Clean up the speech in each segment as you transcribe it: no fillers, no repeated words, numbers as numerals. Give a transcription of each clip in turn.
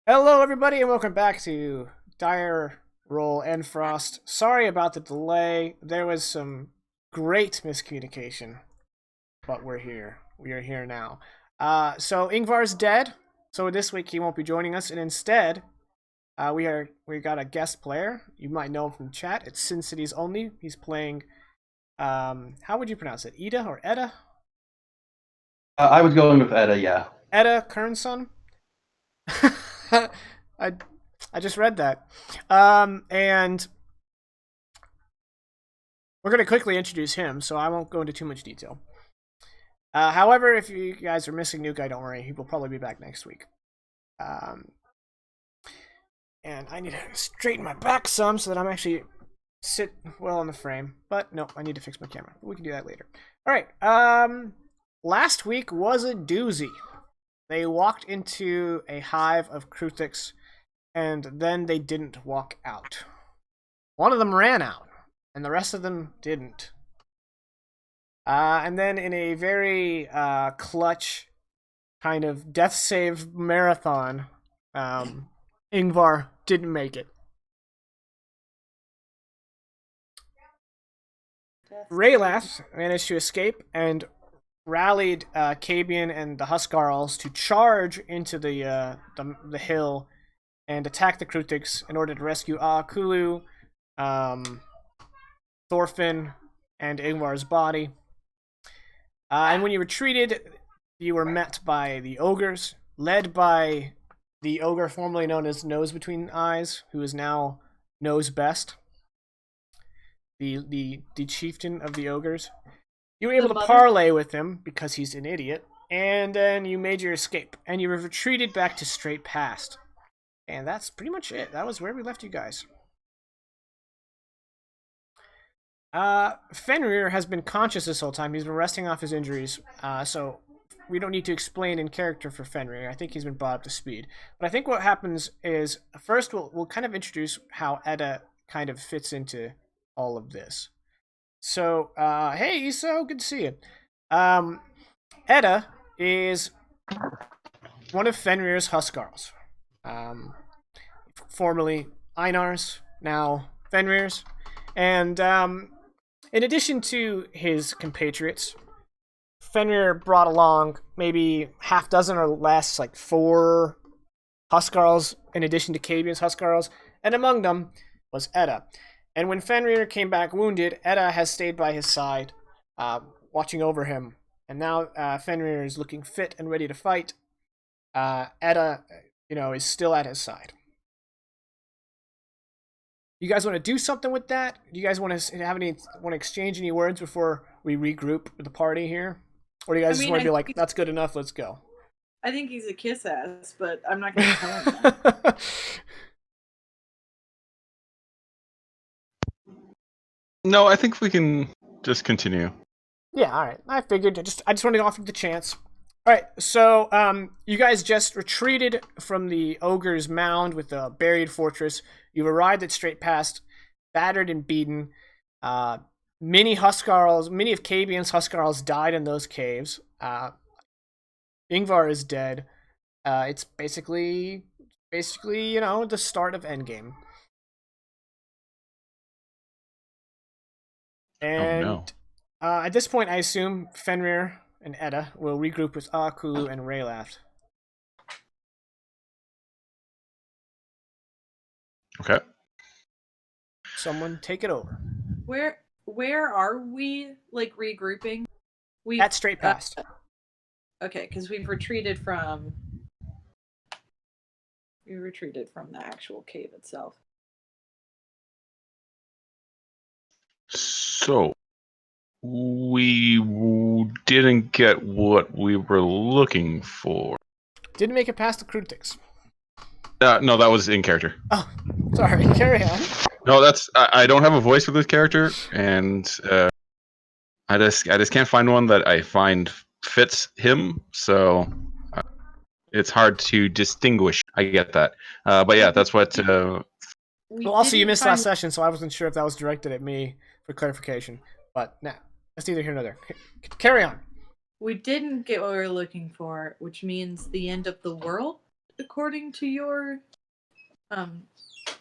Hello, everybody, and welcome back to Dire Roll Endfrost. Sorry about the delay. There was some great miscommunication, but we're here. We are here now. So Ingvar's dead, so this week he won't be joining us, and instead, we got a guest player. You might know him from chat. It's Sin Cities Only. He's playing. How would you pronounce it? Ida or Edda? I was going with Edda, yeah. Edda Kernson. I I just read that. And we're going to quickly introduce him, so I won't go into too much detail. However, if you guys are missing New Guy, don't worry. He will probably be back next week. Um, and I need to straighten my back some so that I'm actually sit well in the frame. But no, I need to fix my camera. We can do that later. All right. Last week was a doozy. They walked into a hive of Kruthiks, and then they didn't walk out. One of them ran out, and the rest of them didn't. And then in a very clutch kind of death save marathon, Ingvar didn't make it. Raylath managed to escape and rallied Kabian and the Huskarls to charge into the hill and attack the Kruthiks in order to rescue Aakulu, Thorfinn, and Ingvar's body. And when you retreated, you were met by the ogres, led by the ogre formerly known as Nose Between Eyes, who is now Knows Best, the chieftain of the ogres. You were able to parlay with him because he's an idiot, and then you made your escape, and you retreated back to Straight Past. And that's pretty much it. That was where we left you guys. Fenrir has been conscious this whole time. He's been resting off his injuries, so we don't need to explain in character for Fenrir. I think he's been brought up to speed. But I think what happens is, first we'll kind of introduce how Edda kind of fits into all of this. So, hey, Iso, good to see you. Edda is one of Fenrir's Huskarls. Formerly Einar's, now Fenrir's. And in addition to his compatriots, Fenrir brought along maybe half dozen or less, like 4 Huskarls in addition to Kabian's Huskarls, and among them was Edda. And when Fenrir came back wounded, Edda has stayed by his side, watching over him. And now Fenrir is looking fit and ready to fight. Edda, is still at his side. You guys want to do something with that? Do you guys want to exchange any words before we regroup with the party here, or do you guys just want to be like, "That's good enough, let's go"? I think he's a kiss ass, but I'm not going to tell him that. No, I think we can just continue. Yeah, all right. I figured. I just wanted to offer the chance. All right, so you guys just retreated from the ogre's mound with the buried fortress. You've arrived at Straight Past, battered and beaten. Many of Kabian's Huskarls died in those caves. Ingvar is dead. It's basically, the start of Endgame. And Oh, at this point, I assume Fenrir and Edda will regroup with Aakulu and Raylath. okay. Someone take it over. Where are we, like, regrouping? At Straight Past. Okay, because we retreated from the actual cave itself. So, we didn't get what we were looking for. Didn't make it past the Kruthiks. No, that was in character. Oh, sorry. Carry on. No, I don't have a voice for this character, and I just can't find one that I find fits him. So it's hard to distinguish. I get that, but yeah, that's what. Well, also you missed last session, so I wasn't sure if that was directed at me for clarification. But nah, that's neither here nor there. Carry on. We didn't get what we were looking for, which means the end of the world. according to your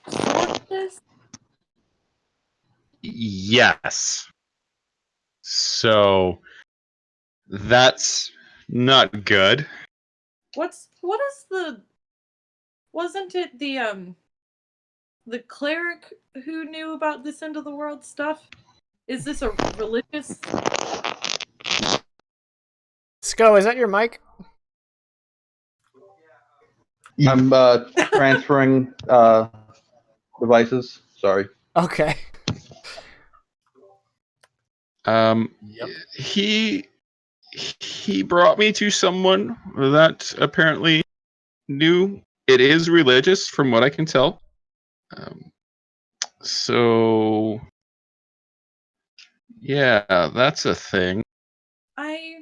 sources? Yes. So that's not good. What is the wasn't it the cleric who knew about this end of the world stuff? Is this a religious? Sko, is that your mic? I'm transferring devices. Sorry. Okay. Yep. He brought me to someone that apparently knew it is religious, from what I can tell. So yeah, that's a thing. I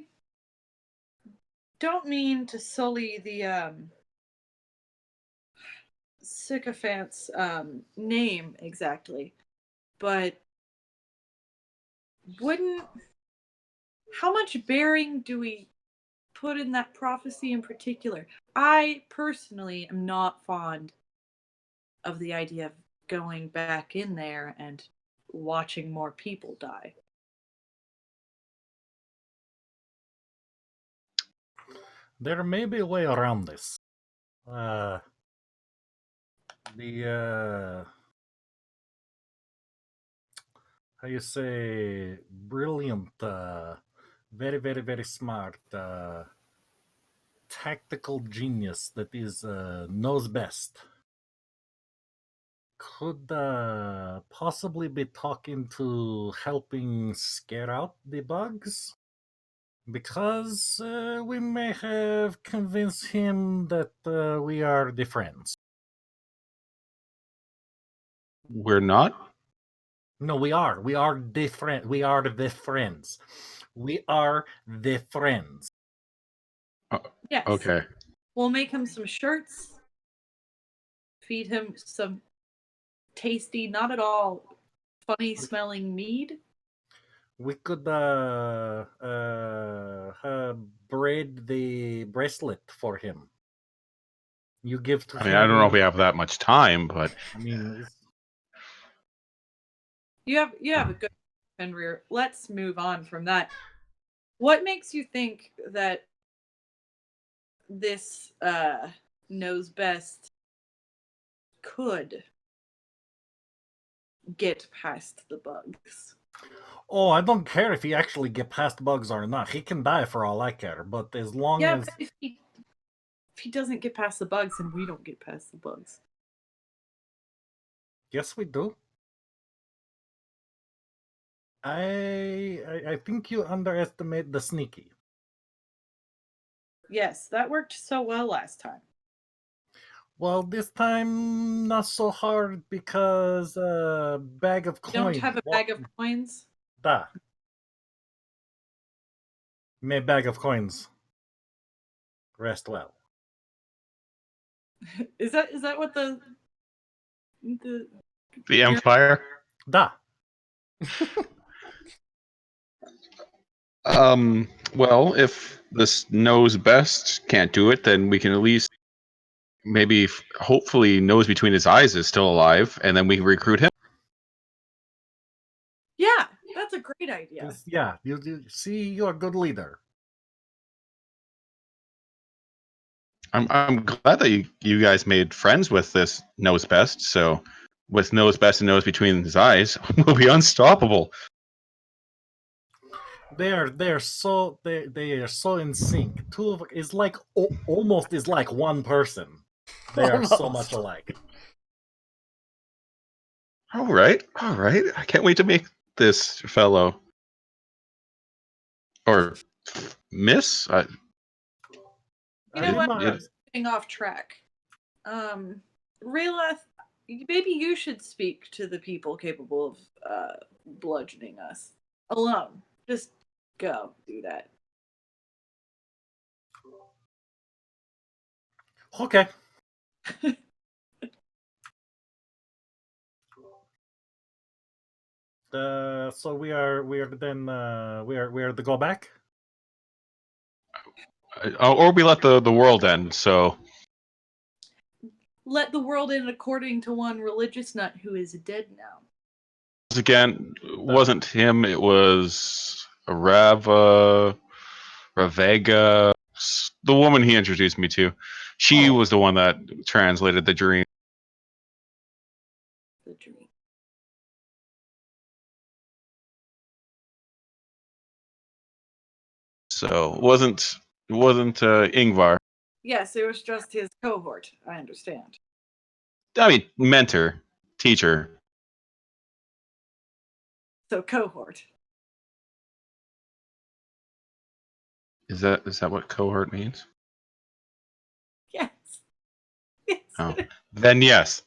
don't mean to sully the sycophant's name exactly, but wouldn't how much bearing do we put in that prophecy in particular? I personally am not fond of the idea of going back in there and watching more people die. There may be a way around this. The how you say, brilliant, very, very, very smart, tactical genius that is knows best could possibly be talking to helping scare out the bugs, because we may have convinced him that we are the friends. We're not? No, we are. We are the friend. We are the friends. We are the friends. Yes. Okay. We'll make him some shirts, feed him some tasty, not at all funny smelling mead. We could braid the bracelet for him. You give to I mean, I don't know if him. we have that much time, but I mean, You have a good Fenrir. Let's move on from that. What makes you think that this knows best could get past the bugs? oh, I don't care if he actually get past bugs or not. He can die for all I care. But as long Yeah, as but if he doesn't get past the bugs, then we don't get past the bugs. yes, we do. I think you underestimate the sneaky. Yes, that worked so well last time. Well, this time not so hard because bag of You don't coins. have a bag of coins? Da. May bag of coins rest well. Is that what the the Empire. Da. Well, if this knows best can't do it, then we can at least maybe, hopefully, knows between his eyes is still alive, and then we can recruit him. Yeah, that's a great idea. Yeah, you see, you're a good leader. I'm glad that you guys made friends with this knows best. So, with knows best and knows between his eyes, we'll be unstoppable. They are so in sync. Two of is like almost is like one person. They are so Almost. much alike. All right. I can't wait to make this fellow or miss. You know what? Rima, Getting off track. Rayla, maybe you should speak to the people capable of bludgeoning us alone. Just go do that. okay. So we are the go back. Or we let the world end. So let the world in according to one religious nut who is dead now. Again, wasn't him. It was Ravega, the woman he introduced me to. She was the one that translated the dream. The dream. So it wasn't Ingvar. Yes, it was just his cohort. I understand. I mean, mentor, teacher. So cohort. Is that what cohort means? Yes. Yes. Oh, then yes.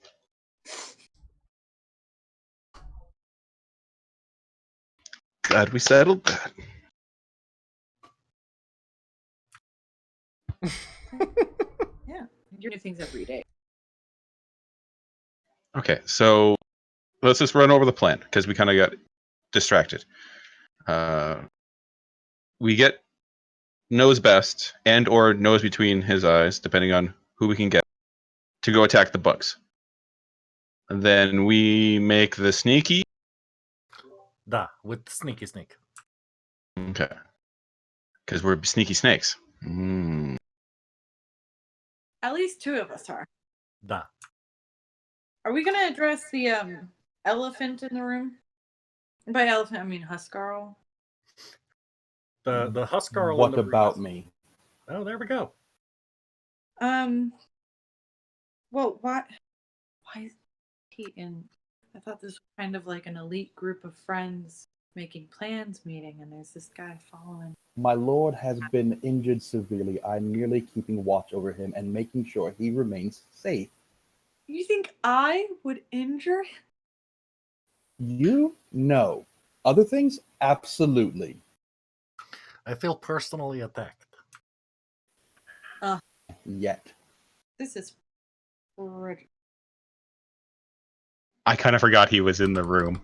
Glad we settled that. Yeah. You do things every day. Okay, so let's just run over the plan because we kind of got distracted. We get knows best and or knows between his eyes, depending on who we can get, to go attack the bugs. And then we make the sneaky. Da, with sneaky snake. Okay. Because we're sneaky snakes. At least two of us are. Da. Are we gonna address the elephant in the room? And by elephant, I mean Huskarl. The Huskarl. What about me? Oh, there we go. Well, why is he in? I thought this was kind of like an elite group of friends making plans meeting, and there's this guy following. My lord has been injured severely. I'm merely keeping watch over him and making sure he remains safe. You think I would injure him? You? No. Other things? Absolutely. I feel personally attacked. Yet. This is pretty. I kind of forgot he was in the room.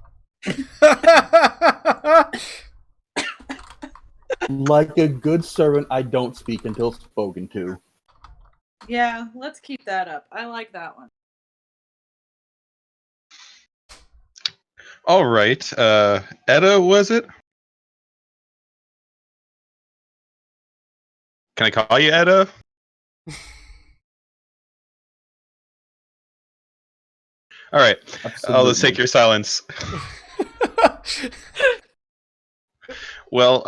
Like a good servant, I don't speak until spoken to. Yeah, let's keep that up. I like that one. All right. Edda, was it? Can I call you Edda? All right. I'll just take Absolutely. your silence. Well,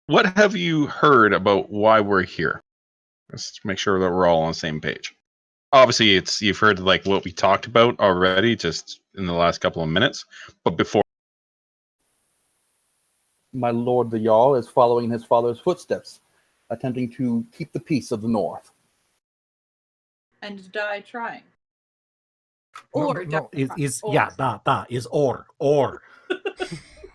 what have you heard about why we're here? Let's make sure that we're all on the same page. Obviously, you've heard like what we talked about already, just in the last couple of minutes. But before, My lord the Jarl is following his father's footsteps, attempting to keep the peace of the north. And die trying. No, Or no, die is trying. yeah, da is or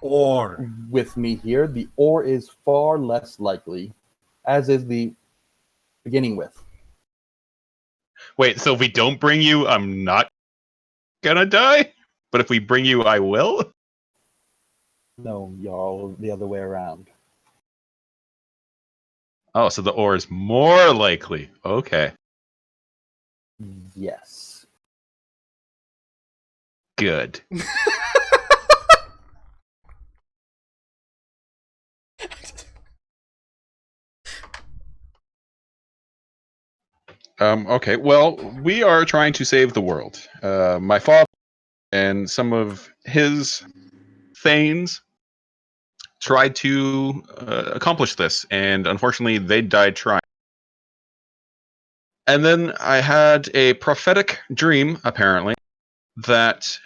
With me here, the or is far less likely, as is the beginning with. wait. So if we don't bring you, I'm not gonna die. But if we bring you, I will. No, Jarl, the other way around. Oh, so the or is more likely. Okay, Yes. good. Okay, well, we are trying to save the world. My father and some of his thanes tried to accomplish this, and unfortunately, they died trying. And then I had a prophetic dream, apparently, that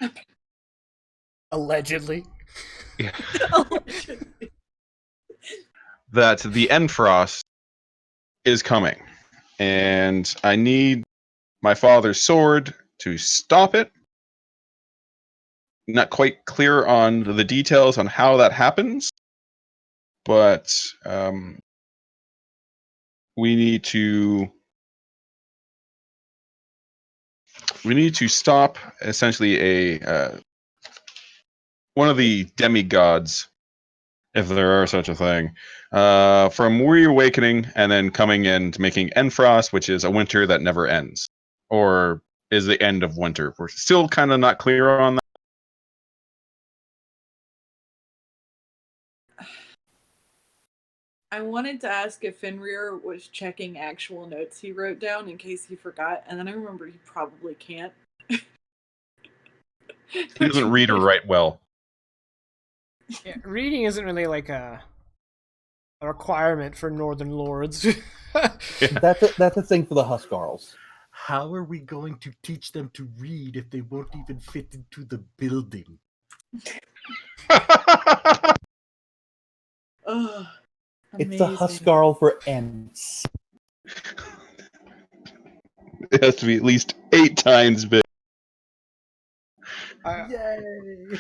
Allegedly. that the Endfrost is coming, and I need my father's sword to stop it. Not quite clear on the details on how that happens, but we need to stop essentially a one of the demigods if there are such a thing, from reawakening and then coming and making Enfrost, which is a winter that never ends, or is the end of winter. We're still kind of not clear on that. I wanted to ask if Fenrir was checking actual notes he wrote down in case he forgot, and then I remember he probably can't. He doesn't read or write well. Yeah, reading isn't really like a requirement for Northern Lords. That's a thing for the Huskarls. How are we going to teach them to read if they won't even fit into the building? Ugh, It's the amazing. Huskarl for ants. It has to be at least 8 times big. Yay!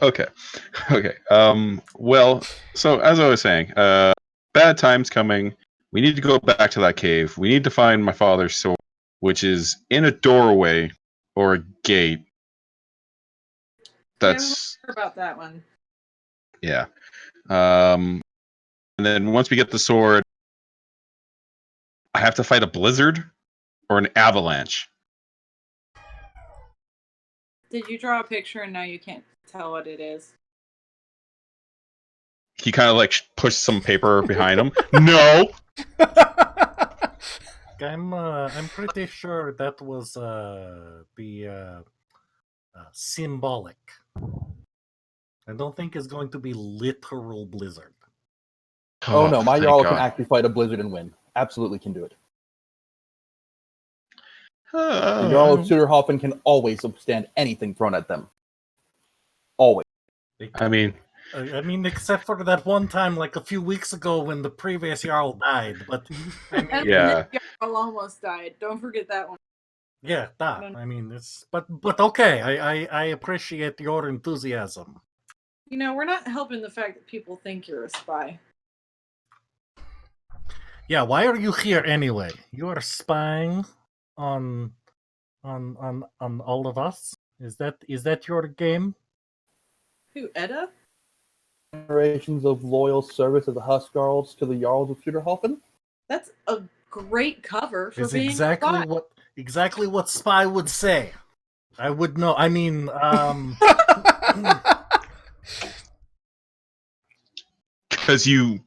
Okay. Well, so as I was saying, bad times coming. We need to go back to that cave. We need to find my father's sword, which is in a doorway or a gate. Yeah, I'm That's sure about that one. yeah. And then once we get the sword, I have to fight a blizzard or an avalanche. Did you draw a picture and now you can't tell what it is? He kind of like pushed some paper behind him. No. I'm pretty sure that was the symbolic. I don't think it's going to be literal blizzard. Oh no, my thank Jarl can God. actually fight a blizzard and win. Absolutely can do it. The Jarl of Suderhoffen can always withstand anything thrown at them. Always. I mean, except for that one time, like a few weeks ago, when the previous Jarl died. But I mean, And yeah. Jarl almost died. Don't forget that one. yeah, that. I mean, it's but okay. I appreciate your enthusiasm. You know, we're not helping the fact that people think you're a spy. Yeah, why are you here anyway? You are spying on all of us. Is that your game? Who, Edda? Generations of loyal service of the Huskarls to the Jarls of Suderhoffen. That's a great cover for It's being exactly a spy. exactly what spy would say. I would know. I mean, because you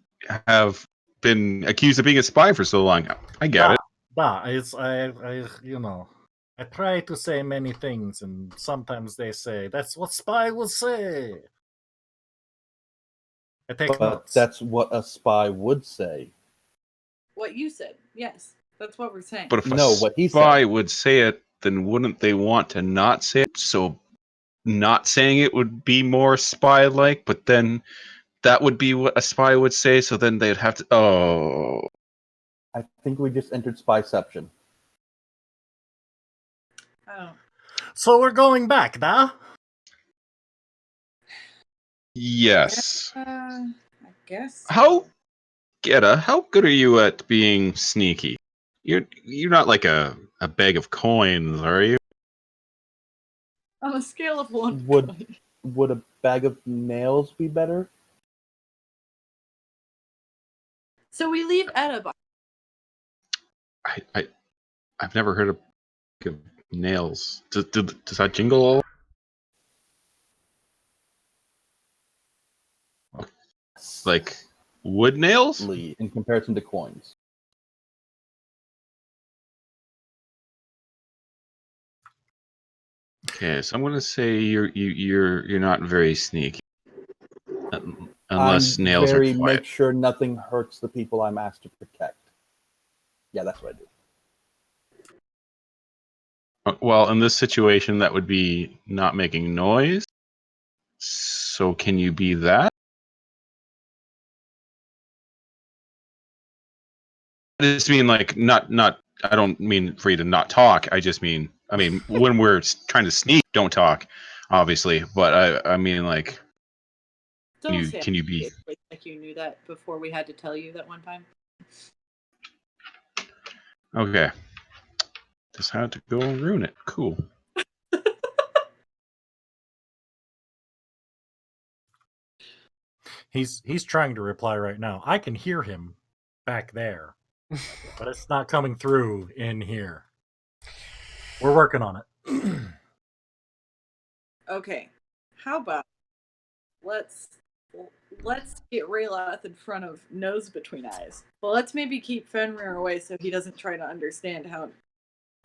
have been accused of being a spy for so long. I get it. It's I you know, I try to say many things, and sometimes they say that's what spy would say. I take But notes. that's what a spy would say. What you said. Yes. That's what we're saying. But if No, a what he spy said. would say it, then wouldn't they want to not say it? So not saying it would be more spy-like, but then that would be what a spy would say. So then they'd have to. Oh, I think we just entered spyception. Oh. So we're going back, da? yes. I guess. How, Geta? How good are you at being sneaky? You're not like a bag of coins, are you? On a scale of 1 to Would 20. would a bag of nails be better? So we leave Edda behind. I've never heard of nails. Does that jingle? Like wood nails? In comparison to coins. Okay, so I'm gonna say you're not very sneaky, unless I'm nails are very quiet. make sure nothing hurts the people I'm asked to protect. Yeah, that's what I do. Well, in this situation, that would be not making noise. So can you be that? I just mean like not. I don't mean for you to not talk. I mean when we're trying to sneak, don't talk, obviously. But I mean like, Don't say can you be? it like you knew that before we had to tell you that one time. Okay. Just had to go and ruin it. Cool. He's trying to reply right now. I can hear him back there, but it's not coming through in here. We're working on it. Okay, how about let's get Rayloth in front of nose between eyes. Well, let's maybe keep Fenrir away so he doesn't try to understand how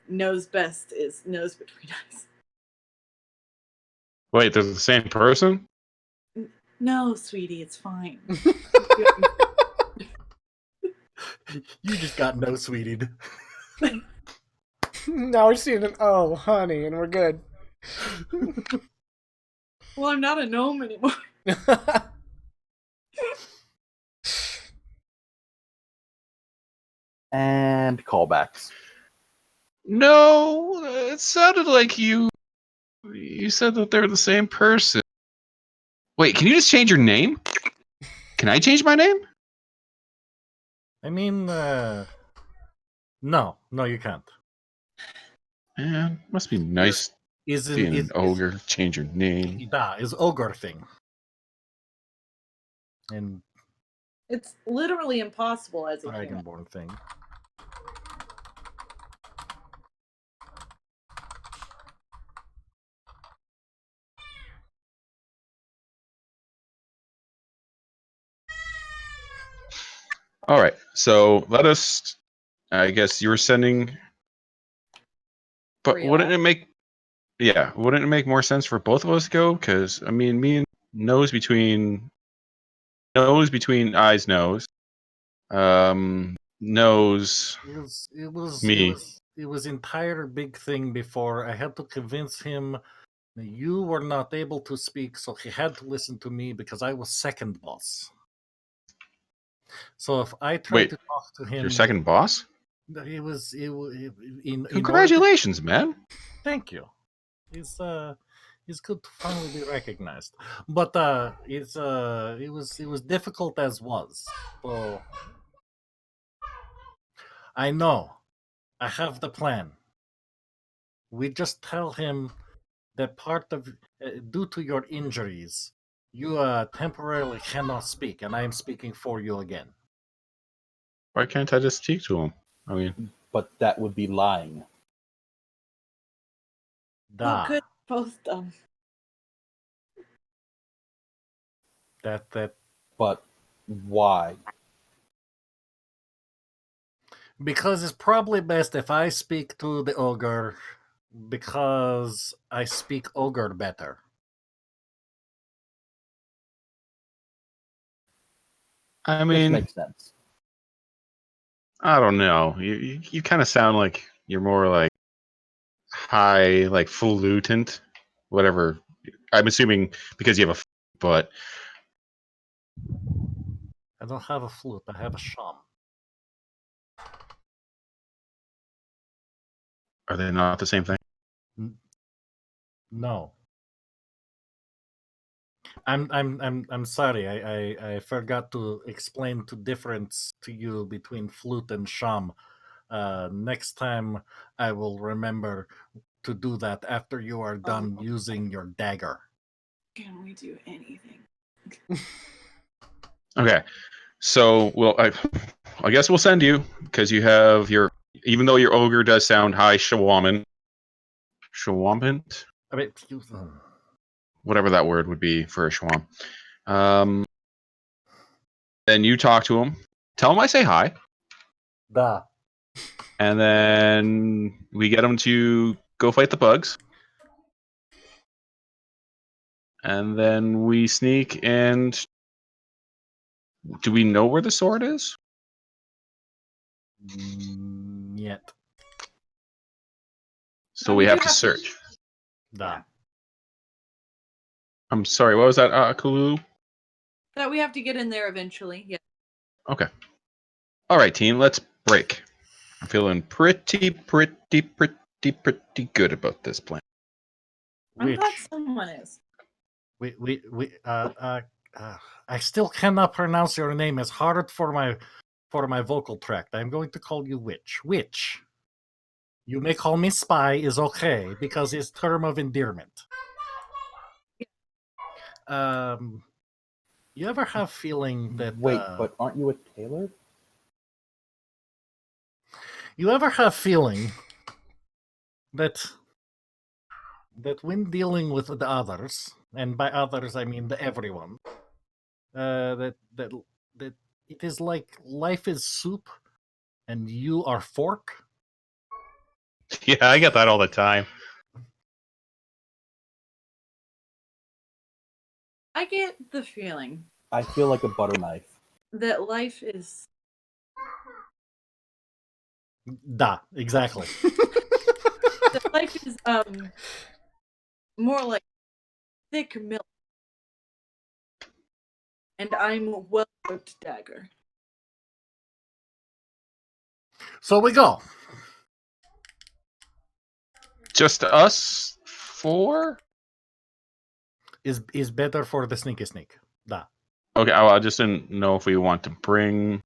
nose best is nose between eyes. Wait, they're the same person? No, sweetie, it's fine. You just got no sweeted. Now we're seeing an oh, honey, and we're good. Well, I'm not a gnome anymore. And callbacks. No, it sounded like you said that they're the same person. Wait, can you just change your name? Can I change my name? I mean, no, you can't. Man, must be nice being an ogre. Change your name. Is ogre thing. And It's literally impossible as a human. dragonborn thing. All right, so let us. I guess you were sending, but wouldn't it make? Yeah, wouldn't it make more sense for both of us to go? Because I mean, me and nose between eyes, nose, nose. Me. It was entire big thing before. I had to convince him that you were not able to speak, so he had to listen to me because I was second boss. So if I tried to talk to him, your second boss. It was Congratulations, man. Thank you. It's good to finally be recognized. But it was difficult as was. So I know. I have the plan. We just tell him that part of due to your injuries, you temporarily cannot speak, and I am speaking for you again. Why can't I just speak to him? I mean, but that would be lying. Oh, good. Both dumb. That. But why? Because it's probably best if I speak to the ogre, because I speak ogre better. I mean, this makes sense. I don't know. You kind of sound like you're more like high, like flutant, whatever. I'm assuming because you have a but I don't have a flute. I have a sham. are they not the same thing? No. I'm sorry. I forgot to explain the difference to you between flute and sham. Next time I will remember to do that after you are done using your dagger. Can we do anything? Okay, so I guess we'll send you because you have your. Even though your ogre does sound high shawaman, I mean, whatever that word would be for a shawam. Then you talk to him. Tell him I say hi. Da. And then we get him to go fight the bugs. And then we sneak and do we know where the sword is? Yet. So we have to search. Da. Yeah. I'm sorry, what was that, Kulu? That we have to get in there eventually. Yeah. Okay. All right, team, let's break. I'm feeling pretty good about this plan. I'm glad someone is. I still cannot pronounce your name. It's hard for my vocal tract. I'm going to call you Witch. Witch. You may call me Spy is okay because it's term of endearment. You ever have feeling that Wait, but aren't you a tailor? you ever have feeling that when dealing with the others, and by others I mean the everyone, that that it is like life is soup and you are fork? Yeah, I get that all the time. I get the feeling I feel like a butter knife. that life is Da, exactly. more like thick milk, and I'm a well-cooked dagger. So we go. Just us four? Is better for the sneaky sneak. Da. Okay, I just didn't know if we want to bring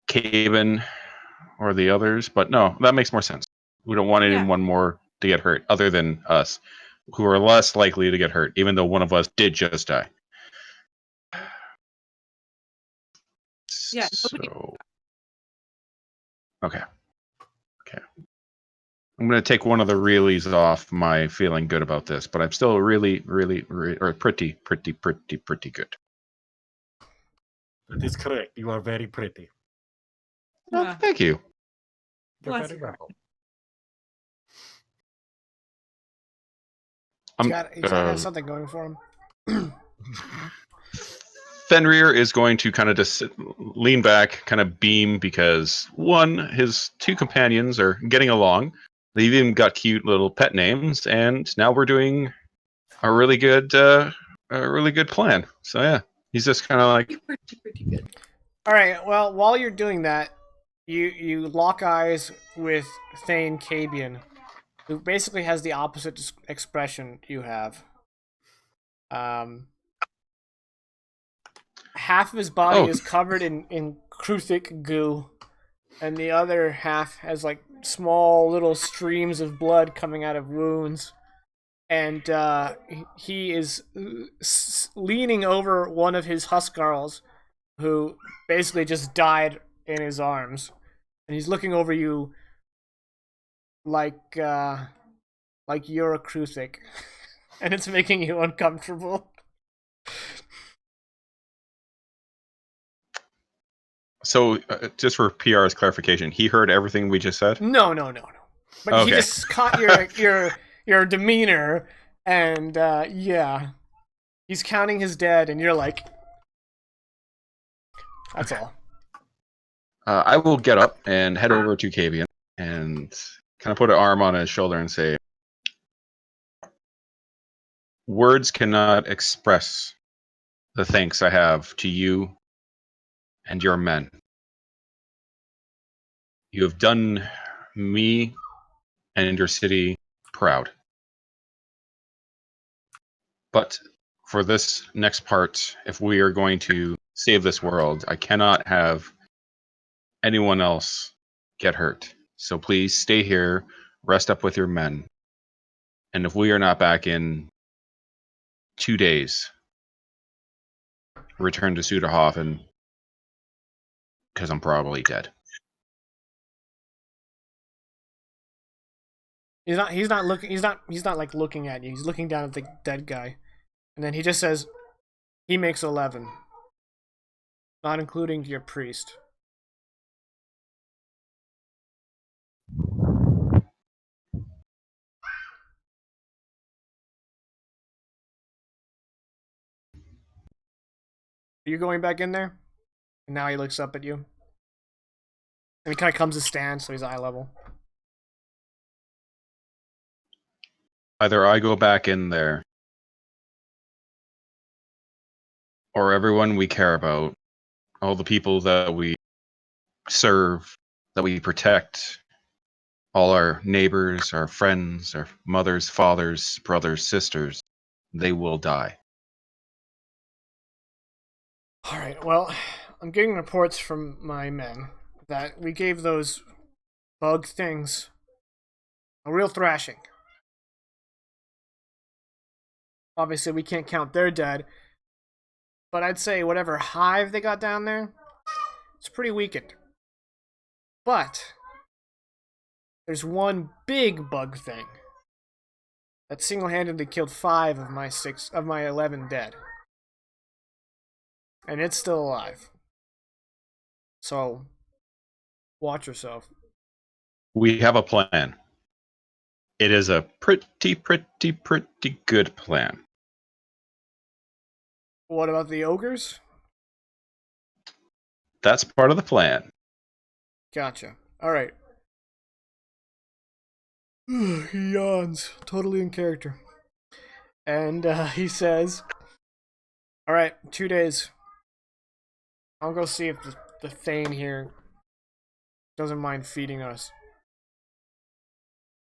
Caven or the others, but no, that makes more sense. We don't want Yeah. anyone more to get hurt other than us, who are less likely to get hurt, even though one of us did just die. Yeah, nobody. So, okay. I'm going to take one of the reallys off my feeling good about this, but I'm still really, or pretty good. That is correct. You are very pretty. Oh, Yeah. thank you. You're Bless very your welcome. He's got something going for him. Fenrir is going to kind of just lean back, kind of beam, because one, his two companions are getting along. They've even got cute little pet names, and now we're doing a really good plan. So yeah, he's just kind of like, pretty good. All right. Well, while you're doing that, you lock eyes with Thane Cabian, who basically has the opposite expression you have. Half of his body oh, is covered in Kruthic goo, and the other half has like small little streams of blood coming out of wounds. And he is leaning over one of his Huskarls, who basically just died in his arms, and he's looking over you like you're a Kruthic, and it's making you uncomfortable. so just for PR's clarification, he heard everything we just said. No. But he Okay. just caught your demeanor, and yeah, he's counting his dead, and you're like, that's all. I will get up and head over to Cavian and kind of put an arm on his shoulder and say, words cannot express the thanks I have to you and your men. You have done me and your city proud. But for this next part, if we are going to save this world, I cannot have anyone else get hurt. So please stay here, rest up with your men. And if we are not back in 2 days, return to Suderhofen, because I'm probably dead. He's not looking. He's not like looking at you. He's looking down at the dead guy, and then he just says, "He makes 11, not including your priest." Are you going back in there? And now he looks up at you, and he kind of comes to stand, so he's eye level. Either I go back in there, or everyone we care about, all the people that we serve, that we protect, all our neighbors, our friends, our mothers, fathers, brothers, sisters, they will die. All right. Well, I'm getting reports from my men that we gave those bug things a real thrashing. Obviously, we can't count their dead, but I'd say whatever hive they got down there, it's pretty weakened. But there's one big bug thing that single-handedly killed 5 of my 11 dead. And it's still alive. So watch yourself. We have a plan. It is a pretty good plan. What about the ogres? That's part of the plan. Gotcha. Alright. He yawns, totally in character. And he says, alright, 2 days. I'll go see if the Thane here doesn't mind feeding us.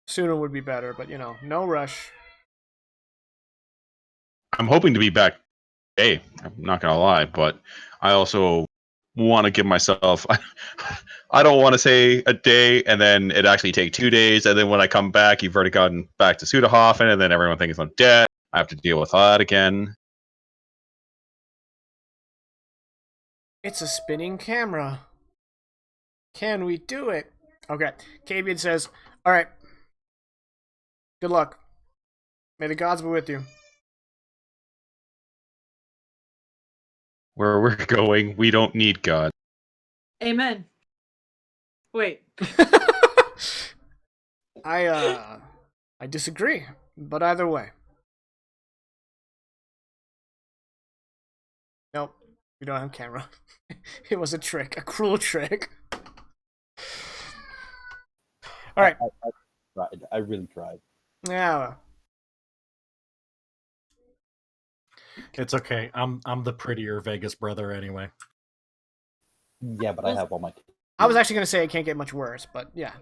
Sooner would be better, but no rush. I'm hoping to be back today. I'm not gonna lie, but I also want to give myself. I don't want to say a day and then it actually take 2 days, and then when I come back, you've already gotten back to Sudahofen, and then everyone thinks I'm dead. I have to deal with that again. It's a spinning camera. Can we do it? Okay. Kavian says, alright. Good luck. May the gods be with you. Where we're going, we don't need God. Amen. Wait. I disagree, but either way. Nope, we don't have camera. It was a trick, a cruel trick. All right. I tried. I really tried. Yeah. Well. It's okay. I'm the prettier Vegas brother anyway. Yeah, but I have all my. I was actually gonna say it can't get much worse, but yeah.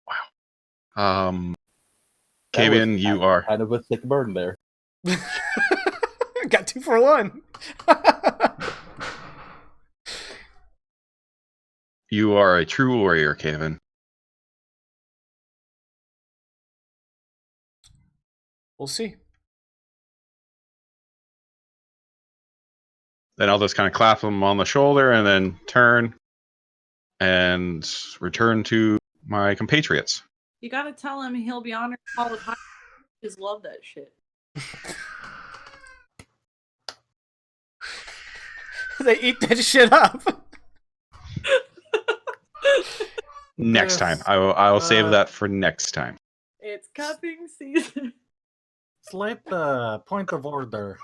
Wow. That Kavian, was you are kind of a sick burn there. Got 2 for 1. you are a true warrior, Kavian. We'll see. Then I'll just kind of clap him on the shoulder and then turn and return to my compatriots. You gotta tell him he'll be honored all the time. Just love that shit. They eat that shit up. Next Yes. time. I'll save that for next time. It's cupping season. Slight point of order.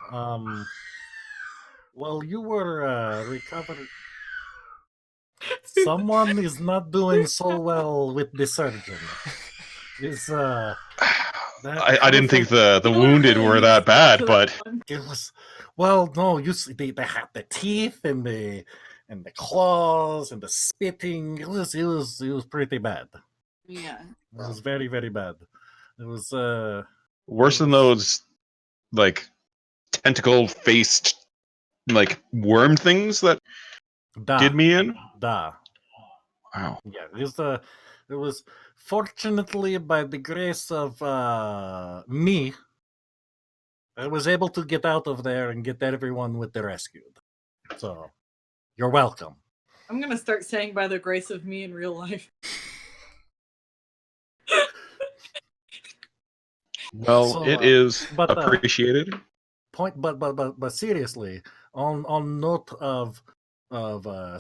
While you were recovering, someone is not doing so well with the surgeon. Is I didn't think the wounded were that bad, but it was well. No, you see, they had the teeth and the claws and the spitting. It was pretty bad. Yeah. It was very bad. It was worse than those like tentacle faced like worm things that did me in. Da. Wow. Yeah, it was fortunately by the grace of me, I was able to get out of there and get everyone with the rescued. So, you're welcome. I'm gonna start saying by the grace of me in real life. Well, So, it is but, appreciated. But seriously, on note of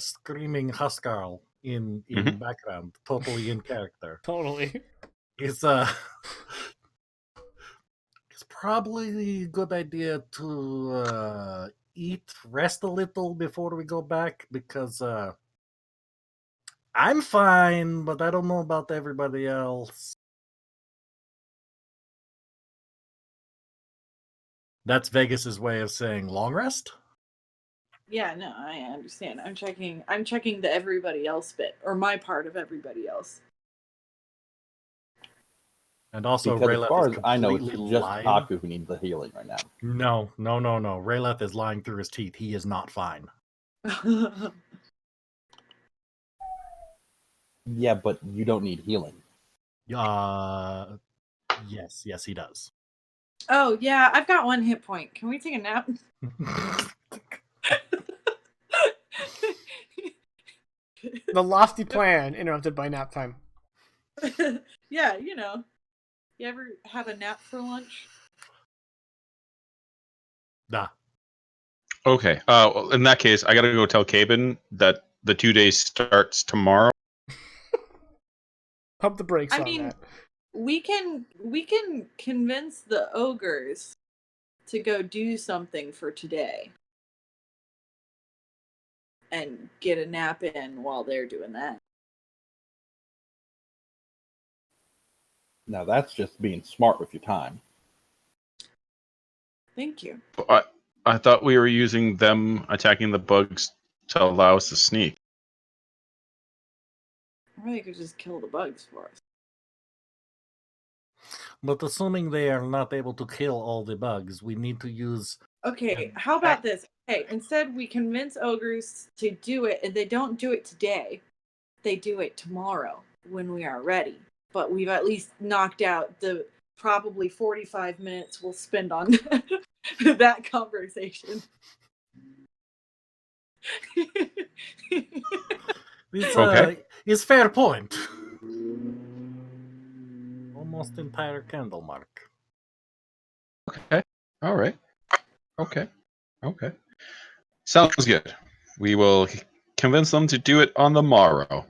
screaming Huskarl in background, totally in character. Totally. It's it's probably a good idea to eat, rest a little before we go back because I'm fine, but I don't know about everybody else. That's Vegas's way of saying long rest. Yeah, no, I understand. I'm checking the everybody else bit, or my part of everybody else. And also, Because Rayleth as far is as I know, it's completely just lying. Taku who needs the healing right now. No. Rayleth is lying through his teeth. He is not fine. Yeah, but you don't need healing. Yes, he does. Oh, yeah, I've got 1 hit point. Can we take a nap? The lofty plan interrupted by nap time. Yeah, you know. You ever have a nap for lunch? Nah. Okay. Well, in that case, I gotta go tell Cabin that the 2 days starts tomorrow. Pump the brakes I on mean, that. we can convince the ogres to go do something for today and get a nap in while they're doing that. Now that's just being smart with your time. Thank you. I thought we were using them attacking the bugs to allow us to sneak. Or they could just kill the bugs for us. But assuming they are not able to kill all the bugs, we need to use. Okay, how about this? Okay, instead we convince ogres to do it, and they don't do it today. They do it tomorrow when we are ready. But we've at least knocked out the probably 45 minutes we'll spend on that conversation. This Okay. is fair point. Almost entire candle mark. Okay. All right. Okay. Okay. Sounds good. We will convince them to do it on the morrow.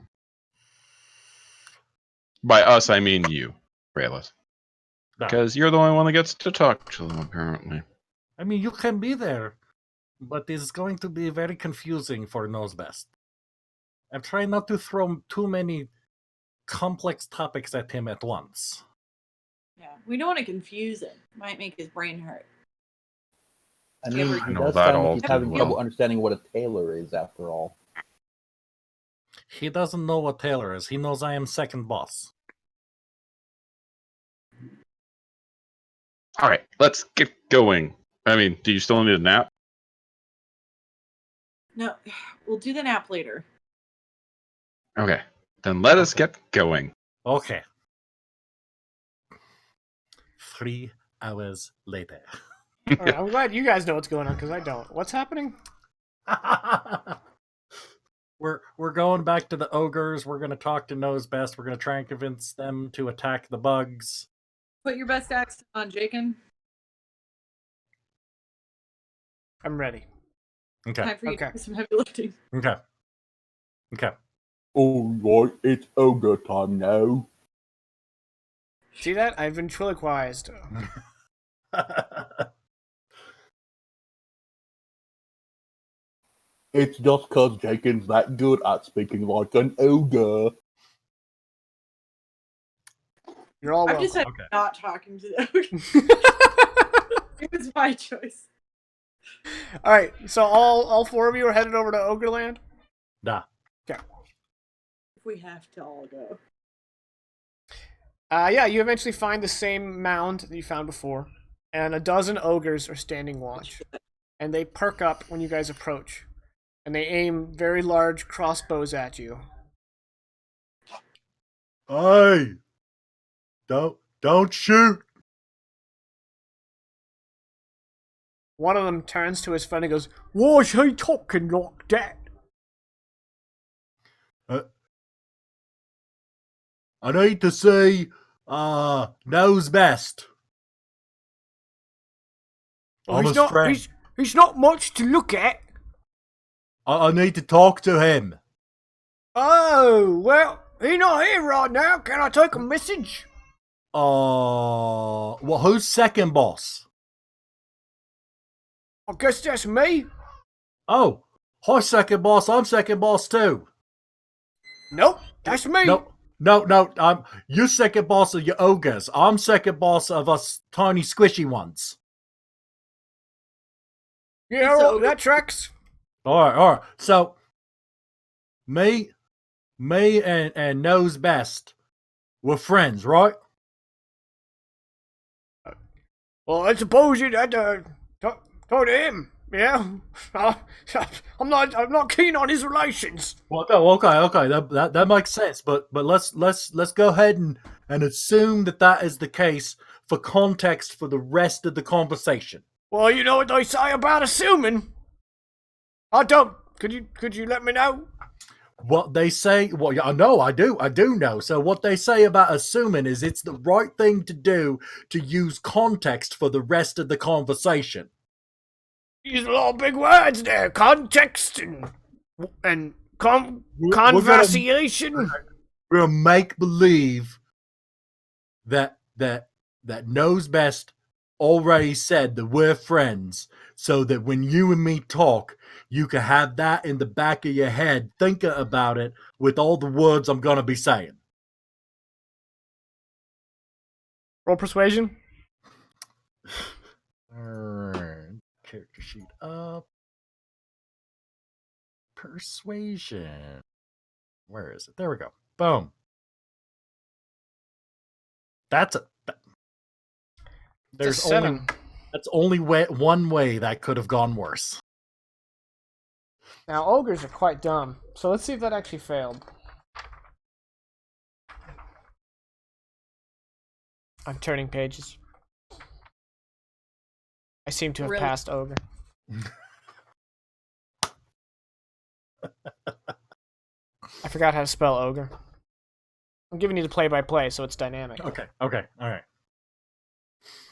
By us, I mean you, Raylis. Nah. Because you're the only one that gets to talk to them, apparently. I mean, you can be there, but it's going to be very confusing for Knows Best. I'm trying not to throw too many complex topics at him at once. Yeah, we don't want to confuse him. Might make his brain hurt. I mean, I it know does that sound like all he's too having trouble well. understanding what a tailor is, after all. He doesn't know what Taylor is. He knows I am second boss. All right, let's get going. I mean, do you still need a nap? No, we'll do the nap later. Okay, then let us Okay. get going. Okay. 3 hours later. All right, I'm glad you guys know what's going on because I don't. What's happening? We're going back to the ogres. We're gonna talk to Knows Best. We're gonna try and convince them to attack the bugs. Put your best accent on, Jakin. I'm ready. Okay. Time for you Okay. to do some heavy lifting. Okay. Okay. Alright, it's ogre time now. See that? I've ventriloquized. It's just cause Jenkins that good at speaking like an ogre. You're all I've welcome. decided Okay. not talking to the ogres. It was my choice. All right, so all 4 of you are headed over to Ogreland. Da. Okay. If we have to all go. Yeah, you eventually find the same mound that you found before, and a dozen ogres are standing watch, and they perk up when you guys approach, and they aim very large crossbows at you. Hey! Don't shoot! One of them turns to his friend and goes, "Why's he talking like that?" I need to see Knows Best. Well, I'm he's his not. friend. He's not much to look at. I need to talk to him. Oh well, he's not here right now. Can I take a message? Well, who's second boss? I guess that's me. Oh, hi, second boss. I'm second boss too. Nope, that's me. No. You second boss of your ogres. I'm second boss of us tiny squishy ones. Yeah, So- that tracks. All right. So, me and Knows Best, we're friends, right? Well, I suppose you'd have to talk to him. Yeah, I'm not keen on his relations. Well, okay. That makes sense. But let's go ahead and assume that is the case for context for the rest of the conversation. Well, you know what they say about assuming. I don't. Could you let me know? What they say, well, yeah, I know, I do know. So what they say about assuming is it's the right thing to do to use context for the rest of the conversation. Use a lot of big words there. Context and We're conversation. We're gonna make believe that knows best already said that we're friends, so that when you and me talk, you can have that in the back of your head, thinking about it with all the words I'm gonna be saying. Roll persuasion. Alright, character sheet up. Persuasion. Where is it? There we go. Boom. That's a. There's It's a 7. That's only one way that could have gone worse. Now ogres are quite dumb, so let's see if that actually failed. I'm turning pages. I seem to have Really? passed ogre. I forgot how to spell ogre. I'm giving you the play-by-play, so it's dynamic. Okay, all right.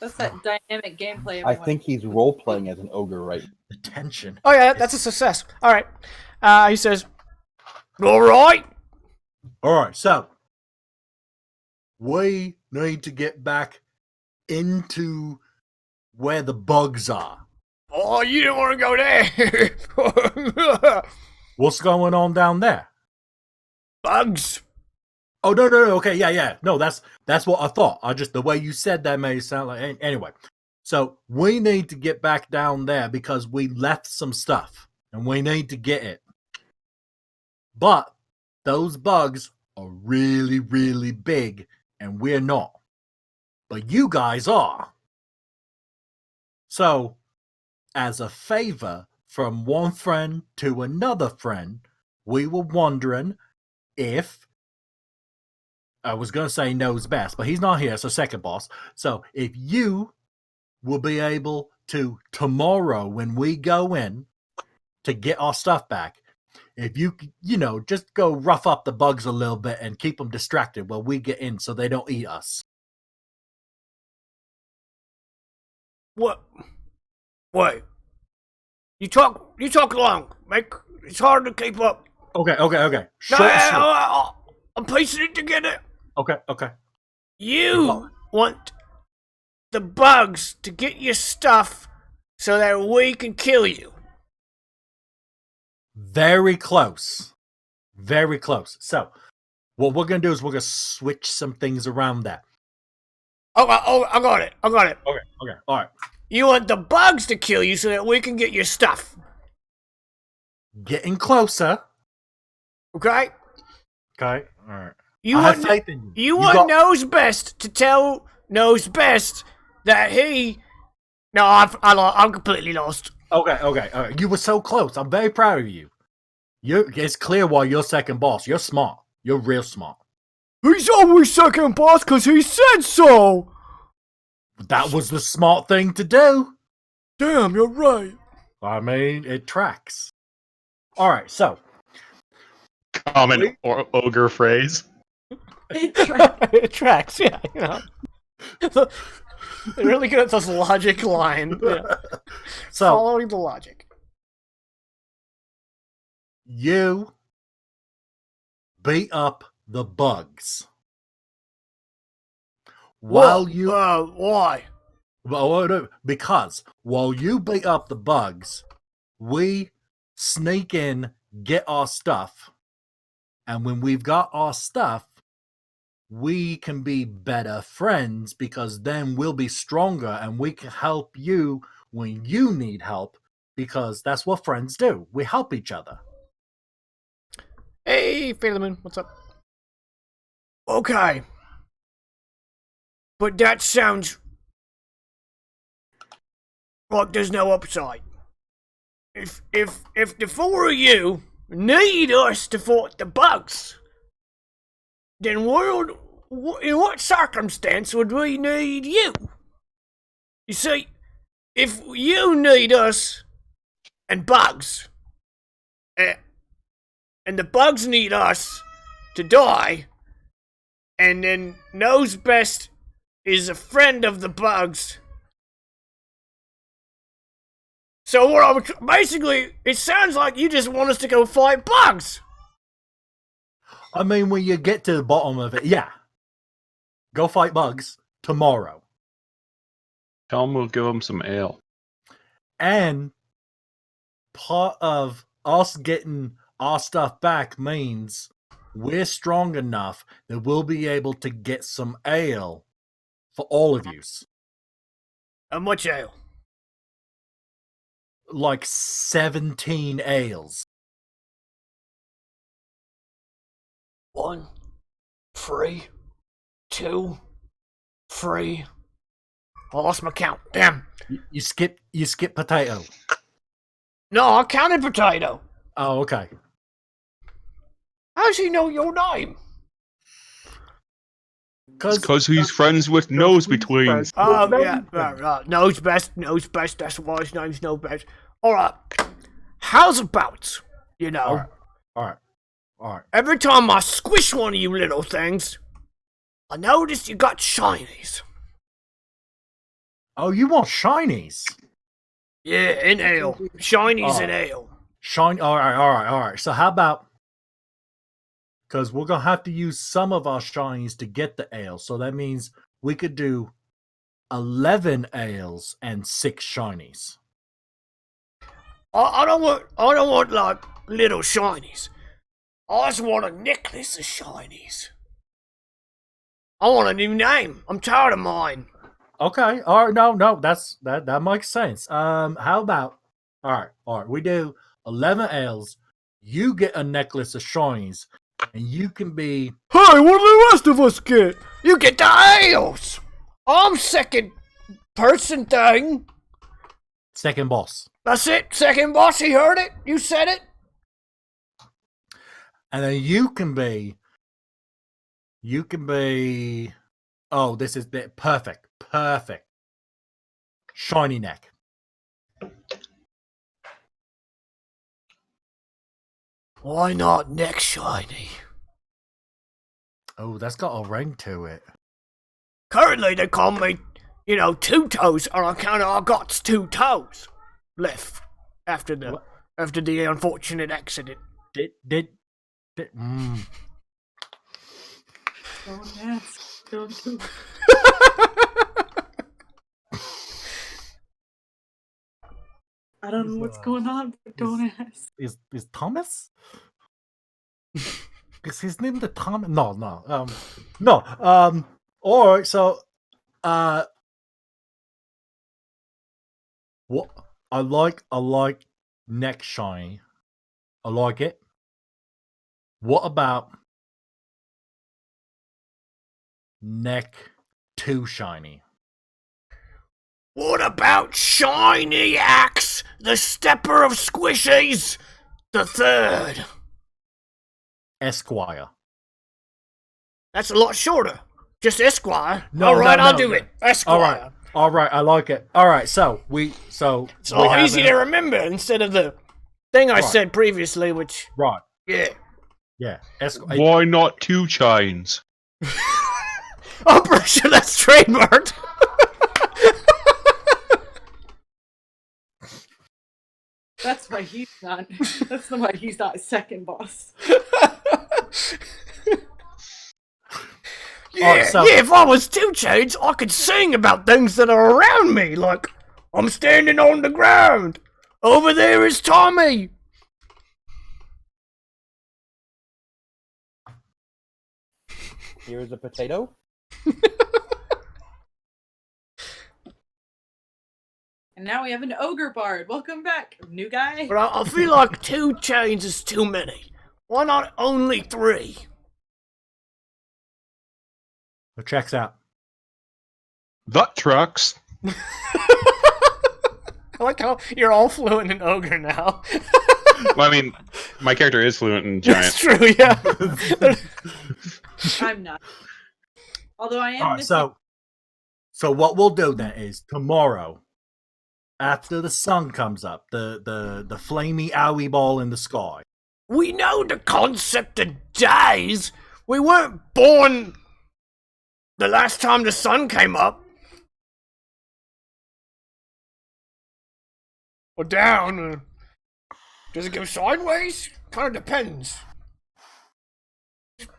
That's that dynamic gameplay. I think he's role playing as an ogre, right? The tension. Oh yeah, that's a success. All right. He says, "All right." All right, so we need to get back into where the bugs are. Oh, you don't want to go there. What's going on down there? Bugs. Oh no. Okay, yeah. No, that's what I thought. The way you said that made it sound like anyway. So we need to get back down there because we left some stuff and we need to get it. But those bugs are really, really big and we're not. But you guys are. So, as a favor from one friend to another friend, we were wondering if, I was going to say knows best, but he's not here, so second boss. So if you will be able to, tomorrow when we go in to get our stuff back, if you just go rough up the bugs a little bit and keep them distracted while we get in so they don't eat us. What? Wait. You talk long. It's hard to keep up. Okay. No, Short and sweet. I'm piecing it together. Okay. You want the bugs to get your stuff so that we can kill you. Very close. So, what we're going to do is we're going to switch some things around there. Oh, I got it. Okay. All right. You want the bugs to kill you so that we can get your stuff. Getting closer. Okay? Okay. All right. You I want have faith in you. You want Knows Best to tell Knows Best that he... No, I'm completely lost. Okay. All right. You were so close. I'm very proud of you. It's clear why you're second boss. You're smart. You're real smart. He's always second boss because he said so. That was the smart thing to do. Damn, you're right. I mean, it tracks. All right, so. Common ogre phrase. It tracks, yeah. They're really good at those logic lines. Yeah. So, following the logic. You beat up the bugs. Why? Because while you beat up the bugs, we sneak in, get our stuff, and when we've got our stuff, we can be better friends because then we'll be stronger and we can help you when you need help because that's what friends do. We help each other. Hey, Moon, what's up? Okay. But that sounds like there's no upside. If the four of you need us to fight the bugs, then in what circumstance would we need you? You see, if you need us and bugs, and the bugs need us to die, and then knows best is a friend of the bugs. So basically, it sounds like you just want us to go fight bugs. I mean, when you get to the bottom of it, yeah. Go fight bugs tomorrow. Tell him we'll give him some ale. And part of us getting our stuff back means we're strong enough that we'll be able to get some ale for all of you. How much ale? Like 17 ales. 1, 3, 2, 3. I lost my count. Damn. You skip potato. No, I counted potato. Oh, okay. How does he know your name? Because he's friends with Nose Betweens. Oh, yeah. Knows best. That's why his name's Knows Best. Alright. How's about, All right. every time I squish one of you little things, I notice you got shinies. Oh, you want shinies? Yeah, in ale. Shinies in ale. Shiny. All right. So how about? Because we're gonna have to use some of our shinies to get the ale. So that means we could do 11 ales and 6 shinies. I don't want like little shinies. I just want a necklace of shinies. I want a new name. I'm tired of mine. Okay. All right. No. That makes sense. How about? All right. We do 11 ales. You get a necklace of shinies, and you can be. Hey, what do the rest of us get? You get the ales. I'm second person thing. Second boss. That's it. Second boss. He heard it. You said it. And then you can be. Oh, this is perfect. Shiny neck. Why not neck shiny? Oh, that's got a ring to it. Currently, they call me, two toes on account of I got 2 toes left after the unfortunate accident. Did Don't ask. Don't do. I don't know what's going on, but don't ask. is Thomas? Is his name the Thomas? No. All right. So, what I like neck shiny. I like it. What about neck too shiny? What about Shiny Axe, the stepper of squishies, the third? Esquire. That's a lot shorter. Just Esquire. No, Alright, no, I'll no. do it. Esquire. All right. I like it. All right. So It's a lot easy to remember instead of the thing I said previously, which... Right. Yeah. Why not 2 chains? I'm pretty sure that's trademarked. That's why he's not. That's why he's not a second boss. If I was 2 Chains, I could sing about things that are around me, like, I'm standing on the ground. Over there is Tommy. Here's a potato. And now we have an ogre bard. Welcome back, new guy. But I feel like 2 Chains is too many. Why not only 3? It checks out. That tracks. I like how you're all fluent in ogre now. Well, I mean, my character is fluent in giant. That's true, yeah. I'm not. Although I am All right, missing. so what we'll do then is tomorrow, after the sun comes up, the flamey owie ball in the sky. We know the concept of days. We weren't born the last time the sun came up. Or down. Does it go sideways? Kind of depends.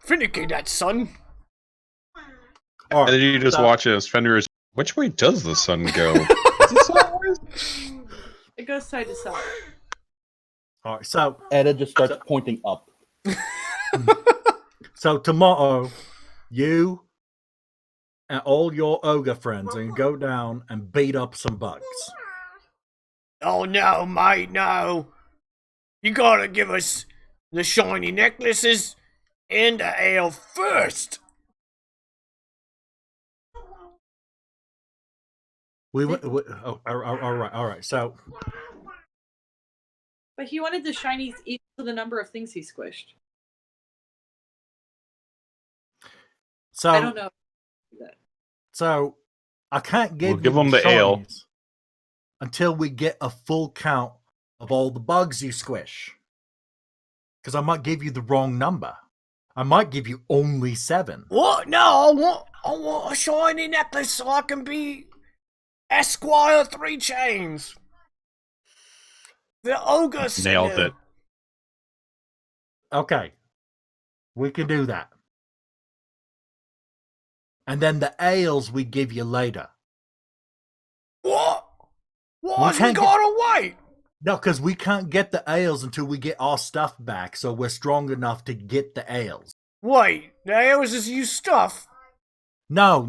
Finicky, that sun. All And then right, you just so- watch as Fenrir is. Which way does the sun go? Is it sideways? It goes side to side. all right, so Eda just starts pointing up. So tomorrow, you and all your ogre friends are gonna go down and beat up some bugs. Oh no, mate, no. You gotta give us the shiny necklaces and the ale first. All right. So But he wanted the shinies equal to the number of things he squished. I don't know. So I can't give We'll give you them the ale. shinies until we get a full count of all the bugs you squish. Because I might give you the wrong number. I might give you only 7. What? No, I want a shiny necklace so I can be Esquire 3 Chains. The ogre Nailed singer. it. Okay. We can do that. And then the ales we give you later. What? We Why's we can't get- gotta wait? No, because we can't get the ales until we get our stuff back, so we're strong enough to get the ales. Wait, the ales is you stuff? No.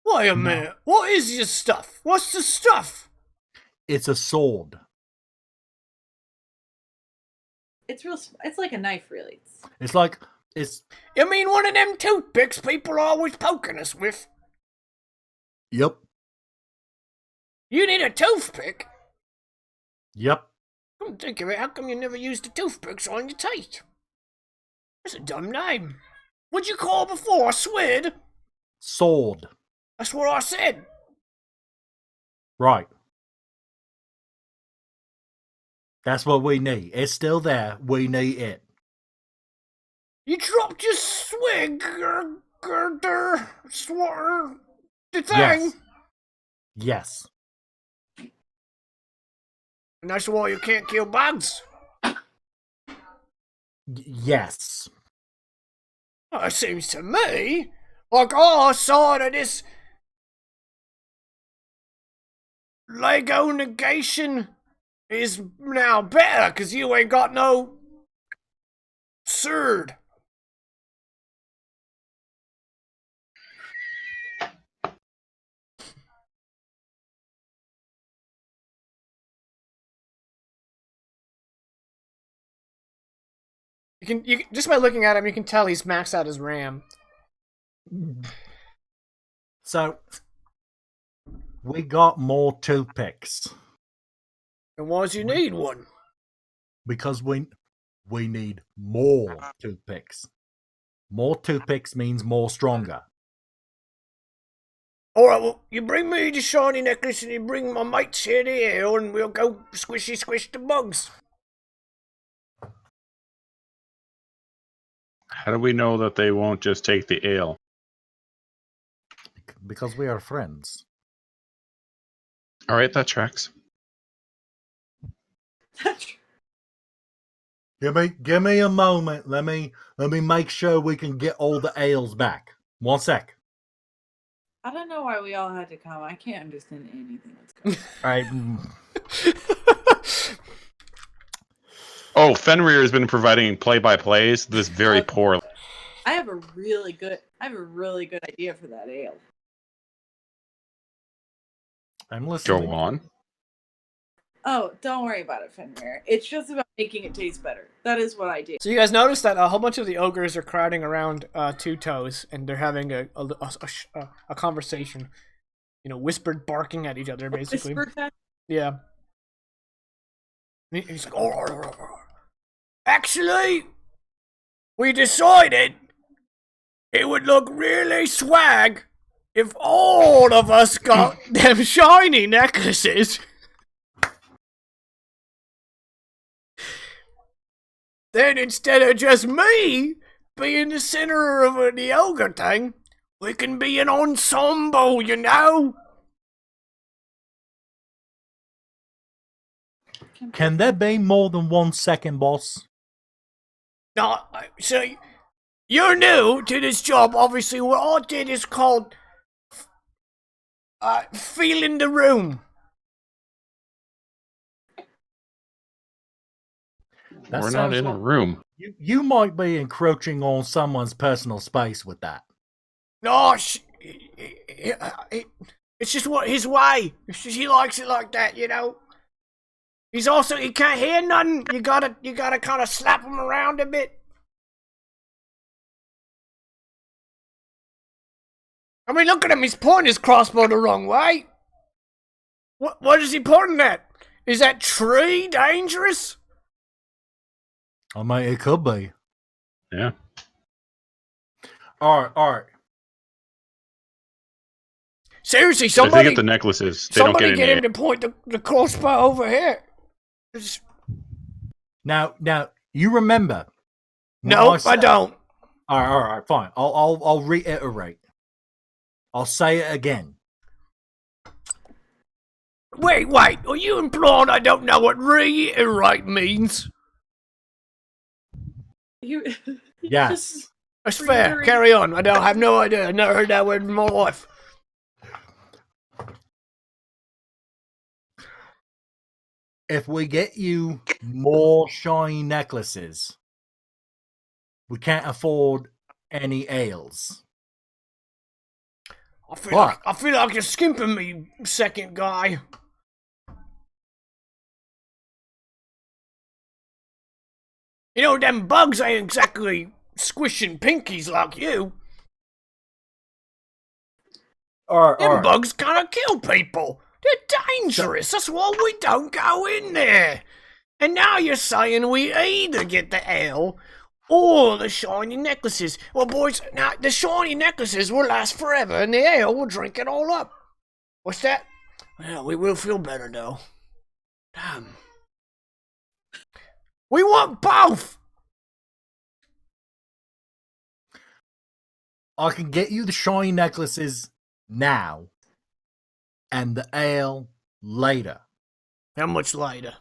Wait a No. minute. What is your stuff? What's the stuff? It's a sword. It's real. It's like a knife, really. It's like, it's, You mean one of them toothpicks people are always poking us with? yep. You need a toothpick? Yep. Come think of it, how come you never used the toothpicks on your teeth? That's a dumb name. What'd you call it before? A sword? Sword. That's what I said. Right. That's what we need. It's still there. We need it. You dropped your the thing. Yes. And that's why you can't kill bugs. Yes. Well, it seems to me like our side of this Lego negation is now better because you ain't got no sword. You can just by looking at him, you can tell he's maxed out his RAM. So, we got more toothpicks And why do you need one? because we need more toothpicks. More toothpicks means more stronger. Alright, well, you bring me the shiny necklace and you bring my mates here the ale and we'll go squishy squish the bugs. How do we know that they won't just take the ale? Because we are friends. All right, that tracks. Give me a moment. Let me make sure we can get all the ales back. 1 sec. I don't know why we all had to come. I can't understand anything that's going on. All right. Oh, Fenrir has been providing play-by-plays this very poorly. I have a really good idea for that ale. I'm listening. Go on. Oh, don't worry about it, Fenrir. It's just about making it taste better. That is what I do. So you guys notice that a whole bunch of the ogres are crowding around Two Toes and they're having a conversation. You know, whispered barking at each other, basically. Whisper fest? Yeah. And he's like, oh. Actually, we decided it would look really swag if all of us got them shiny necklaces. Then instead of just me being the center of the yoga thing, we can be an ensemble, you know? Can there be more than 1 second, boss? No, so you're new to this job, obviously. What I did is called feeling the room. That We're not sounds in a like room. you might be encroaching on someone's personal space with that. No, it's just what his way. He likes it like that, you know. He can't hear nothing. You gotta kind of slap him around a bit. I mean, look at him. He's pointing his crossbow the wrong way. What is he pointing at? Is that tree dangerous? I mean, it could be. Yeah. All right. Seriously, If they somebody get the necklaces, they don't somebody get get any. him to point the crossbow over here. Now, you remember? when No, I said- don't. All right, fine. I'll reiterate. I'll say it again. Wait, are you implying I don't know what reiterate means? You Yes. That's fair. Reiterate. Carry on. I have no idea. I've never heard that word in my life. If we get you more shiny necklaces, we can't afford any ales. I feel like you're skimping me, second guy. You know, them bugs ain't exactly squishing pinkies like you. All Them right. bugs kind of kill people. They're dangerous. That's why we don't go in there. And now you're saying we either get the ale or the shiny necklaces. Well, boys, now the shiny necklaces will last forever, and the ale will drink it all up. What's that? Well, we will feel better, though. Damn. We want both! I can get you the shiny necklaces now and the ale later. How much later?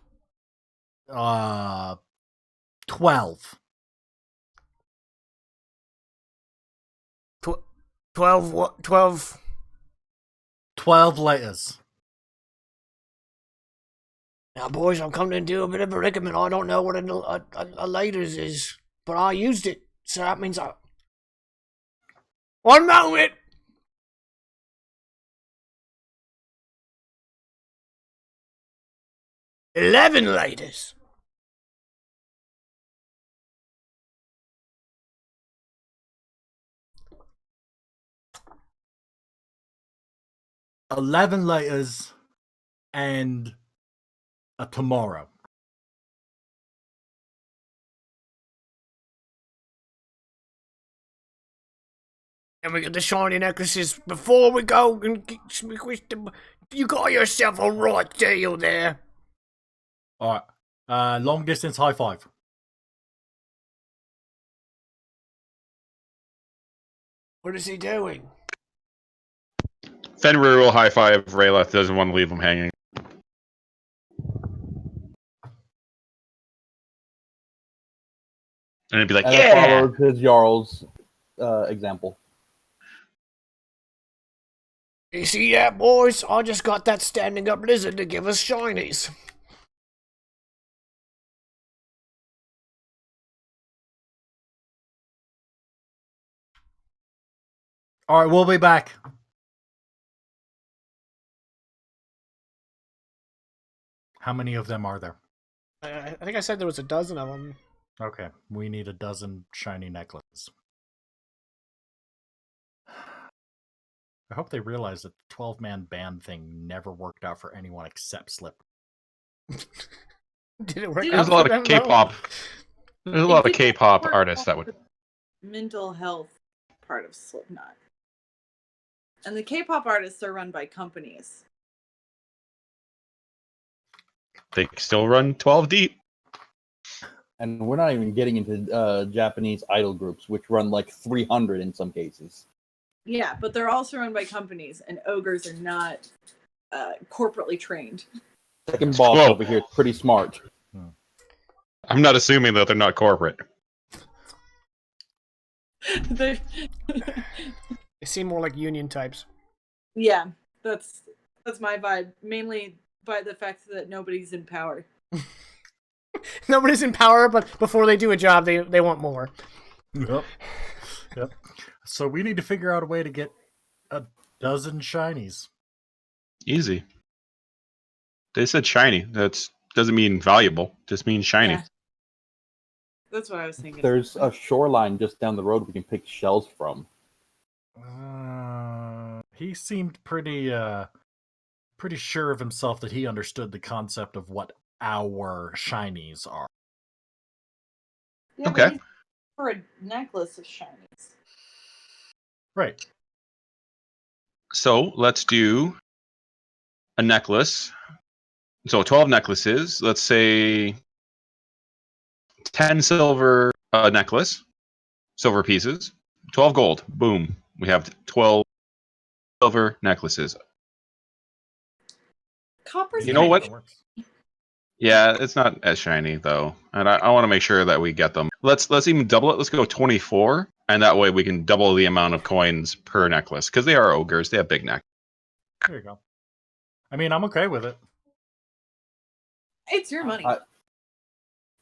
12. 12 what? 12? 12 laters. Now, boys, I'm coming to do a bit of a recommend. I don't know what a laters is, but I used it, so that means I... One moment! $11 laters. $11 laters and a tomorrow. And we get the shiny necklaces before we go and you got yourself a right deal there. All right. Long distance high five. What is he doing? Fenrir will high five Rayla. Doesn't want to leave him hanging. And it'd be like, And yeah. followed his Jarl's example. You see that, boys? I just got that standing up lizard to give us shinies. All right, we'll be back. How many of them are there? I think I said there was a dozen of them. Okay, we need a dozen shiny necklaces. I hope they realize that the 12-man band thing never worked out for anyone except Slip. Did it work There's out There's a for lot them, of though? K-pop. There's a lot of K-pop artists that would. mental health part of Slipknot. And the K-pop artists are run by companies. They still run 12 deep. And we're not even getting into Japanese idol groups, which run like 300 in some cases. Yeah, but they're also run by companies, and ogres are not corporately trained. Second boss Whoa. over here is pretty smart. I'm not assuming that they're not corporate. They seem more like union types. Yeah, that's my vibe. Mainly by the fact that nobody's in power. Nobody's in power, but before they do a job, they want more. Yep. Yep. So we need to figure out a way to get a dozen shinies. Easy. They said shiny. That doesn't mean valuable. Just means shiny. Yeah. That's what I was thinking. There's a shoreline just down the road we can pick shells from. He seemed pretty sure of himself that he understood the concept of what our shinies are. Yeah, Okay. but for a necklace of shinies. Right. So let's do a necklace. So 12 necklaces. Let's say 10 silver necklace, silver pieces, 12 gold. Boom. We have 12 silver necklaces. Copper's You know what? Works. Yeah, it's not as shiny though, and I want to make sure that we get them. Let's even double it. Let's go 24, and that way we can double the amount of coins per necklace because they are ogres. They have big neck. There you go. I mean, I'm okay with it. It's your money.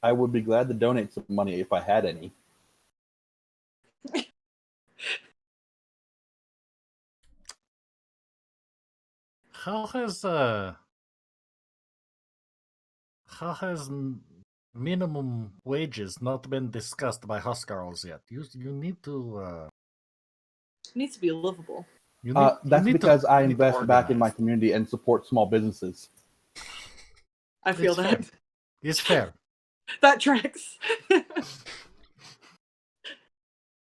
I would be glad to donate some money if I had any. How has minimum wages not been discussed by Huskarls yet? You need to. It needs to be livable. That's because I invest back in my community and support small businesses. I feel It's that. fair. It's fair. That tracks.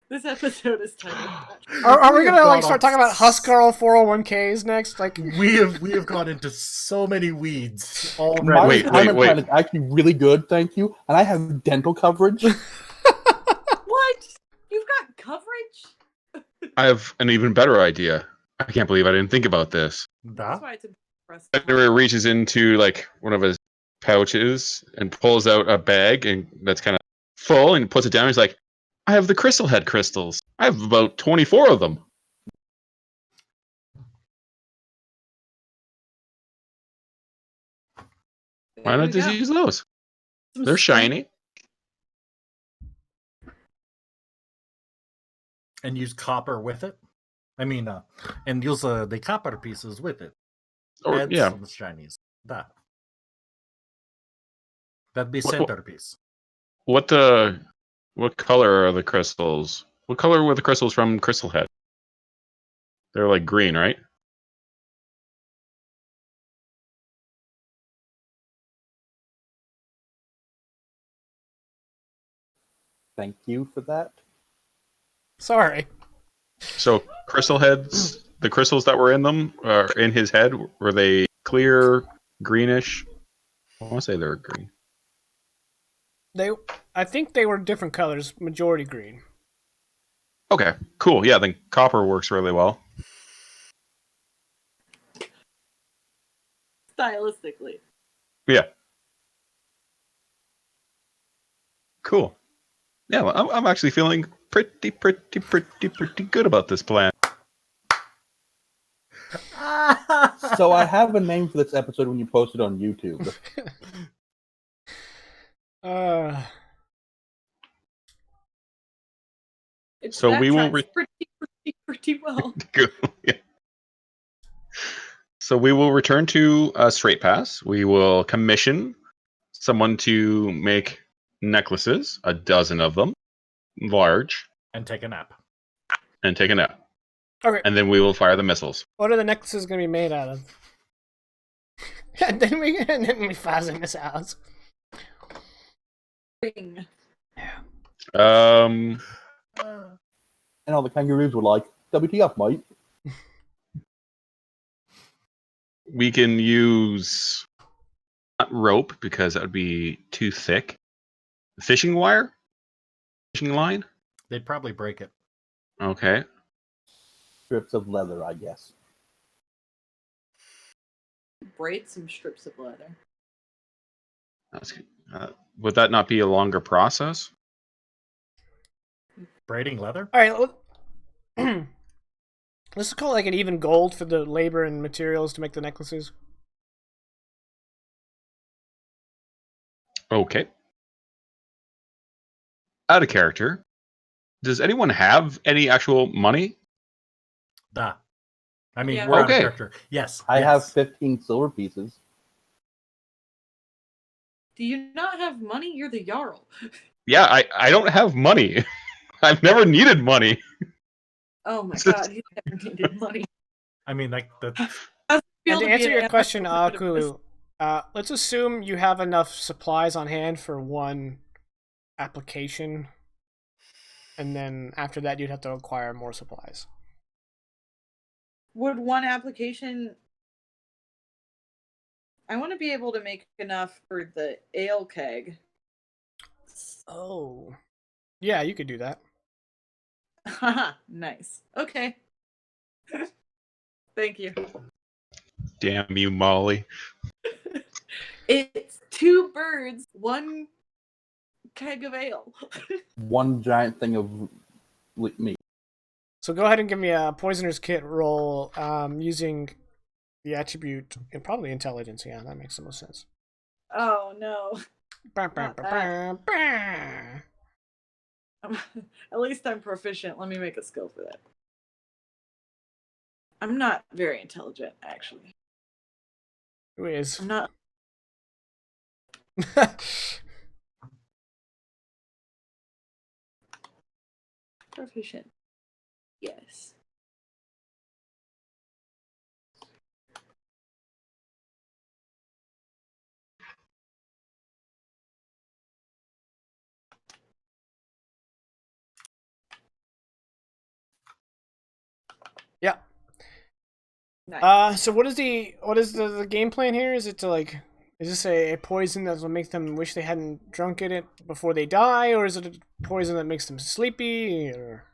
This episode is titled. Are we We have gonna gone start on talking about Huskarl 401ks next? Like We have gone into so many weeds My already. Wait. retirement plan is actually really good, thank you, and I have dental coverage. What? You've got coverage? I have an even better idea. I can't believe I didn't think about this. That's why it's impressive. Federer reaches into like one of his pouches and pulls out a bag and that's kind of full and puts it down. He's like, I have the crystal head crystals. I have about 24 of them. Why There not we just go. use those? Some They're shiny. And use copper with it. I mean, and use the copper pieces with it. Or, Add yeah. some shinies. That'd be What- centerpiece. What color are the crystals? What color were the crystals from Crystal Head? They're like green, right? Thank you for that. sorry. So Crystal Heads, the crystals that were in them, in his head, were they clear, greenish? I want to say they were green. I think they were different colors, majority green. Okay, cool. Yeah, then copper works really well. Stylistically. Yeah. Cool. Yeah, well, I'm actually feeling pretty good about this plan. So I have a name for this episode when you post it on YouTube. So That we will tracks pretty well. Good. Yeah. So we will return to Straight Pass. We will commission someone to make necklaces, a dozen of them, large, And take a nap. and take a nap. Okay. And then we will fire the missiles. What are the necklaces going to be made out of? and then we fasten this out. Ring. Um, And all the kangaroos were like, WTF, mate? We can use not rope because that would be too thick. Fishing wire? Fishing line? They'd probably break it. Okay. Strips of leather, I guess. Braid some strips of leather. That's, would that not be a longer process? Braiding leather? All right. Let's call it like an even gold for the labor and materials to make the necklaces. Okay. Out of character. Does anyone have any actual money? Da. I mean, Yeah. we're out of Okay. character. Yes. I yes. have 15 silver pieces. Do you not have money? You're the Jarl. Yeah, I don't have money. I've never needed money. Oh my god, he never needed money. I mean, like the. How's it feel And to be answer an your animal question, that could have Kulu, let's assume you have enough supplies on hand for one application, and then after that, you'd have to acquire more supplies. Would one application? I want to be able to make enough for the ale keg. Oh, yeah, you could do that. Haha, nice. Okay. Thank you. Damn you, Molly. It's 2 birds, 1 keg of ale. One giant thing of meat. So go ahead and give me a poisoner's kit roll using the attribute and probably intelligence. Yeah, that makes the most sense. Oh no. Not that. At least I'm proficient. Let me make a skill for that. I'm not very intelligent, actually. Who is? I'm not. Proficient. Yes. Yeah. Nice. So what is the game plan here? Is it to like, is this a poison that will make them wish they hadn't drunk it before they die, or is it a poison that makes them sleepy? Or...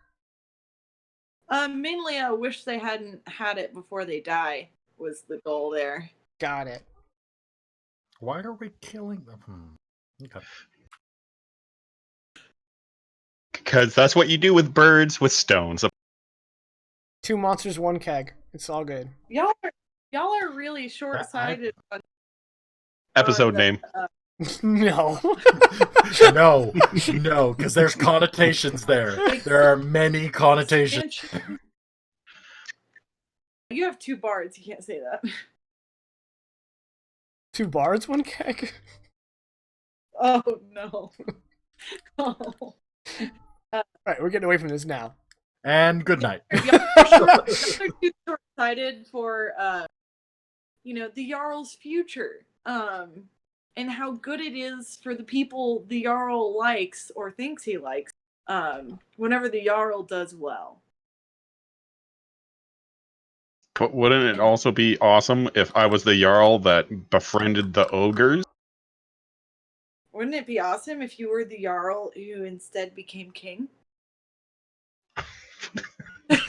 Mainly, I wish they hadn't had it before they die. Was the goal there? Got it. Why are we killing them? Okay. Because that's what you do with birds with stones. 2 monsters, 1 keg. It's all good. Y'all are really short-sighted on Episode the, name. No. No, no, because there's connotations there. There are many connotations. You have 2 bards. You can't say that. 2 bards, 1 keg. Oh no. Oh. Right, we're getting away from this now. And good night. Y'all are too short-sighted for the Jarl's future. And how good it is for the people the Jarl likes or thinks he likes. Whenever the Jarl does well. But wouldn't it also be awesome if I was the Jarl that befriended the ogres? Wouldn't it be awesome if you were the Jarl who instead became king?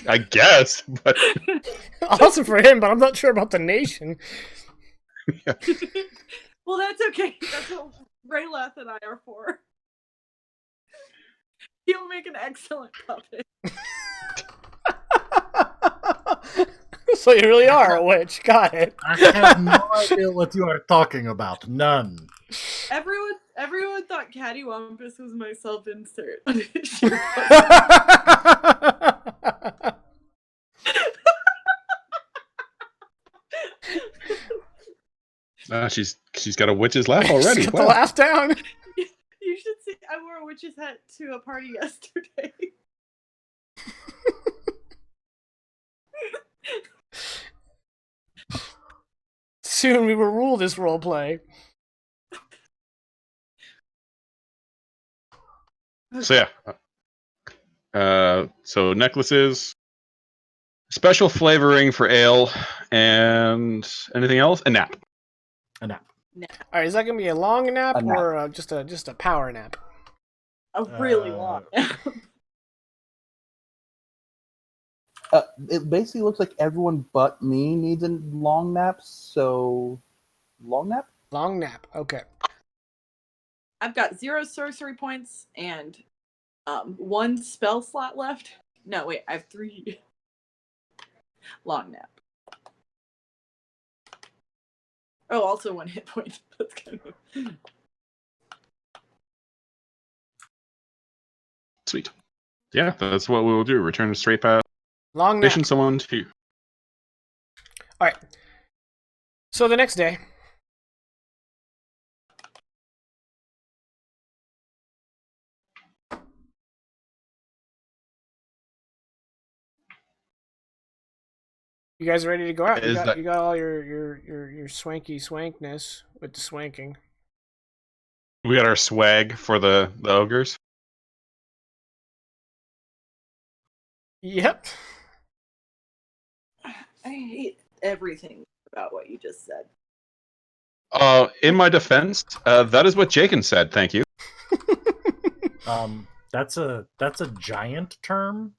I guess, but Awesome for him, but I'm not sure about the nation. Well, that's okay. That's what Raylath and I are for. He'll make an excellent puppet. So you really are a witch. Got it. I have no idea what you are talking about. None. Everyone thought Cattywampus was my self-insert. she's got a witch's laugh already. She's got Wow. the laugh down. You should see. I wore a witch's hat to a party yesterday. Soon we will rule this roleplay. So yeah, So necklaces, special flavoring for ale, and anything else? A nap. A nap. No, All right, is that gonna be a long nap, A nap. or just a power nap? a really long. It basically looks like everyone but me needs a long nap, so long nap? Long nap. Okay. I've got 0 sorcery points and 1 spell slot left. No, wait, I have 3. Long nap. Oh, also 1 hit point. That's kind of. Sweet. Yeah, that's what we will do. Return to straight path. Long nap. Mission someone to. All right. So the next day, you guys are ready to go out. Is that- You got all your swanky swankness with the swanking. We got our swag for the ogres. Yep. I hate everything about what you just said. In my defense, that is what Jakin said. Thank you. That's a giant term.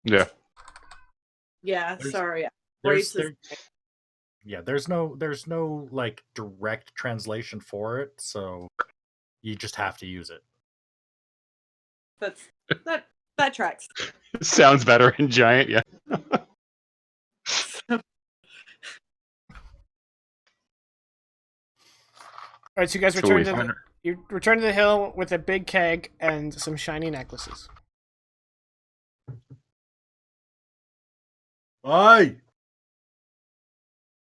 Yeah. Yeah, There's- sorry. There's Racist. there's no like direct translation for it, so you just have to use it. That tracks. Sounds better in giant. Yeah. All right, so you guys Shall we return to find the, her? you return to the hill with a big keg and some shiny necklaces. Aye.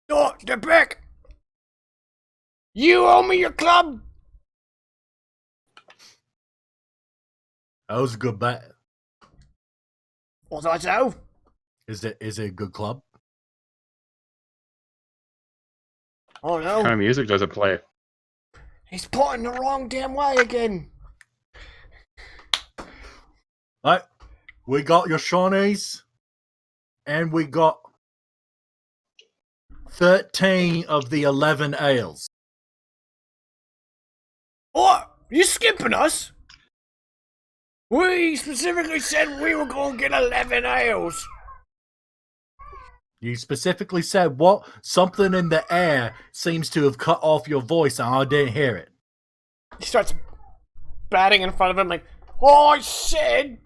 Oh, they're back! You owe me your club! That was a good bet. I thought so. Is it a good club? Oh What kind no, of music does it play? he's pointing the wrong damn way again. Right, we got your shinies, and we got 13 of the 11 ales. What? You skipping us? We specifically said we were going to get 11 ales. You specifically said what? Something in the air seems to have cut off your voice, and I didn't hear it. He starts batting in front of him like, oh, I said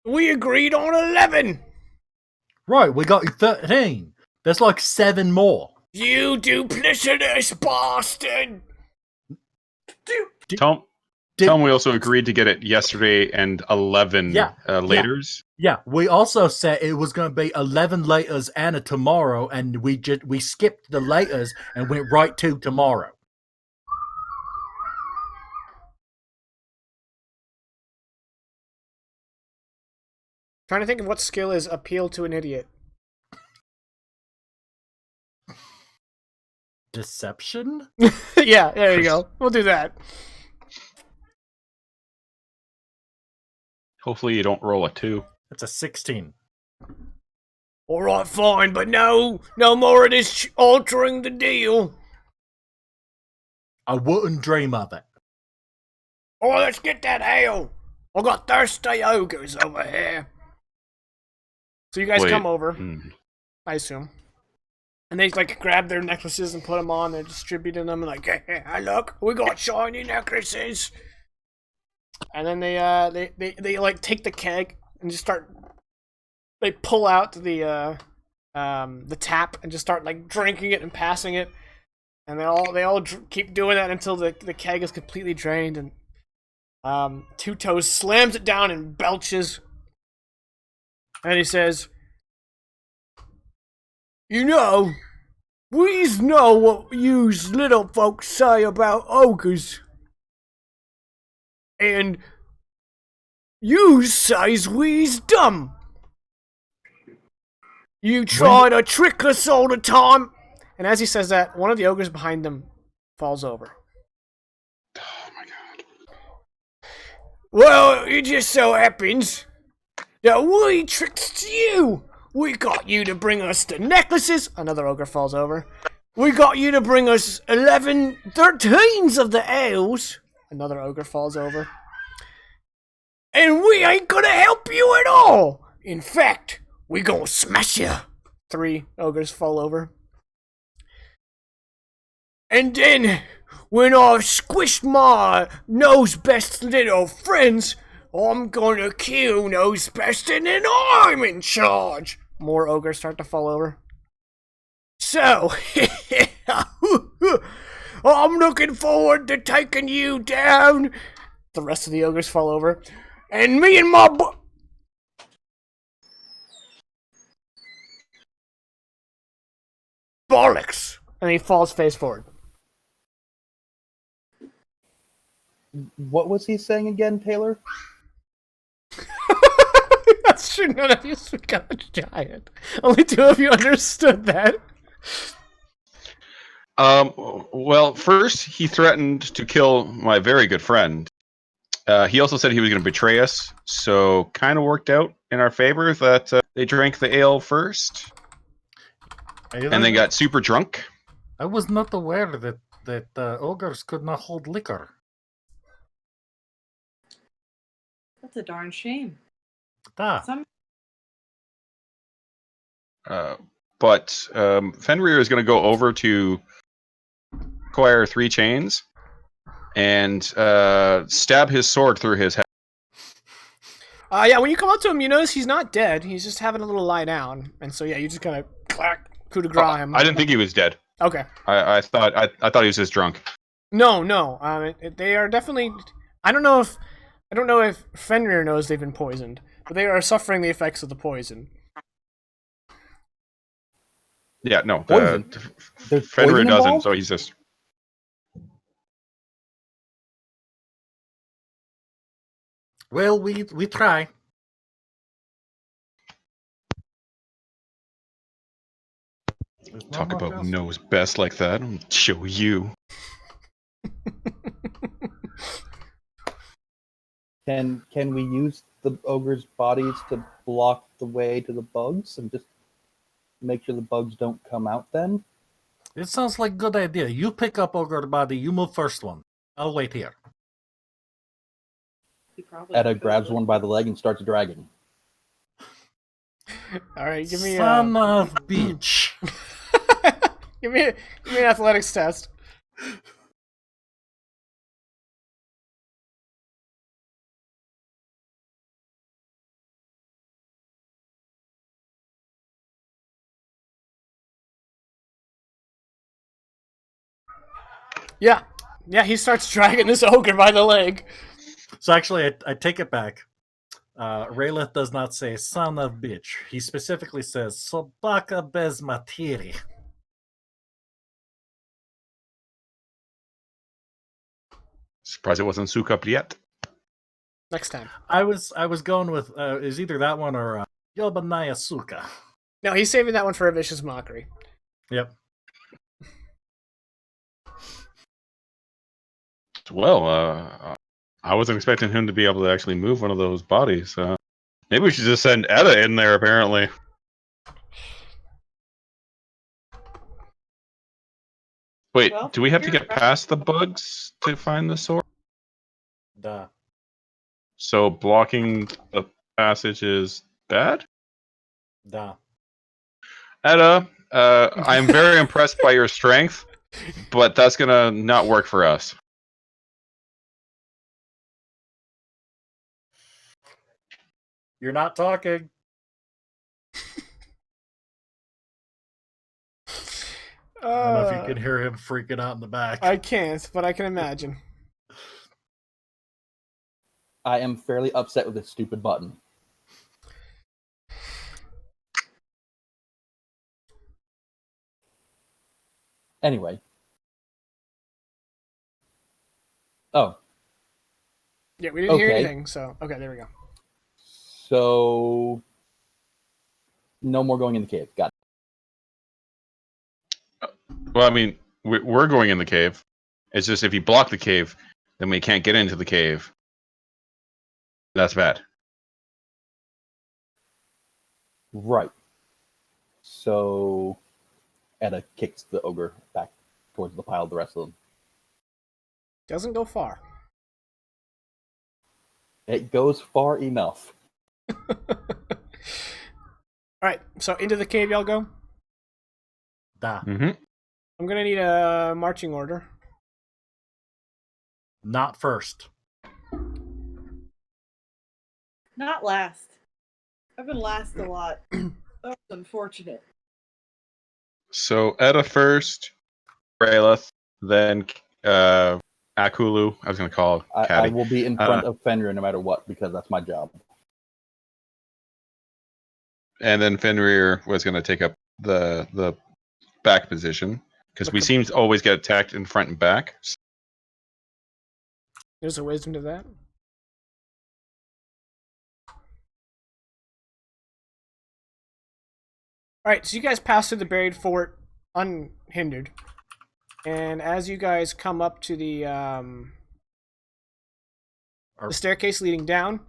we agreed on 11. Right, we got you 13. There's like 7 more. You duplicitous bastard. Tell them we also agreed to get it yesterday and 11 Yeah, laters. Yeah, we also said it was going to be 11 laters and a tomorrow, and we skipped the laters and went right to tomorrow. Trying to think of what skill is appeal to an idiot. Deception? Yeah, there you go. We'll do that. Hopefully you don't roll a 2. That's a 16. All right, fine, but no more of this altering the deal. I wouldn't dream of it. Oh, let's get that ale. I got thirsty ogres over here. So you guys Wait. come over, Mm. I assume. And they like grab their necklaces and put them on. They're distributing them and like, hey, look, we got shiny necklaces. And then they like take the keg and just start. They pull out the tap and just start like drinking it and passing it. And they all keep doing that until the keg is completely drained. And Two Toes slams it down and belches. And he says, you know, we's know what yous little folks say about ogres. And yous says we's dumb. You try to trick us all the time. And as he says that, one of the ogres behind them falls over. Oh my god. Well, it just so happens that we tricked you. We got you to bring us the necklaces. Another ogre falls over. We got you to bring us 11 13s of the ales. Another ogre falls over. And we ain't gonna help you at all. In fact, we gonna smash you. 3 ogres fall over. And then, when I've squished my nose best little friends, I'm gonna kill nose best and then I'm in charge. More ogres start to fall over. So, I'm looking forward to taking you down. The rest of the ogres fall over. And me and my bollocks. And he falls face forward. What was he saying again, Taylor? That's true, none of you speak giant. Only 2 of you understood that. Well, first he threatened to kill my very good friend. He also said he was going to betray us, so kind of worked out in our favor that they drank the ale first, and then got super drunk. I was not aware that ogres could not hold liquor. That's a darn shame. Ah, But Fenrir is going to go over to acquire 3 chains and stab his sword through his head. Yeah, when you come up to him, you notice he's not dead. He's just having a little lie down. And so, yeah, you just kind of clack, coup de grace him. I didn't think he was dead. Okay. I thought he was just drunk. No. They are definitely... I don't know if Fenrir knows they've been poisoned, but they are suffering the effects of the poison. Yeah, no. Poison? There's Fenrir poison doesn't, involved? so he's just... well, we try. Talk about knows best like that. I'll show you. Can we use the ogre's bodies to block the way to the bugs and just make sure the bugs don't come out then? It sounds like a good idea. You pick up ogre body. You move first one. I'll wait here. Etta grabs one by the leg and starts dragging. All right, give me Son of bitch. give me an athletics test. Yeah, he starts dragging this ogre by the leg. So actually, I take it back. Raylith does not say son of bitch. He specifically says sobaka bez materi. Surprised it wasn't Sukup yet. Next time. I was going with is either that one or Yobanaya Suka. No, he's saving that one for a vicious mockery. Yep. Well, I wasn't expecting him to be able to actually move one of those bodies. Maybe we should just send Etta in there, apparently. Wait, Well, do we have to here- get past the bugs to find the sword? Duh. So blocking the passage is bad? Duh. Etta, I'm very impressed by your strength, but that's gonna not work for us. You're not talking. I don't know if you can hear him freaking out in the back. I can't, but I can imagine. I am fairly upset with this stupid button. Anyway. Oh. Yeah, we didn't hear Okay. anything, so... Okay, there we go. So... No more going in the cave. Got it. Well, I mean, we're going in the cave. It's just if you block the cave, then we can't get into the cave. That's bad. Right. So Edda kicks the ogre back towards the pile of the rest of them. Doesn't go far. It goes far enough. Alright, so into the cave y'all go. Da. Mm-hmm. I'm gonna need a marching order. Not first. Not last. I've been last a lot. That's unfortunate. So Edda first, Brayleth, then Akulu. I was going to call I Caddy. will be in front of Fenrir no matter what, because that's my job. And then Fenrir was going to take up the back position because we seem to always get attacked in front and back. There's a wisdom to that. Alright, so you guys pass through the buried fort unhindered. And as you guys come up to the staircase leading down.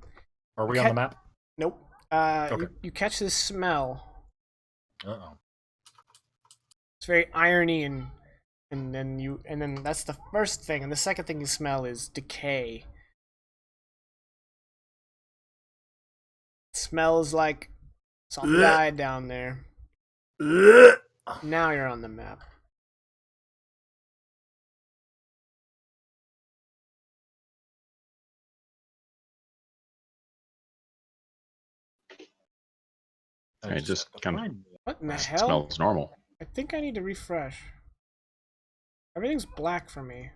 Are we on the map? Nope. Okay. You catch this smell. Uh-oh. It's very irony and then that's the first thing, and the second thing you smell is decay. It smells like something died down there. Now you're on the map. It just kind of What in the hell? smells normal. I think I need to refresh. Everything's black for me.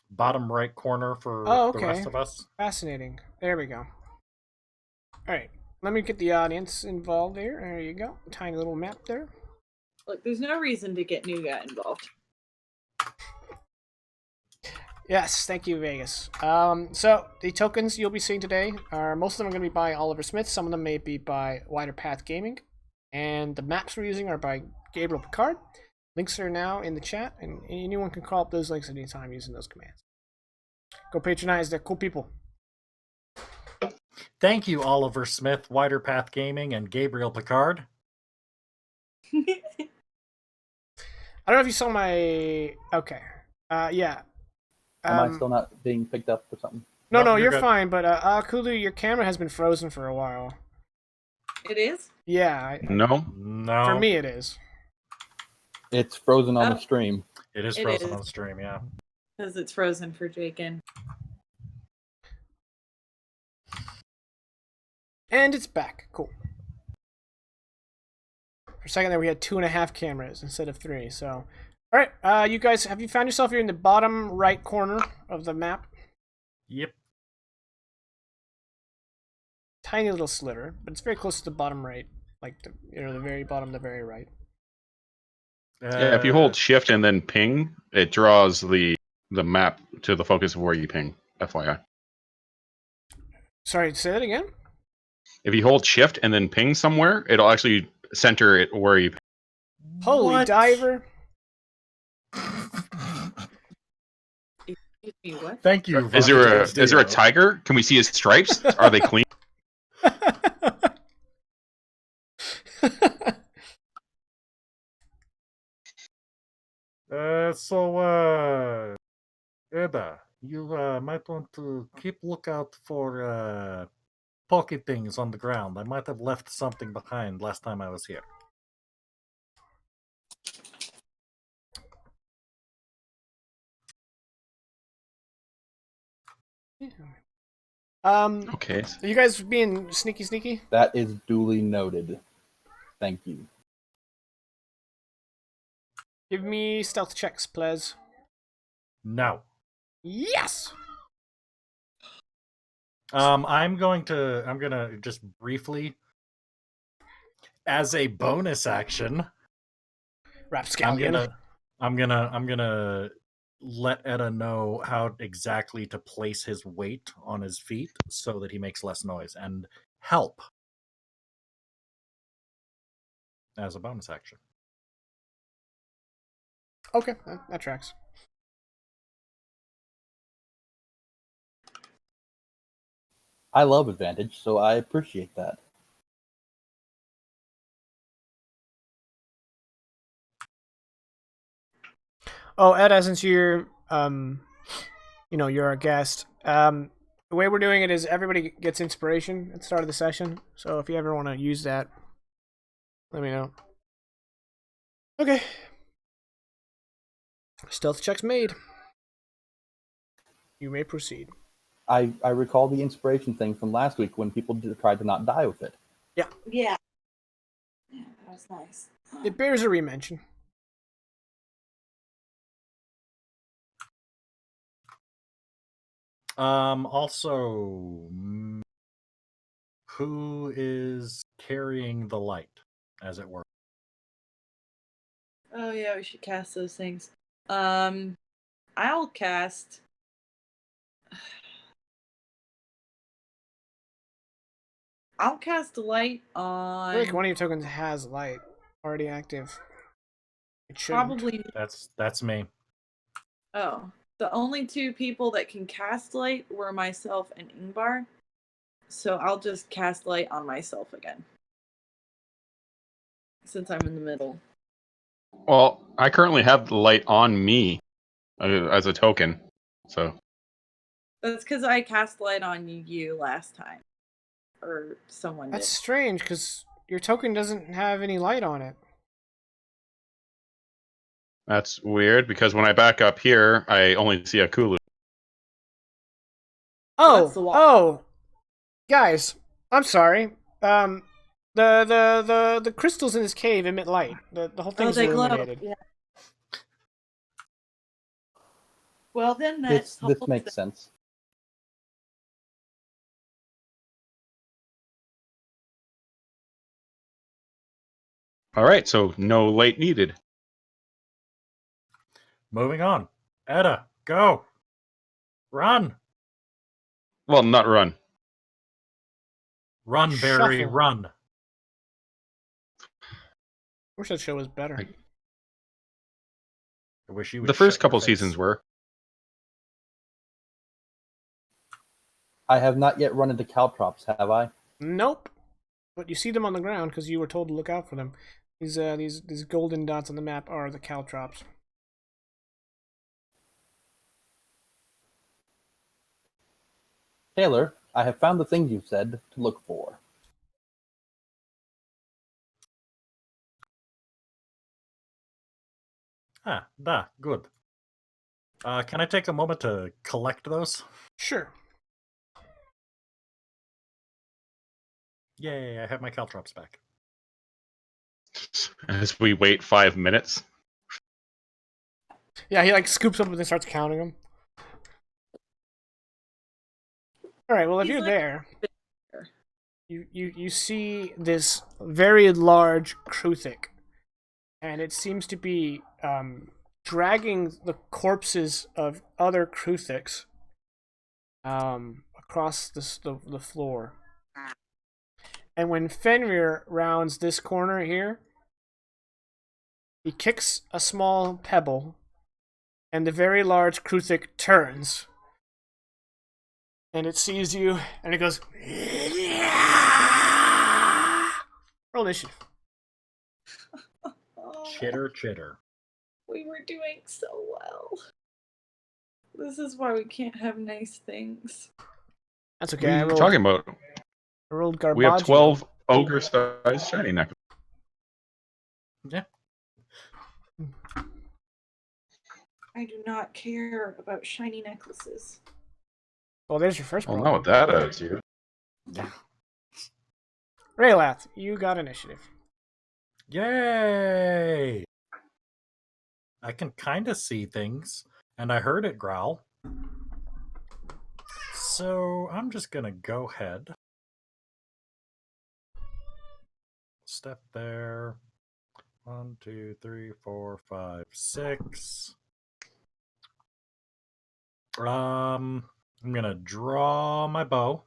Bottom right corner for okay. the rest of us. Fascinating. There we go. Alright, let me get the audience involved here. There you go. Tiny little map there. Look, there's no reason to get Nougat involved. Yes, thank you, Vegas. So the tokens you'll be seeing today are most of them are going to be by Oliver Smith. Some of them may be by Wider Path Gaming, and the maps we're using are by Gabriel Picard. Links are now in the chat, and anyone can call up those links at any time using those commands. Go patronize, they're cool people. Thank you, Oliver Smith, Wider Path Gaming, and Gabriel Picard. I don't know if you saw my. Okay. Yeah. Am I still not being picked up or something? No, you're fine. But Kulu, your camera has been frozen for a while. It is? Yeah. No. For me, it is. It's frozen on the stream. It is frozen on the stream, yeah. Because it's frozen for Jakin. And it's back. Cool. For a second there, we had 2.5 cameras instead of 3. So, all right. You guys, have you found yourself here in the bottom right corner of the map? Yep. Tiny little sliver, but it's very close to the bottom right, like the very bottom, the very right. Yeah, if you hold shift and then ping, it draws the map to the focus of where you ping. FYI. Sorry, say that again? If you hold shift and then ping somewhere, it'll actually center it where you ping. Holy diver. Excuse me, what? Thank you. Is there a tiger? Can we see his stripes? Are they clean? Edda, you might want to keep lookout for pocket things on the ground. I might have left something behind last time I was here. Okay. Are you guys being sneaky? That is duly noted. Thank you. Give me stealth checks, please. No. Yes! I'm gonna just briefly, as a bonus action, Rapscallion. I'm gonna let Edda know how exactly to place his weight on his feet so that he makes less noise and help as a bonus action. Okay, that tracks. I love advantage, so I appreciate that. Oh, Ed, since you're you're our guest. The way we're doing it is everybody gets inspiration at the start of the session. So if you ever want to use that, let me know. Okay. Stealth check's made. You may proceed. I recall the inspiration thing from last week when people tried to not die with it. Yeah. Yeah, that was nice. It bears a remention. Also, who is carrying the light, as it were? Oh yeah, we should cast those things. I'll cast. I'll cast light I feel like on one of your tokens has light already active. It shouldn't. probably. That's me. Oh, the only two people that can cast light were myself and Ingvar. So I'll just cast light on myself again, since I'm in the middle. Well, I currently have the light on me as a token, so That's because I cast light on you last time, or someone That's did. strange because your token doesn't have any light on it. that's weird because when I back up here, I only see a Kulu. That's the wall. Oh, guys, I'm sorry. The crystals in this cave emit light. The whole Oh, thing's they glow. illuminated. Yeah. Well, then that This solves makes that. sense. All right, so no light needed. Moving on. Edda, go! Run! Well, not run. Run, Barry, Shuffle. run! Wish that show was better. I wish you would The first shut your couple face. seasons were. I have not yet run into caltrops, have I? Nope. But you see them on the ground because you were told to look out for them. These golden dots on the map are the caltrops. Taylor, I have found the things you said to look for. Good. Can I take a moment to collect those? Sure. Yay, I have my caltrops back. As we wait 5 minutes. Yeah, he like scoops up and then starts counting them. All right. Well, if He's you're like- there, you see this very large Kruthic, and it seems to be dragging the corpses of other Kruthics across the floor. And when Fenrir rounds this corner here, he kicks a small pebble, and the very large Kruthic turns. And it sees you, and it goes. Roll initiative. Oh, Chitter, chitter. we were doing so well. This is why we can't have nice things. That's What okay. are I you rolled, talking about? I rolled We have Garbaggio. 12 ogre-sized shiny necklaces. Yeah. I do not care about shiny necklaces. Well, there's your first Well, problem. not with that attitude. Yeah. Raylath, you got initiative. Yay! I can kind of see things, and I heard it growl. So I'm just gonna go ahead. Step there. 1, 2, 3, 4, 5, 6. I'm gonna draw my bow.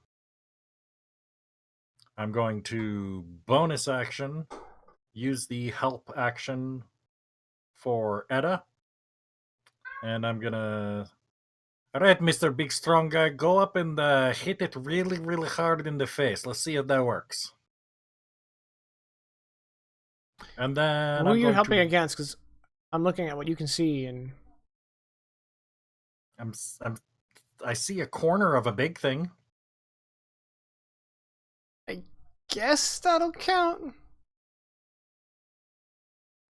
I'm going to bonus action, use the help action for Edda, and I'm gonna All right, Mr. Big Strong Guy, go up and hit it really, really hard in the face. Let's see if that works. And then Who are I'm you going helping to. against? Because I'm looking at what you can see, and I see a corner of a big thing. I guess that'll count.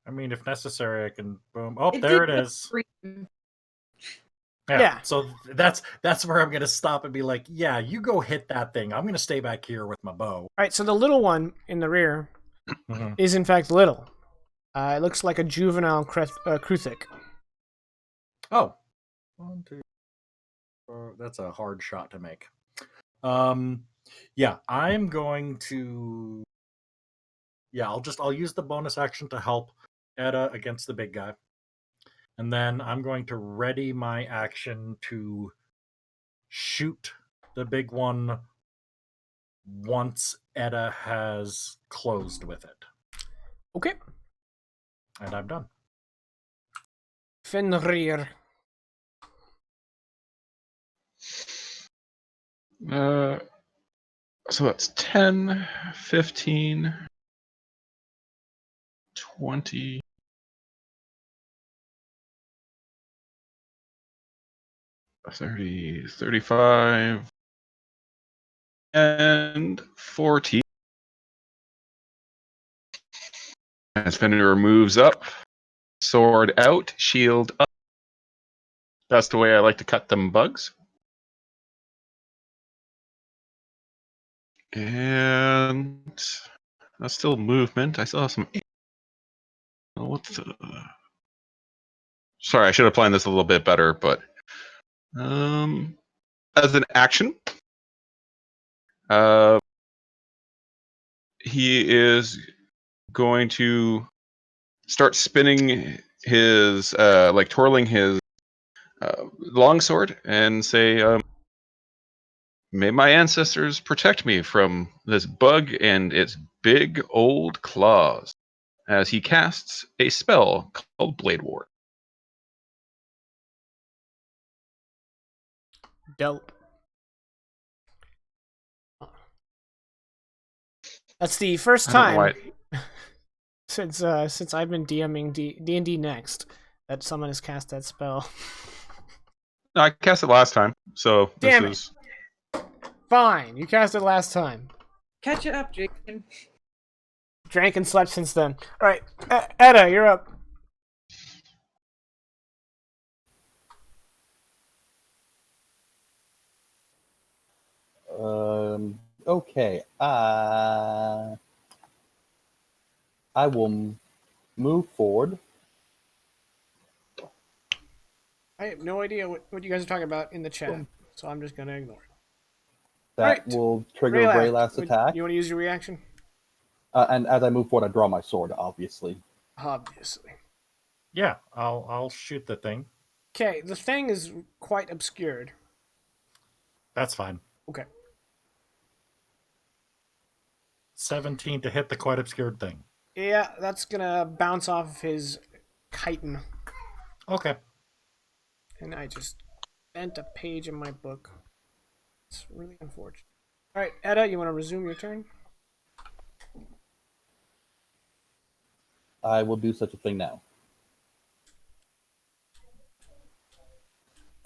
I mean, if necessary, I can boom. Oh, It there did it go is. green. Yeah. Yeah. So that's where I'm gonna stop and be like, yeah, you go hit that thing. I'm gonna stay back here with my bow. All right, so the little one in the rear Mhm. is in fact little. It looks like a juvenile Kruthic. Oh, 1, 2, 4. That's a hard shot to make. Yeah, I'm going to. Yeah, I'll use the bonus action to help Etta against the big guy, and then I'm going to ready my action to shoot the big one once Etta has closed with it, Okay. and I'm done. Fenrir. So that's 10, 15, 20. 30, 35, and 40. As Fenrir moves up, sword out, shield up. That's the way I like to cut them bugs. And that's still movement. I still have some. What's Sorry, I should have planned this a little bit better, but as an action, he is going to start spinning his, like twirling his longsword and say, may my ancestors protect me from this bug and its big old claws, as he casts a spell called Blade Ward. Dope. That's the first I don't know why. time since I've been DMing D&D Next that someone has cast that spell. No, I cast it last time, so this Damn it. is. Fine, you cast it last time. Catch it up, Jason. Drank and slept since then. All right, Etta, you're up. Okay. I will move forward. I have no idea what you guys are talking about in the chat, so I'm just gonna ignore it. That All right, will trigger Raylac, Rayla's attack. you want to use your reaction? And as I move forward, I draw my sword, obviously. Obviously. Yeah, I'll shoot the thing. Okay, the thing is quite obscured. That's fine. Okay. 17 to hit the quite obscured thing. Yeah, that's gonna bounce off of his chitin. Okay. And I just bent a page in my book. It's really unfortunate. All right, Etta, you want to resume your turn? I will do such a thing now.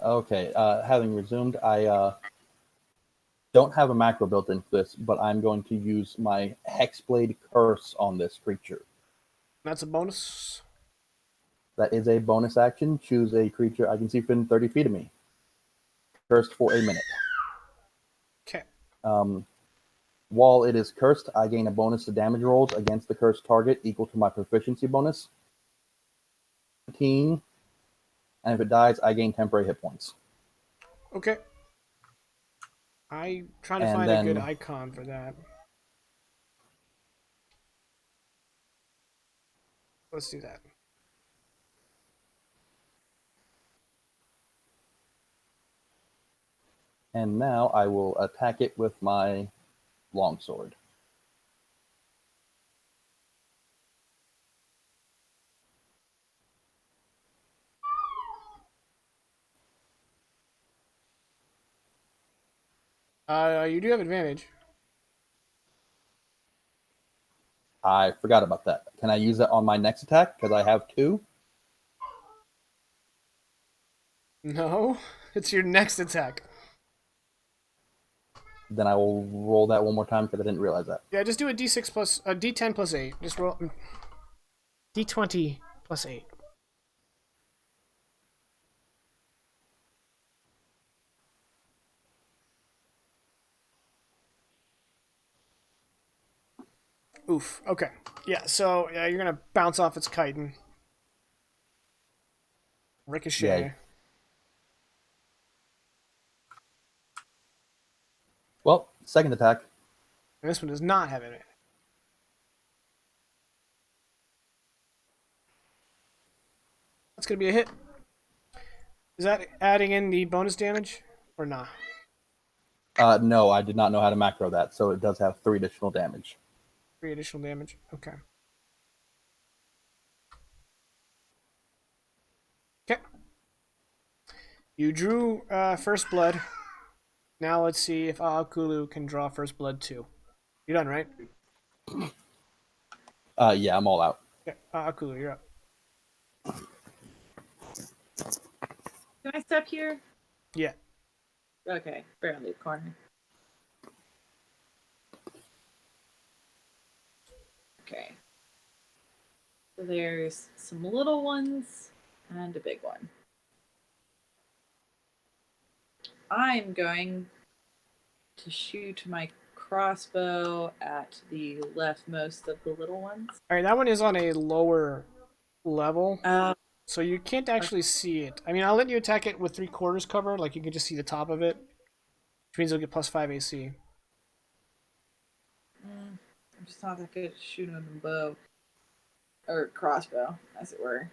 Okay, having resumed, I don't have a macro built into this, but I'm going to use my Hexblade Curse on this creature. That's a bonus. That is a bonus action. Choose a creature I can see within 30 feet of me. Cursed for a minute. Okay. While it is cursed, I gain a bonus to damage rolls against the cursed target equal to my proficiency bonus. 17. And if it dies, I gain temporary hit points. Okay. I'm trying to And find a good then- icon for that. Let's do that. And now I will attack it with my longsword. You do have advantage. I forgot about that. Can I use that on my next attack? Because I have 2. No, it's your next attack. Then I will roll that one more time because I didn't realize that. Yeah, just do a d6 plus a d10 plus 8. Just roll d20 plus 8. Oof. Okay. Yeah. So you're gonna bounce off its chitin. Ricochet. Yay. Well, second attack. And this one does not have it. That's gonna be a hit. Is that adding in the bonus damage or not? No, I did not know how to macro that, so it does have 3 additional damage. 3 additional damage. Okay. Okay. You drew first blood. Now let's see if Aakulu can draw first blood too. You're done, right? Yeah, I'm all out. Okay. Aakulu, you're up. Can I step here? Yeah. Okay, barely a corner. Okay. So there's some little ones and a big one. I'm going to shoot my crossbow at the leftmost of the little ones. All right. That one is on a lower level, Uh, so you can't actually see it. I mean, I'll let you attack it with 3/4 cover. Like you can just see the top of it, which means you'll get +5 AC. I'm just not that good at shooting with a bow. Or crossbow, as it were.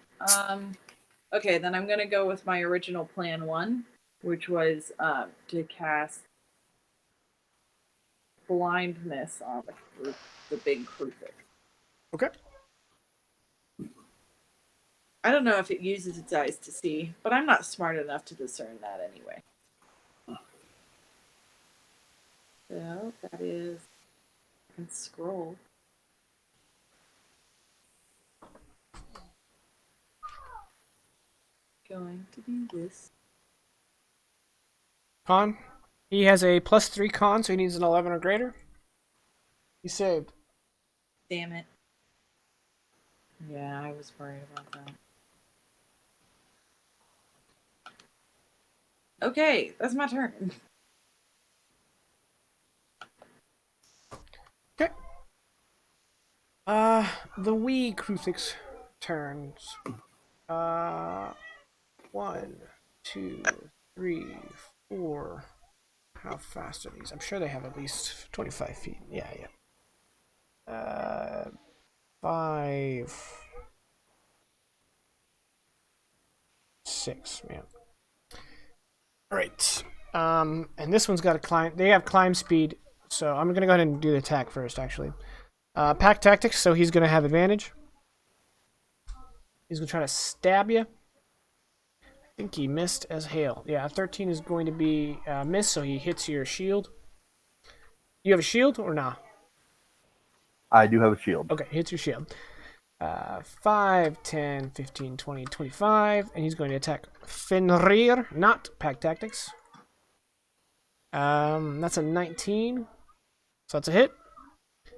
Okay, then I'm gonna go with my original plan 1, which was to cast blindness on the big crucifix. Okay. I don't know if it uses its eyes to see, but I'm not smart enough to discern that anyway. So that is, I can scroll. Going to do this. Con. He has a +3 con, so he needs an 11 or greater. He saved. Damn it. Yeah, I was worried about that. Okay, that's my turn. Okay. The wee crucifix turns. 1, 2, 3, 4. How fast are these? I'm sure they have at least 25 feet. Yeah, yeah. 5, 6. Man. All right. And this one's got a climb. They have climb speed, so I'm gonna go ahead and do the attack first. Actually, pack tactics. So he's gonna have advantage. He's gonna try to stab you. I think he missed as hail. Yeah, 13 is going to be miss, so he hits your shield. You have a shield or not? I do have a shield. Okay, hits your shield. 5, 10, 15, 20, 25, and he's going to attack Fenrir, not pack tactics. That's a 19, so that's a hit.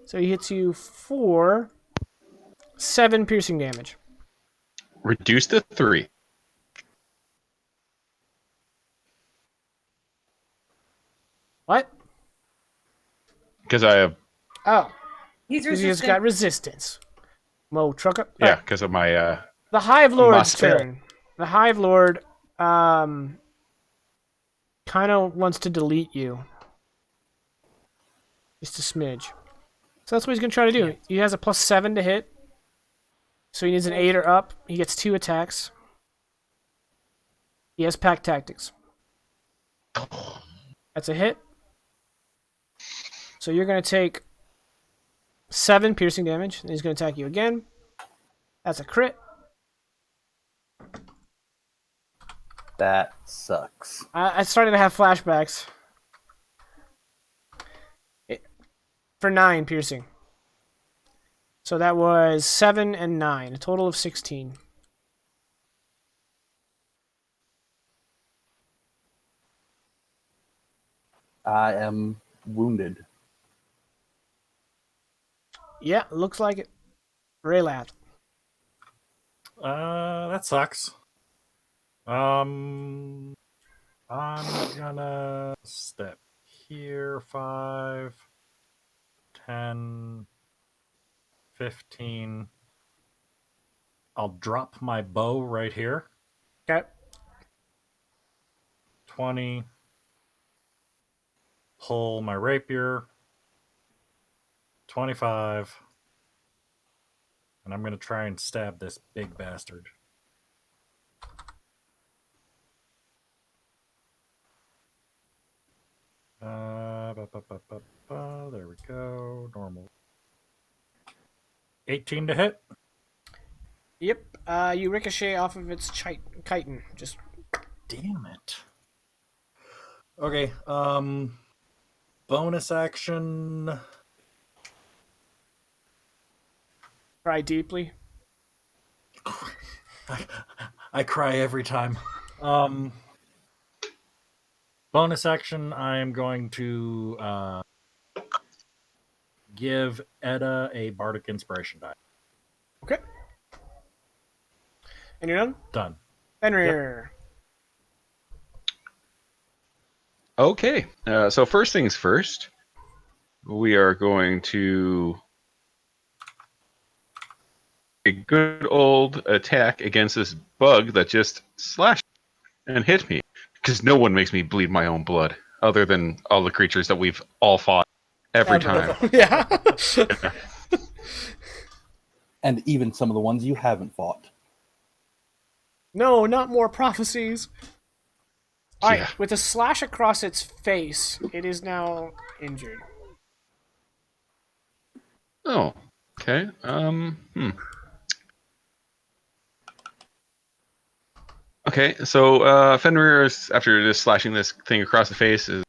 So he hits you for 7 piercing damage. Reduce to 3. What? Because I have. Oh, He's because he just resistant. got resistance. Mo trucker. Yeah, because of my. The Hive Lord's spell. turn. The Hive Lord, kind of wants to delete you. Just a smidge. So that's what he's gonna try to do. He has a +7 to hit. So he needs an 8 or up. He gets 2 attacks. He has pack tactics. That's a hit. So you're gonna take 7 piercing damage. And he's gonna attack you again. That's a crit. That sucks. I started to have flashbacks. For 9 piercing. So that was 7 and 9, a total of 16. I am wounded. Yeah, looks like it. Raylath. That sucks. I'm gonna step here 5, 10, 15. I'll drop my bow right here. Okay. 20. Pull my rapier. 25. And I'm gonna try and stab this big bastard. There we go. Normal. 18 to hit. Yep. You ricochet off of its chitin. Just Damn it. Okay. Bonus action. cry deeply. I cry every time. Bonus action. I am going to give Edda a bardic inspiration die. Okay. And you're done? Done. Fenrir. Okay, so first things first, we are going to a good old attack against this bug that just slashed and hit me. Because no one makes me bleed my own blood, other than all the creatures that we've all fought every time. Yeah. And even some of the ones you haven't fought. No, not more prophecies. Alright, Yeah. with a slash across its face, it is now injured. Oh, okay. Okay, so Fenrir is, after just slashing this thing across the face, is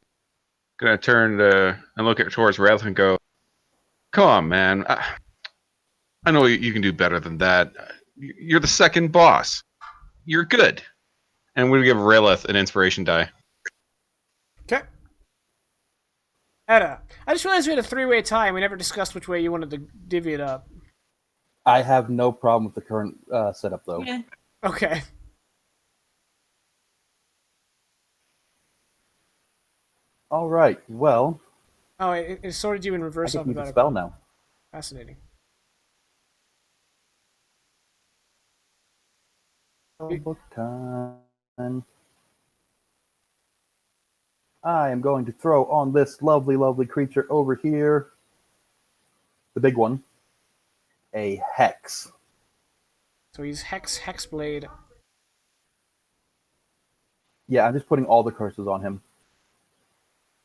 gonna turn and look towards Rath and go, "Come on, man. I know you can do better than that. You're the second boss. You're good." And we're gonna give Rayleth an inspiration die. Okay. Edda. I just realized we had a 3-way tie and we never discussed which way you wanted to divvy it up. I have no problem with the current setup, though. Yeah. Okay. All right. Well, Oh, it sorted you in I reverse can use the alphabetical. spell now. Fascinating. Book time. I am going to throw on this lovely, lovely creature over here, the big one, a hex. So he's Hexblade. Yeah, I'm just putting all the curses on him.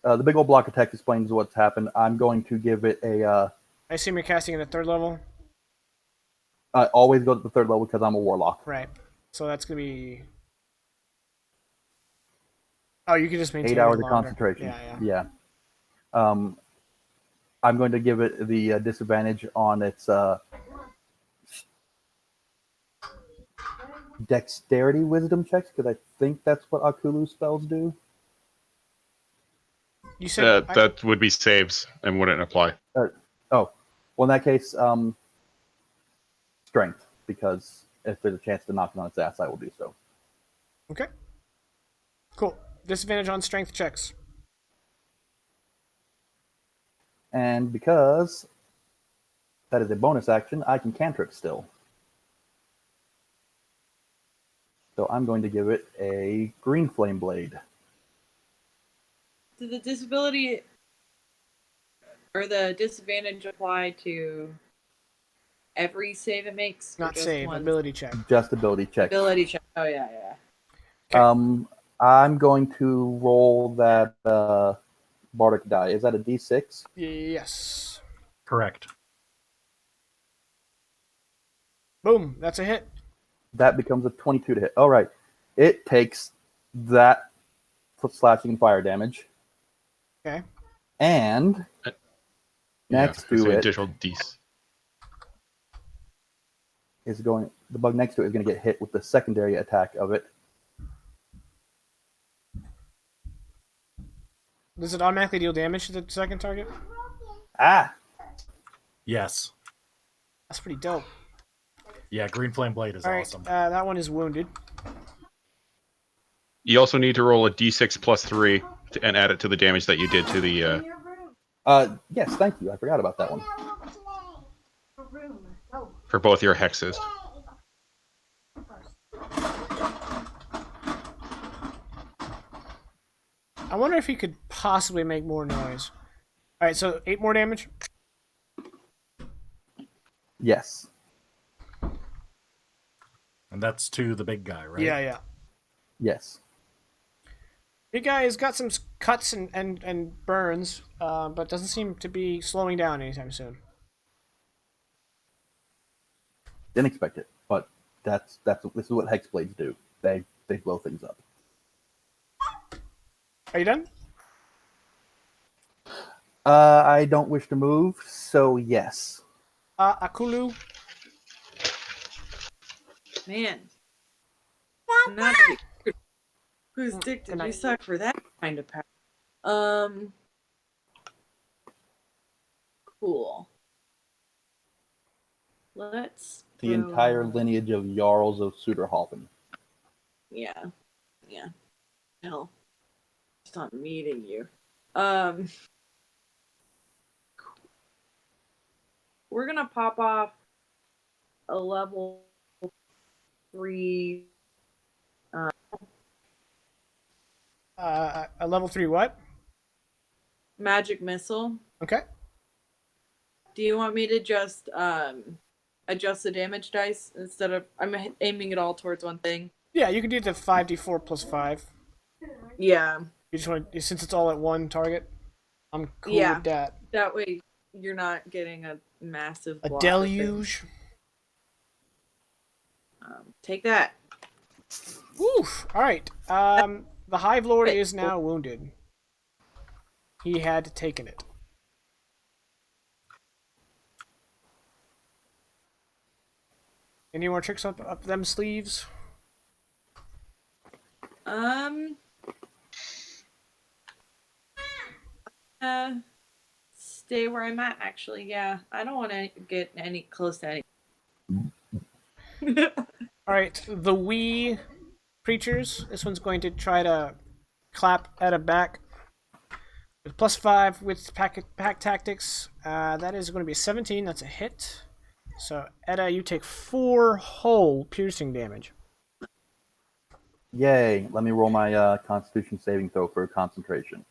The big old block of text explains what's happened. I'm going to give it a. I assume you're casting it at 3rd level? I always go to the 3rd level because I'm a warlock. Right. So that's going to be... Oh, you can just maintain 8 hours it of longer. concentration. Yeah. I'm going to give it the disadvantage on its dexterity wisdom checks because I think that's what Akulu spells do. You said... That would be saves and wouldn't apply. Well, in that case, strength, because if there's a chance to knock it on its ass, I will do so. Okay. Cool. Disadvantage on strength checks. And because that is a bonus action, I can cantrip still. So I'm going to give it a green flame blade. Did the disability or the disadvantage apply to every save it makes? or Not just save, one? ability check. Just ability check. Ability check. Oh, yeah. Okay. I'm going to roll that bardic die. Is that a D6? Yes. Correct. Boom. That's a hit. That becomes a 22 to hit. All right. It takes that slashing fire damage. Okay. And next it's to an it additional d6. the bug next to it is going to get hit with the secondary attack of it. Does it automatically deal damage to the second target? Ah! Yes. That's pretty dope. Yeah, Green Flame Blade is All right, awesome. that one is wounded. You also need to roll a d6 plus 3 and add it to the damage that you did to the. Yes, thank you. I forgot about that one. For both your hexes. I wonder if he could possibly make more noise. All right, so 8 more damage. Yes. And that's to the big guy, right? Yeah. Yes. Big guy has got some cuts and burns, but doesn't seem to be slowing down anytime soon. Didn't expect it, but this is what hex blades do. They blow things up. Are you done? I don't wish to move, so yes. Akulu. Man. Not whose dick did you suck for that kind of power? Cool. Let's The entire lineage of Jarls of Suderhalfen. Yeah. Hell. Just on meeting you. We're gonna pop off a level 3 A level 3 what? magic missile. Okay. Do you want me to just adjust the damage dice instead of I'm aiming it all towards one thing? Yeah, you can do the 5d4 plus 5. Yeah. You just want to, since it's all at one target. I'm cool with that. That way you're not getting a massive A block deluge. take that. Oof. All right. The Hive Lord is now wounded. He had taken it. Any more tricks up them sleeves? Stay where I'm at. Actually, yeah. I don't want to get any close to any. All right. The wee creatures. This one's going to try to clap at a back. With plus 5 with pack tactics. That is going to be a 17. That's a hit. So, Edda, you take 4 whole piercing damage. Yay! Let me roll my Constitution saving throw for concentration.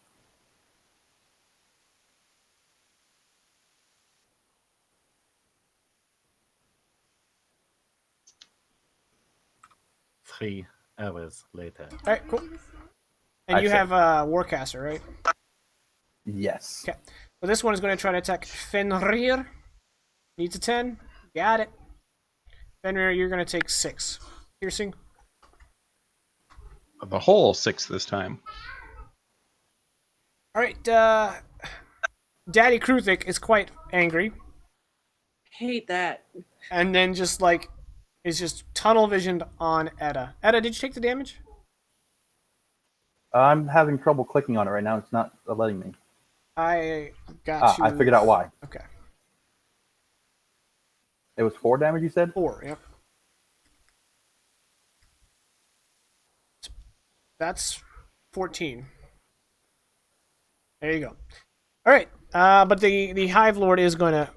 Three hours later. All right, cool. And you have Warcaster, right? Yes. Okay. So this one is going to try to attack Fenrir. Needs a 10. Got it. Fenrir, you're going to take 6 piercing. The whole 6 this time. All right. Daddy Kruthik is quite angry. Hate that. And then just is just tunnel visioned on Edda. Edda, did you take the damage? I'm having trouble clicking on it right now. It's not letting me. I got you. I figured out why. Okay. It was 4 damage, you said? 4, yep. That's 14. There you go. All right. But the Hive Lord is going to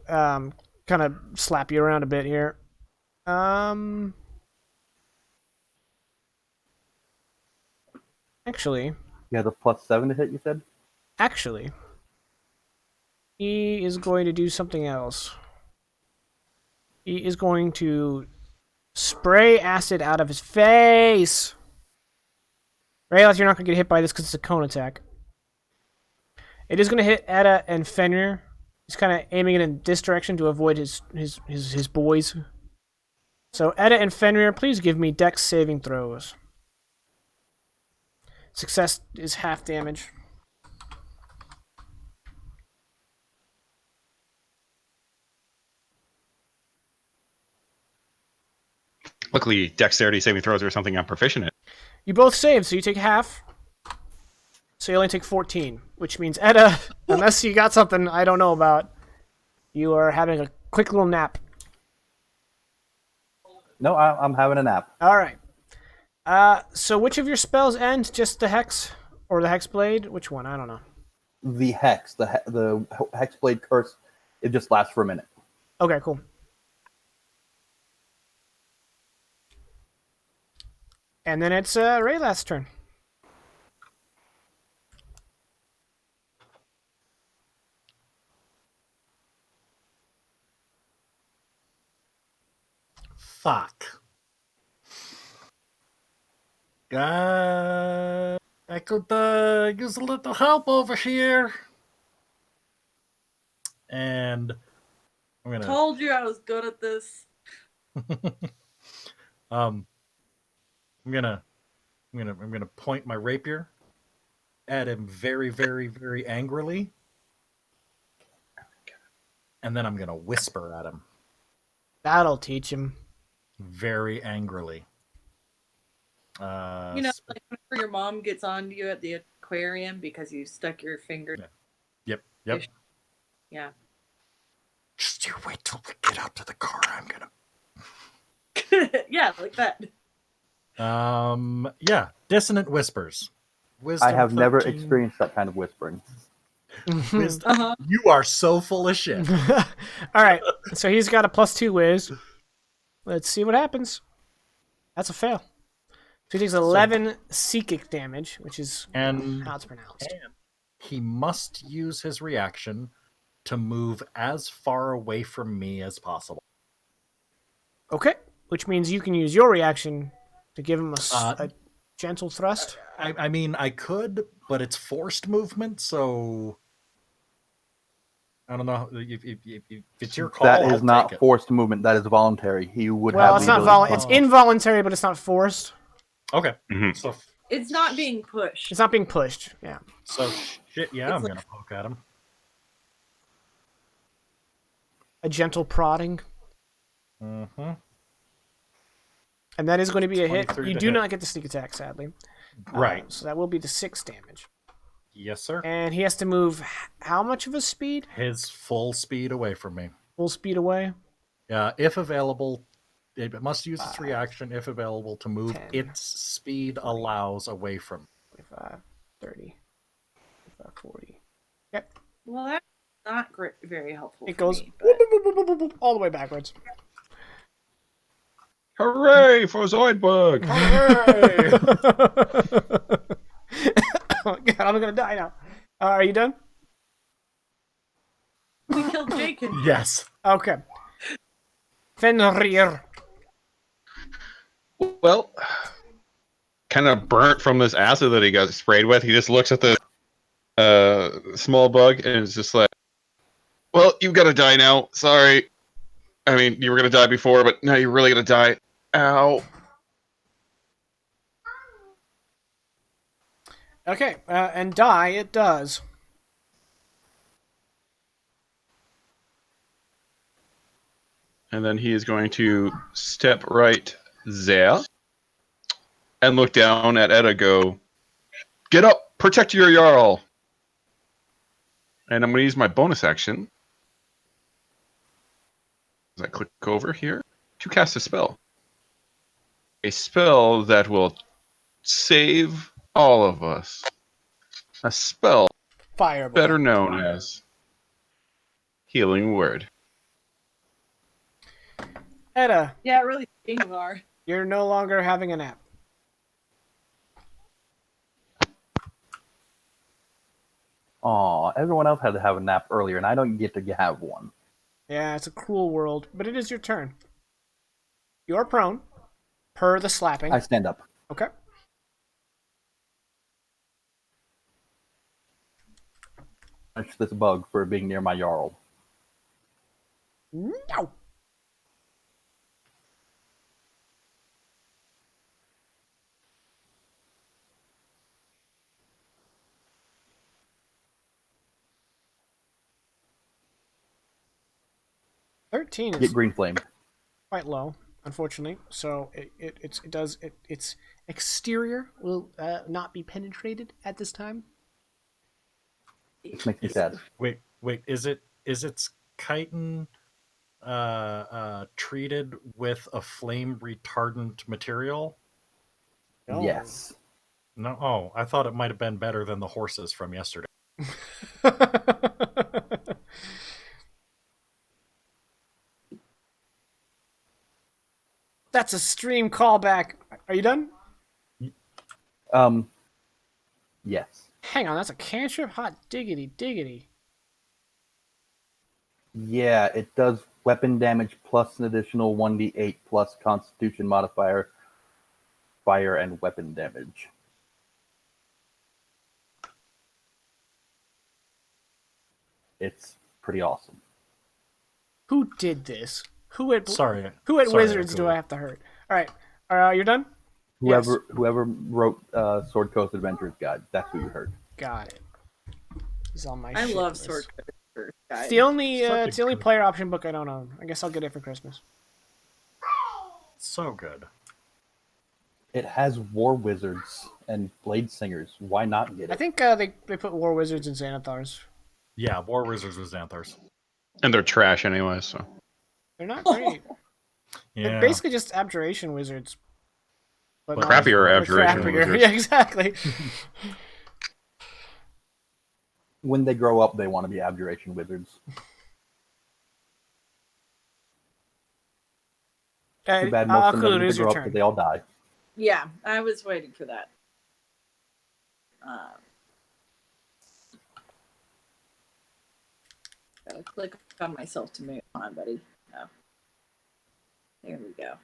kind of slap you around a bit here. Actually. You had a plus 7 to hit, you said? Actually. He is going to do something else. He is going to spray acid out of his face. Raylos, you're not going to get hit by this because it's a cone attack. It is going to hit Edda and Fenrir. He's kind of aiming it in this direction to avoid his boys. So Edda and Fenrir, please give me Dex saving throws. Success is half damage. Luckily, dexterity saving throws are something I'm proficient in. You both save, so you take half. So you only take 14, which means Edda, unless you got something I don't know about, you are having a quick little nap. No, I'm having a nap. All right. So which of your spells end? Just the hex or the hex blade? Which one? I don't know. The hex, the hexblade curse, it just lasts for a minute. Okay, cool. And then it's Raylath's turn. Fuck. I could use a little help over here. And I'm gonna Told you I was good at this. I'm gonna point my rapier at him very, very, very angrily. And then I'm gonna whisper at him That'll teach him. very angrily. You know, like whenever your mom gets on you at the aquarium because you stuck your finger. Yep. Yeah. Just you wait till we get out to the car. I'm gonna. Yeah, like that. Yeah, dissonant whispers. Wisdom I have never 13. experienced that kind of whispering. Wisdom. Uh-huh. You are so full of shit. All right. So he's got a +2 whiz. Let's see what happens. That's a fail. So he takes 11 psychic damage, which is And how it's pronounced. he must use his reaction to move as far away from me as possible. Okay. Which means you can use your reaction to give him a gentle thrust. I mean, I could, but it's forced movement, so I don't know if it's your call. That I'll is not take it. forced movement. That is voluntary. He would Well, have it's the not ability. it's involuntary, but it's not forced. Okay, Mhm. It's not being pushed. It's not being pushed. Yeah. so shit. Yeah, It's I'm like- gonna poke at him. A gentle prodding. Mm-hmm. And that is going to be a hit. 23 You to do hit. not get the sneak attack, sadly. Right. So that will be the 6 damage. Yes, sir. And he has to move how much of a speed? His full speed away from me. Full speed away. If available, it must use its 5, reaction if available to move 10, its speed allows away from me. 25, 30, 35, 40. Yep. Well, that's not great, very helpful. It for goes me, but- all the way backwards. Hooray for Zoidbug! Oh, God, I'm going to die now. Are you done? We killed Jake. And- Yes. Okay. Fenrir. Well, kind of burnt from this acid that he got sprayed with. He just looks at the small bug and is just like, "Well, you gotta die now. Sorry. I mean, you were gonna die before, but now you're really gonna die. Ow." Okay, and die it does. And then he is going to step right there and look down at Edda. Go, get up, protect your Jarl. And I'm going to use my bonus action as I click over here to cast a spell. A spell that will save all of us. A spell Fireball. better known as Healing Word. Edda, Yeah, really. You are. you're no longer having a nap. Aw, everyone else had to have a nap earlier, and I don't get to have one. Yeah, it's a cruel world, but it is your turn. You're prone, per the slapping. I stand up. Okay. Punish this bug for being near my Jarl. No. $13 Get is green flame. quite low. unfortunately. So its exterior will not be penetrated at this time. This makes me Is, sad. wait, is its chitin treated with a flame retardant material? No. Yes. No. Oh, I thought it might have been better than the horses from yesterday. That's a stream callback. Are you done? Um. Yes. Hang on, that's a cantrip? Hot diggity diggity. Yeah, it does weapon damage plus an additional 1d8 plus Constitution modifier, fire and weapon damage. It's pretty awesome. Who did this? Who at Sorry. Wizards do Aku. I have to hurt? All right. You're done? Whoever wrote Sword Coast Adventures Guide, that's who you heard. Got it. It's on my I shit love list. Sword Coast It's Guide. the only Such a it's the only good- player option book I don't own. I guess I'll get it for Christmas. So good. It has War Wizards and Blade Singers. Why not get I it? think they put War Wizards and Xanathars. Yeah, War Wizards with Xanthars. And they're trash anyway, so. They're not great. Yeah. They're basically just abjuration wizards. But But not- crappier but abjuration crappier. wizards. Yeah, exactly. When they grow up, they want to be Abjuration Wizards. Too bad most of them Akul, never it is grow your up turn. because they all die. Yeah, I was waiting for that. Gotta click on myself to move on, buddy. Oh. There we go.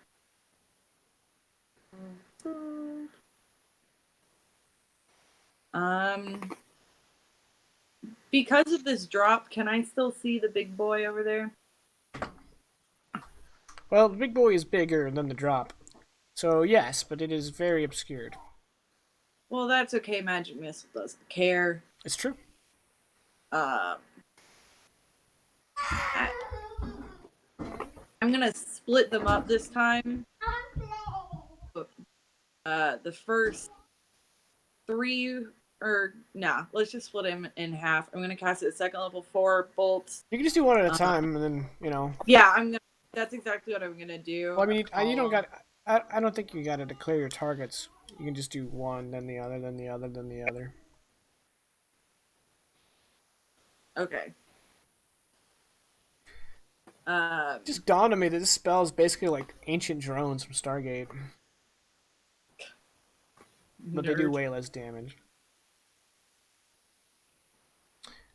Because of this drop, can I still see the big boy over there? Well, the big boy is bigger than the drop. So, yes, but it is very obscured. Well, that's okay. Magic Missile doesn't care. It's true. I'm gonna split them up this time. The first three, or nah, let's just split him in half. I'm gonna cast it at second level 4 bolts. You can just do one at a time, and then, you know. Yeah, that's exactly what I'm gonna do. Well, I mean, you don't got. I don't think you got to declare your targets. You can just do one, then the other, then the other, then the other. Okay. It just dawned on me that this spell is basically like ancient drones from Stargate, but they do nerd. way less damage.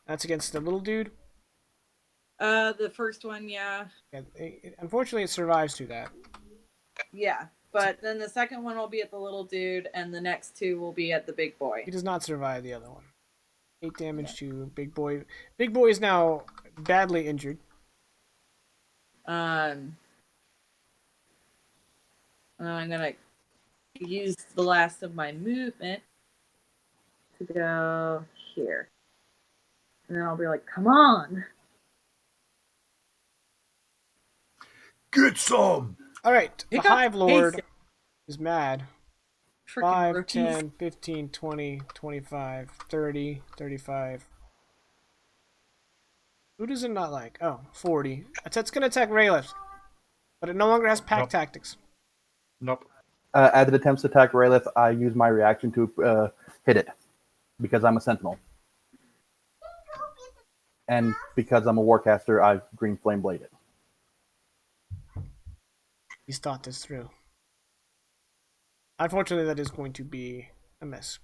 That's against the little dude. The first one, yeah. Unfortunately, it survives through that. Yeah. But then the second one will be at the little dude, and the next two will be at the big boy. He does not survive the other one. 8 damage to Big Boy. Big Boy is now badly injured. I'm gonna use the last of my movement to go here. And then I'll be like, come on. Get some! Alright, the Pick up Hive Lord pace. is mad. Freaking 5, rookies. 10, 15, 20, 25, 30, 35. Who does it not like? Oh, 40. It's going to attack Raylith, but it no longer has pack Nope. tactics. Nope. As it attempts to attack Raylith, I use my reaction to hit it because I'm a Sentinel. And because I'm a Warcaster, I Green Flame Blade it. He's thought this through. Unfortunately, that is going to be a miss.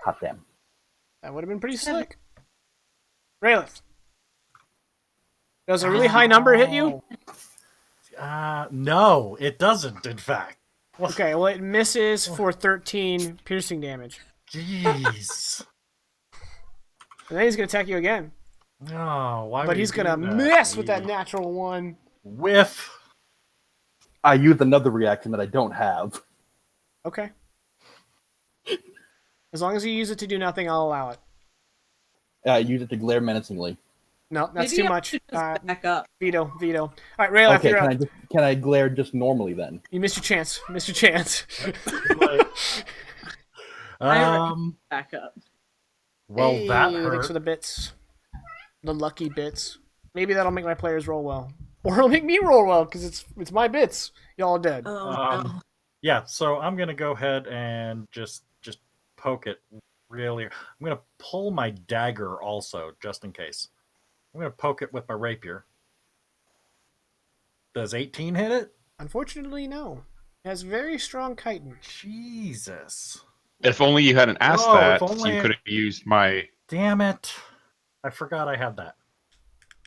Hot damn. That would have been pretty slick. Raylith. Does a really high number hit you? No, it doesn't, in fact. Okay, well, it misses for 13 piercing damage. Jeez. And then he's going to attack you again. Oh, why But would he's you going do to that? miss with that natural one. Whiff. I use another reaction that I don't have. Okay. As long as you use it to do nothing, I'll allow it. I use it to glare menacingly. No, that's Maybe too I much. should just back up. Veto. All right, Raylaf, Okay, you're up. can I glare just normally then? You missed your chance. Missed your chance. Back up. Well, Hey, that thanks hurt. for the bits. The lucky bits. Maybe that'll make my players roll well. Or it'll make me roll well, because it's my bits. Y'all are dead. Oh no. Yeah, so I'm gonna go ahead and just poke it really. I'm gonna pull my dagger also, just in case. I'm gonna poke it with my rapier. Does 18 hit it? Unfortunately, no. It has very strong chitin. Jesus. If only you hadn't asked Whoa, that, if only you could have used my. Damn it. I forgot I had that.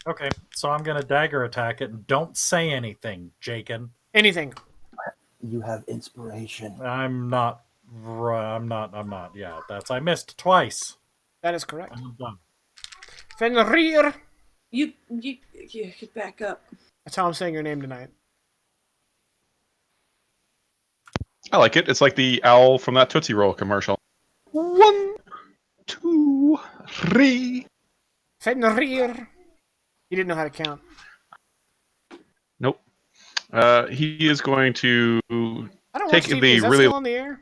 Okay, so I'm gonna dagger attack it, and don't say anything, Jakin. Anything. You have inspiration. I'm not. Yeah, I missed twice. That is correct. I'm done. Fenrir. You get back up. That's how I'm saying your name tonight. I like it. It's like the owl from that Tootsie Roll commercial. 1, 2, 3. Fenrir. You didn't know how to count. Nope. He is going to I don't take watch TV. the Is that really. still on the air?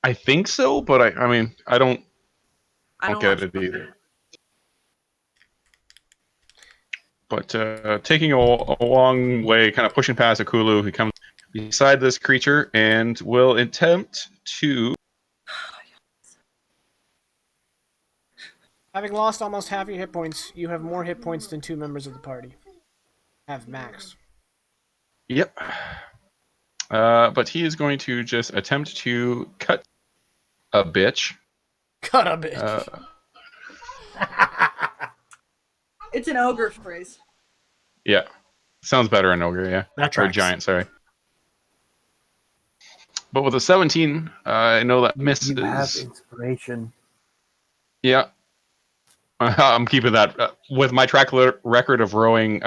I think so, but I mean, I don't I don't get watch it either. But taking a long way, kind of pushing past Akulu, he comes beside this creature and will attempt to. Having lost almost half your hit points, you have more hit points than 2 members of the party. Have max. Yep. But he is going to just attempt to cut a bitch. Cut a bitch. It's an ogre phrase. Yeah. Sounds better in ogre, yeah. That Or tracks. giant, sorry. But with a 17, I know that misses. You have inspiration. Yeah. I'm keeping that. With my track record of rolling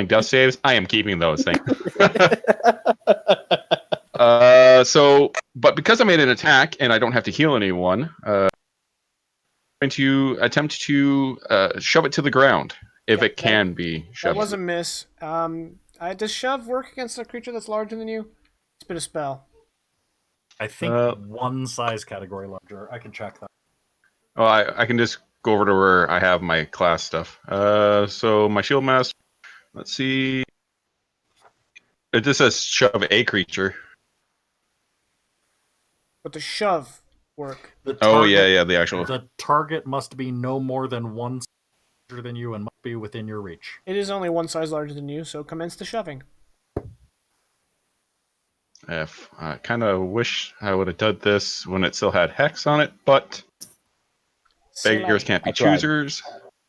death saves, I am keeping those things. But because I made an attack and I don't have to heal anyone, I'm going to attempt to shove it to the ground if it can be That shoved. was a miss. Does shove work against a creature that's larger than you? It's been a spell. I think one size category larger. I can check that. Oh, I can just go over to where I have my class stuff. So my shield master. Let's see. It just says shove a creature. But the shove work. Oh yeah, the actual. The target must be no more than one size larger than you and must be within your reach. It is only one size larger than you, so commence the shoving. If I kind of wish I would have done this when it still had hex on it, but beggars can't be I tried. choosers.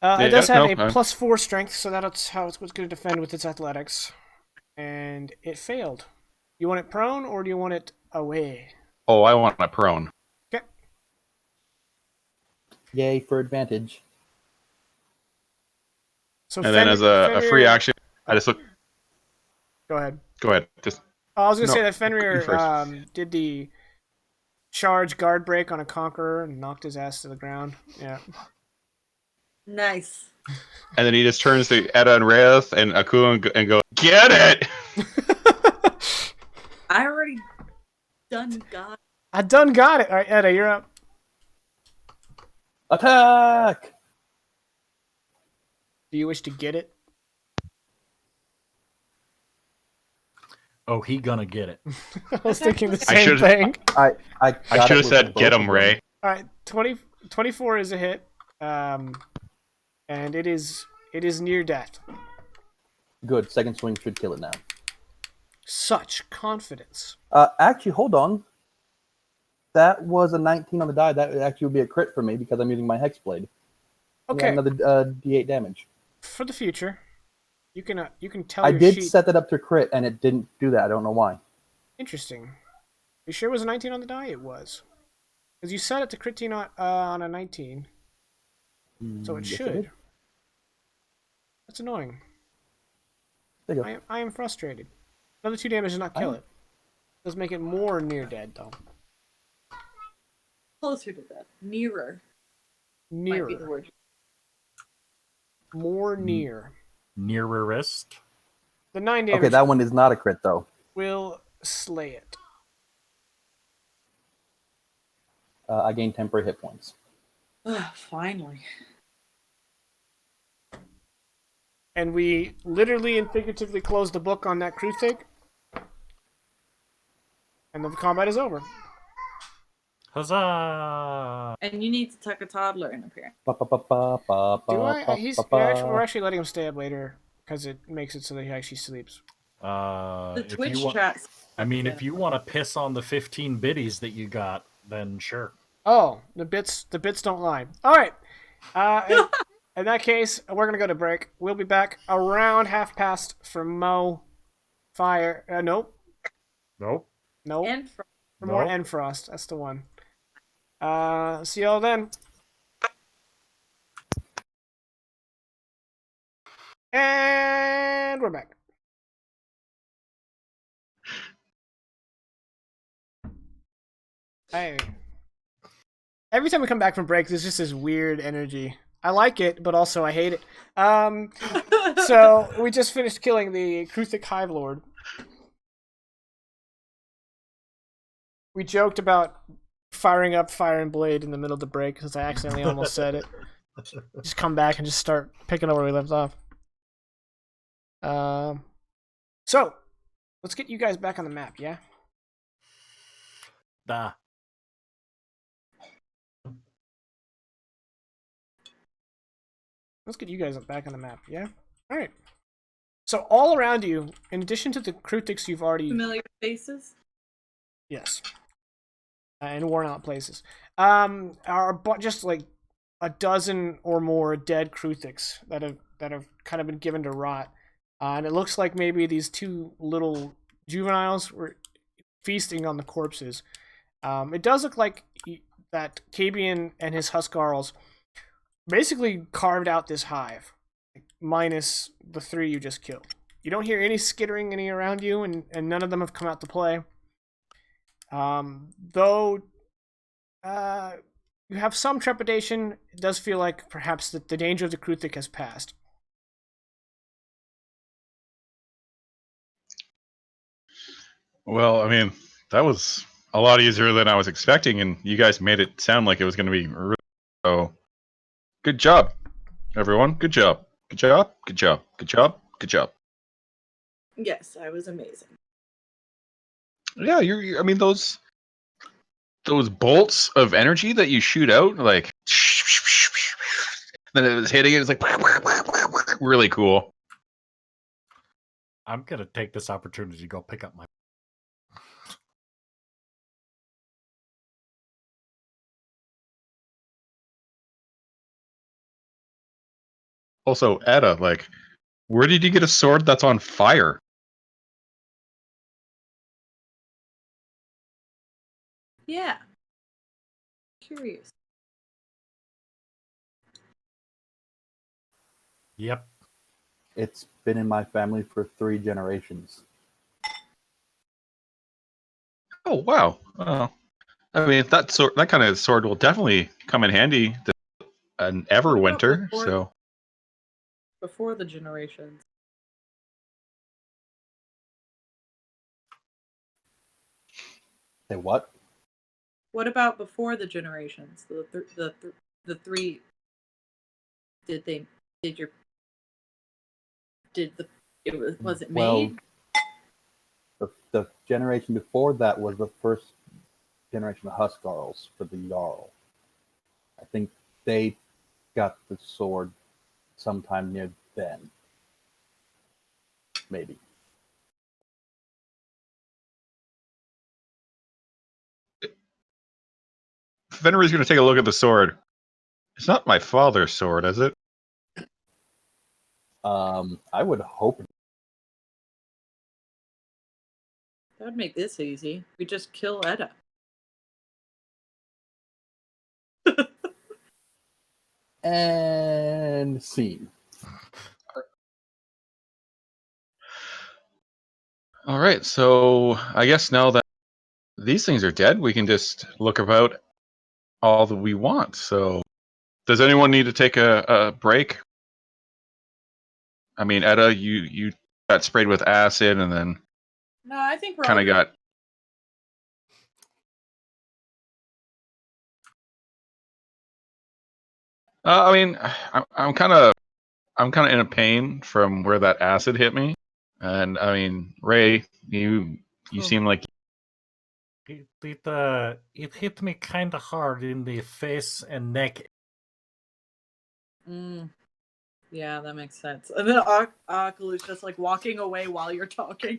It does have no, a +4 strength, so that's how it's going to defend with its athletics. And it failed. You want it prone, or do you want it away? Oh, I want my prone. Okay. Yay for advantage. So And then as a free action, I just look. Go ahead. Go ahead. Just. I was going to No, say that you Fenrir first. did the charge guard break on a conqueror and knocked his ass to the ground. Yeah. Nice. And then he just turns to Edda and Wraith and Akula and go, get it! I already done got. I done got it. All right, Edda, you're up. Attack! Do you wish to get it? Oh, he gonna get it. I was thinking the I same should've- thing. I I should have said, get him, Ray. All right, 24 is a hit. And it is near death. Good. Second swing should kill it now. Such confidence. Actually, hold on. That was a 19 on the die. That actually would be a crit for me because I'm using my hex blade. Okay. Yeah, another D8 damage. For the future, you can tell I your did sheet. set that up to crit, and it didn't do that. I don't know why. Interesting. You sure it was a 19 on the die? It was. Because you set it to crit on a 19. So it Yes, I should. did. That's annoying. There you go. I am frustrated. Another 2 damage does not kill it. Does make it more near dead, though. Closer to that. Nearer. Might be the Nearer. word. more near. Nearest. The 9 damage Okay, that one is not a crit though. will slay it. I gain temporary hit points. Finally. And we literally and figuratively close the book on that Kruthig. And the combat is over. Huzzah! And you need to tuck a toddler in, apparently. Do I? We're actually letting him stay up later because it makes it so that he actually sleeps. The If Twitch you want, chat. I mean, if you want to piss on the 15 biddies that you got, then sure. Oh, the bits don't lie. All right. In that case, we're gonna go to break. We'll be back around past for Mo Fire. Nope. Nope. And from For more Nope. Endfrost. That's the one. See y'all then. And we're back. Hey. Every time we come back from break, there's just this weird energy. I like it, but also I hate it. So we just finished killing the Kruthik Hive Lord. We joked about firing up Fire and Blade in the middle of the break because I accidentally almost said it. Just come back and just start picking up where we left off. So let's get you guys back on the map, yeah? Da. Let's get you guys back on the map, yeah? Alright. So all around you, in addition to the Krutiks you've already... familiar faces. Yes. In worn out places. Are just like a dozen or more dead Kruthiks that have kind of been given to rot. And it looks like maybe these two little juveniles were feasting on the corpses. It does look like that Kabian and his Huskarls basically carved out this hive, minus the 3 you just killed. You don't hear any skittering any around you, and none of them have come out to play. Though you have some trepidation, it does feel like perhaps the danger of the Kruthik has passed. Well, I mean, that was a lot easier than I was expecting, and you guys made it sound like it was going to be really. So, good job, everyone. Good job. Good job. Good job. Good job. Good job. Yes, I was amazing. Yeah, I mean, those bolts of energy that you shoot out, like, then it was hitting it. It's like really cool. I'm gonna take this opportunity to go pick up my. Also, Etta, like, where did you get a sword that's on fire? Yeah. Curious. Yep. It's been in my family for 3 generations. Oh wow! I mean, that kind of sword will definitely come in handy an What about Everwinter. So before the generations? Say what? What about before the generations? The 3. Did they? Did your? Did the? Was it Well, made? the generation before that was the first generation of Huskarls for the Jarl. I think they got the sword sometime near then. Maybe. Fenrir's going to take a look at the sword. It's not my father's sword, is it? I would hope. That would make this easy. We just kill Edda. And scene. All right, so I guess now that these things are dead, we can just look about all that we want. So, does anyone need to take a break I mean, Etta, you got sprayed with acid and then No, I think we're all kind of good. got. I mean, I'm kind of in a pain from where that acid hit me, and I mean, Ray, you Oh, seem like it hit me kind of hard in the face and neck. Mm, yeah, that makes sense. And then Akil is just like walking away while you're talking.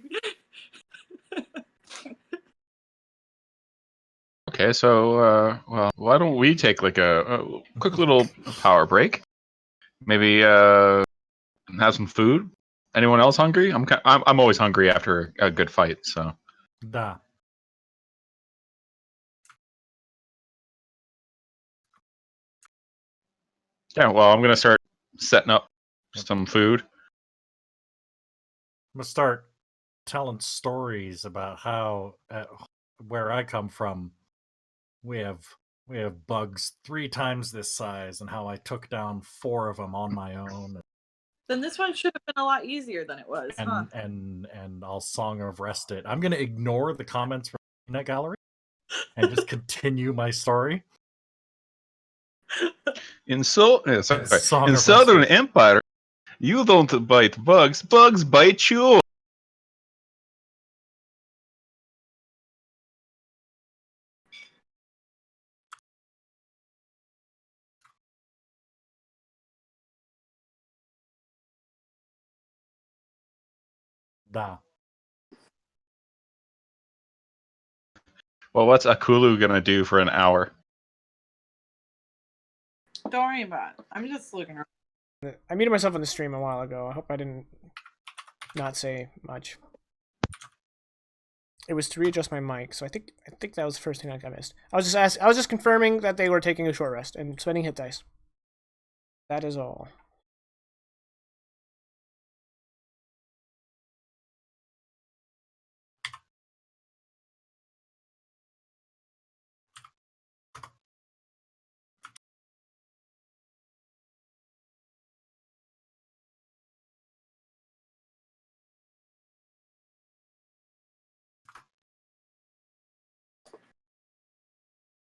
okay. So, well, why don't we take like a quick little power break? Maybe have some food. Anyone else hungry? I'm always hungry after a good fight. So Da. yeah, well, I'm gonna start setting up Yep. some food. I'm gonna start telling stories about how where I come from, we have bugs 3 times this size, and how I took down 4 of them on my own, Then this one should have been a lot easier than it was, huh? and I'll song of rest it. I'm gonna ignore the comments from the Peanut Gallery and just continue my story. In Song in of Southern Rest It. Empire, you don't bite bugs; bugs bite you. Da. Well, what's Akulu gonna do for an hour? Don't worry about it. I'm just looking around. I muted myself on the stream a while ago. I hope I didn't not say much. It was to readjust my mic, so I think that was the first thing I missed. I was just confirming that they were taking a short rest and spending hit dice. That is all.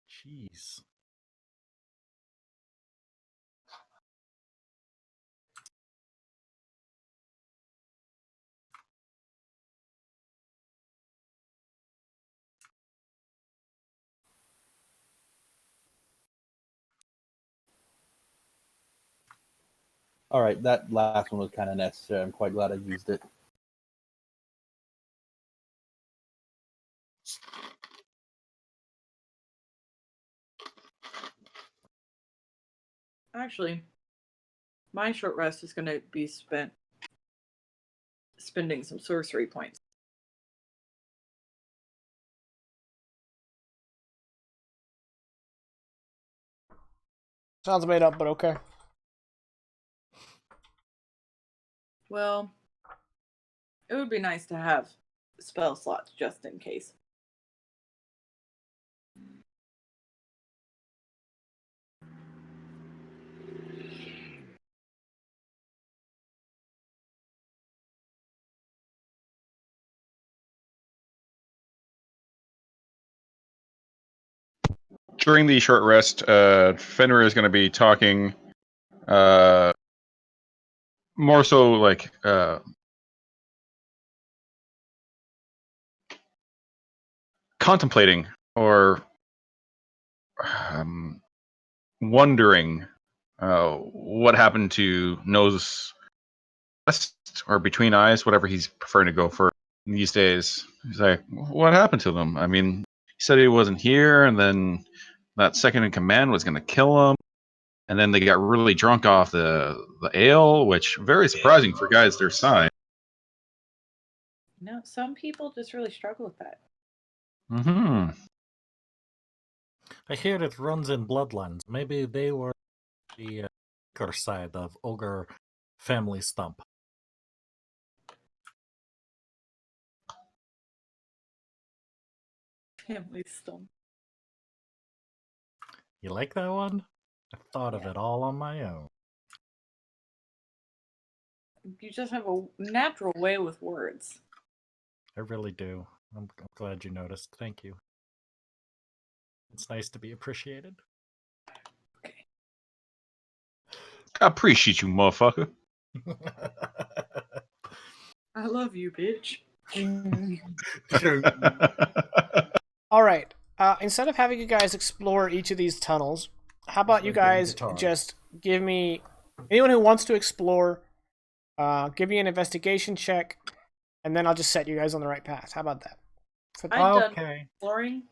Jeez. All right, that last one was kind of necessary. I'm quite glad I used it. Actually, my short rest is going to be spent spending some sorcery points. Sounds made up, but okay. Well, it would be nice to have spell slots just in case. During the short rest, Fenrir is going to be talking more so like contemplating or wondering what happened to nose west or between eyes, whatever he's preferring to go for these days. He's like, what happened to them? I mean, he said he wasn't here, and then that second in command was going to kill him, and then they got really drunk off the ale, which very surprising for guys their size. No, some people just really struggle with that. Mm-hmm. I hear it runs in bloodlines. Maybe they were the weaker side of ogre family stump. Family stump. You like that one? I thought of Yeah. it all on my own. You just have a natural way with words. I really do. I'm glad you noticed. Thank you. It's nice to be appreciated. I appreciate you, motherfucker. I love you, bitch. All right. Instead of having you guys explore each of these tunnels, how about you guys just give me anyone who wants to explore, give me an investigation check, and then I'll just set you guys on the right path. How about that? I've done Okay. exploring.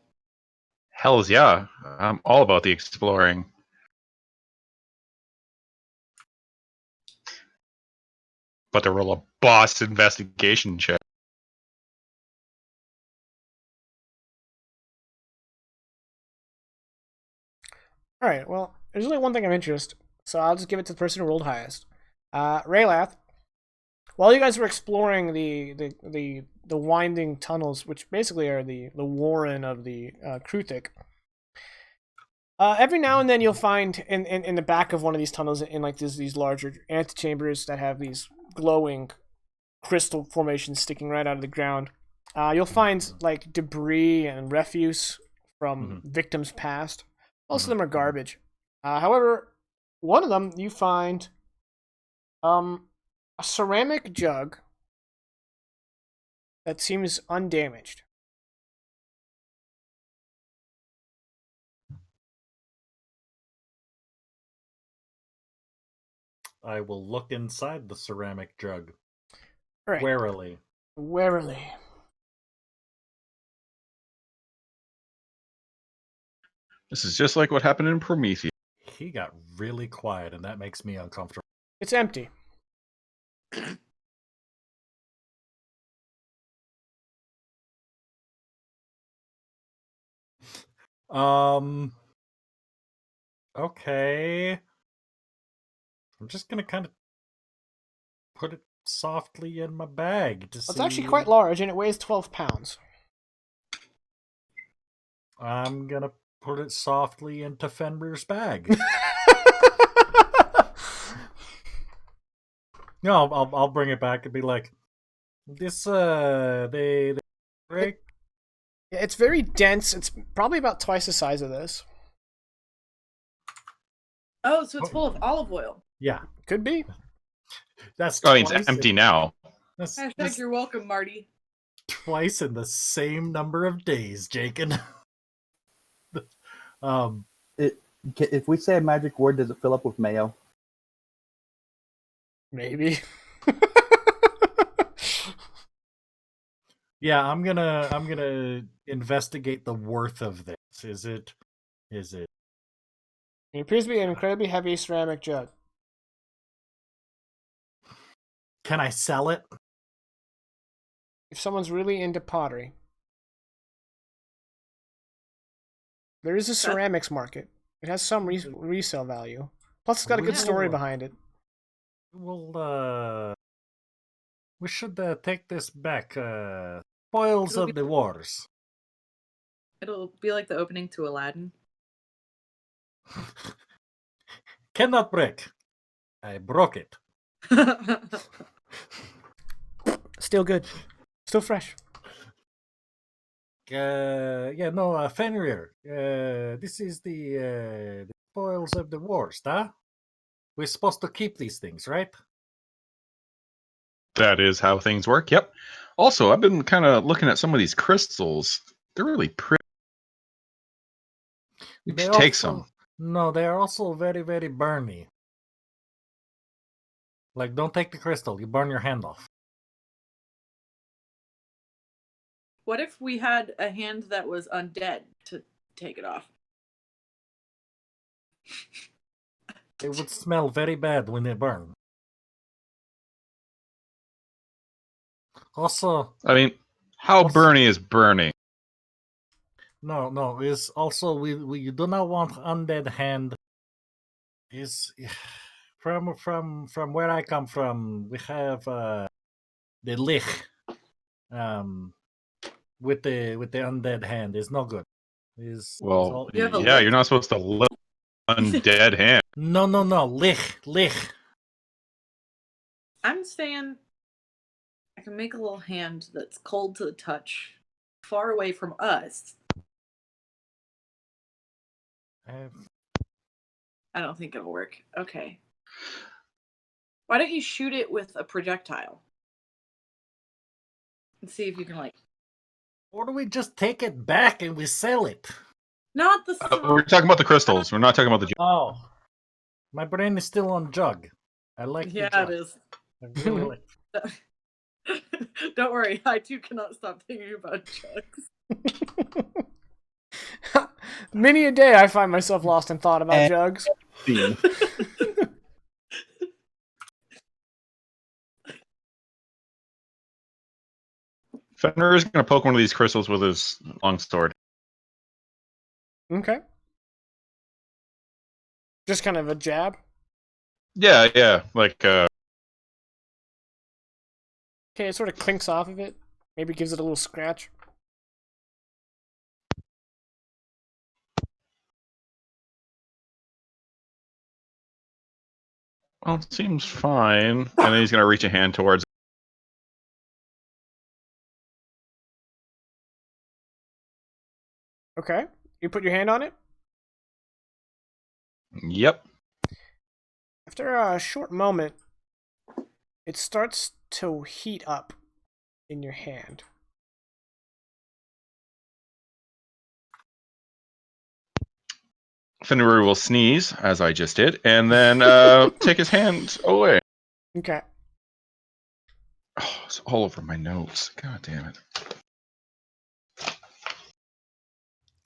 Hells yeah. I'm all about the exploring. But to roll a boss investigation check. All right. Well, there's only one thing of interest, so I'll just give it to the person who rolled highest. Raylath, while you guys were exploring the winding tunnels, which basically are the warren of the Kruthik, every now and then you'll find in the back of one of these tunnels, in like these larger antechambers that have these glowing crystal formations sticking right out of the ground, you'll find like debris and refuse from victims past. Most of them are garbage. However, one of them you find a ceramic jug that seems undamaged. I will look inside the ceramic jug. Right. Warily. Warily. This is just like what happened in Prometheus. He got really quiet, and that makes me uncomfortable. It's empty. Okay. I'm just gonna kind of put it softly in my bag to see. It's actually quite large, and it weighs 12 pounds. I'm gonna put it softly into Fenrir's bag. No, I'll bring it back and be like, this they break. It's very dense. It's probably about twice the size of this. Oh, so it's full of olive oil. Yeah, Could be. that's. Oh, it's empty now. Hashtag you're welcome, Marty. Twice in the same number of days, Jakin. If we say a magic word, does it fill up with mayo? Maybe. Yeah, I'm gonna investigate the worth of this. Is it? It appears to be an incredibly heavy ceramic jug. Can I sell it? If someone's really into pottery. There is a ceramics market. It has some resale value. Plus, it's got a good story behind it. Well, we should take this back. Spoils of the wars. It'll be like the opening to Aladdin. Cannot break. I broke it. Still good. Still fresh. Fenrir. This is the spoils of the wars, huh? We're supposed to keep these things, right? That is how things work. Yep. Also, I've been kind of looking at some of these crystals. They're really pretty. We should take some. No, they are also very, very burny. Like, don't take the crystal. You burn your hand off. What if we had a hand that was undead to take it off? It would smell very bad when they burn. Also, I mean, how burny is burning? No. Is also we do not want undead hand. Is from where I come from. We have the lich. With the undead hand is no good. Well, yeah, you're not supposed to lick undead hand. No, lich. I'm saying I can make a little hand that's cold to the touch, far away from us. I don't think it'll work. Okay. Why don't you shoot it with a projectile? And see if you can, like... Or do we just take it back and we sell it? Not the We're talking about the crystals. We're not talking about the. Oh, my brain is still on Jug. I like the Yeah, Jug. it is. I really like. Don't worry, I too cannot stop thinking about Jugs. Many a day I find myself lost in thought about jugs. Theme. Fenrir is going to poke one of these crystals with his longsword. Okay. Just kind of a jab. Yeah, like Okay, it sort of clinks off of it. Maybe gives it a little scratch. well, it seems fine. And then he's going to reach a hand towards. Okay. You put your hand on it. Yep. After a short moment, it starts to heat up in your hand. Fenrir will sneeze, as I just did, and then take his hand away. Okay. Oh, it's all over my notes. God damn it.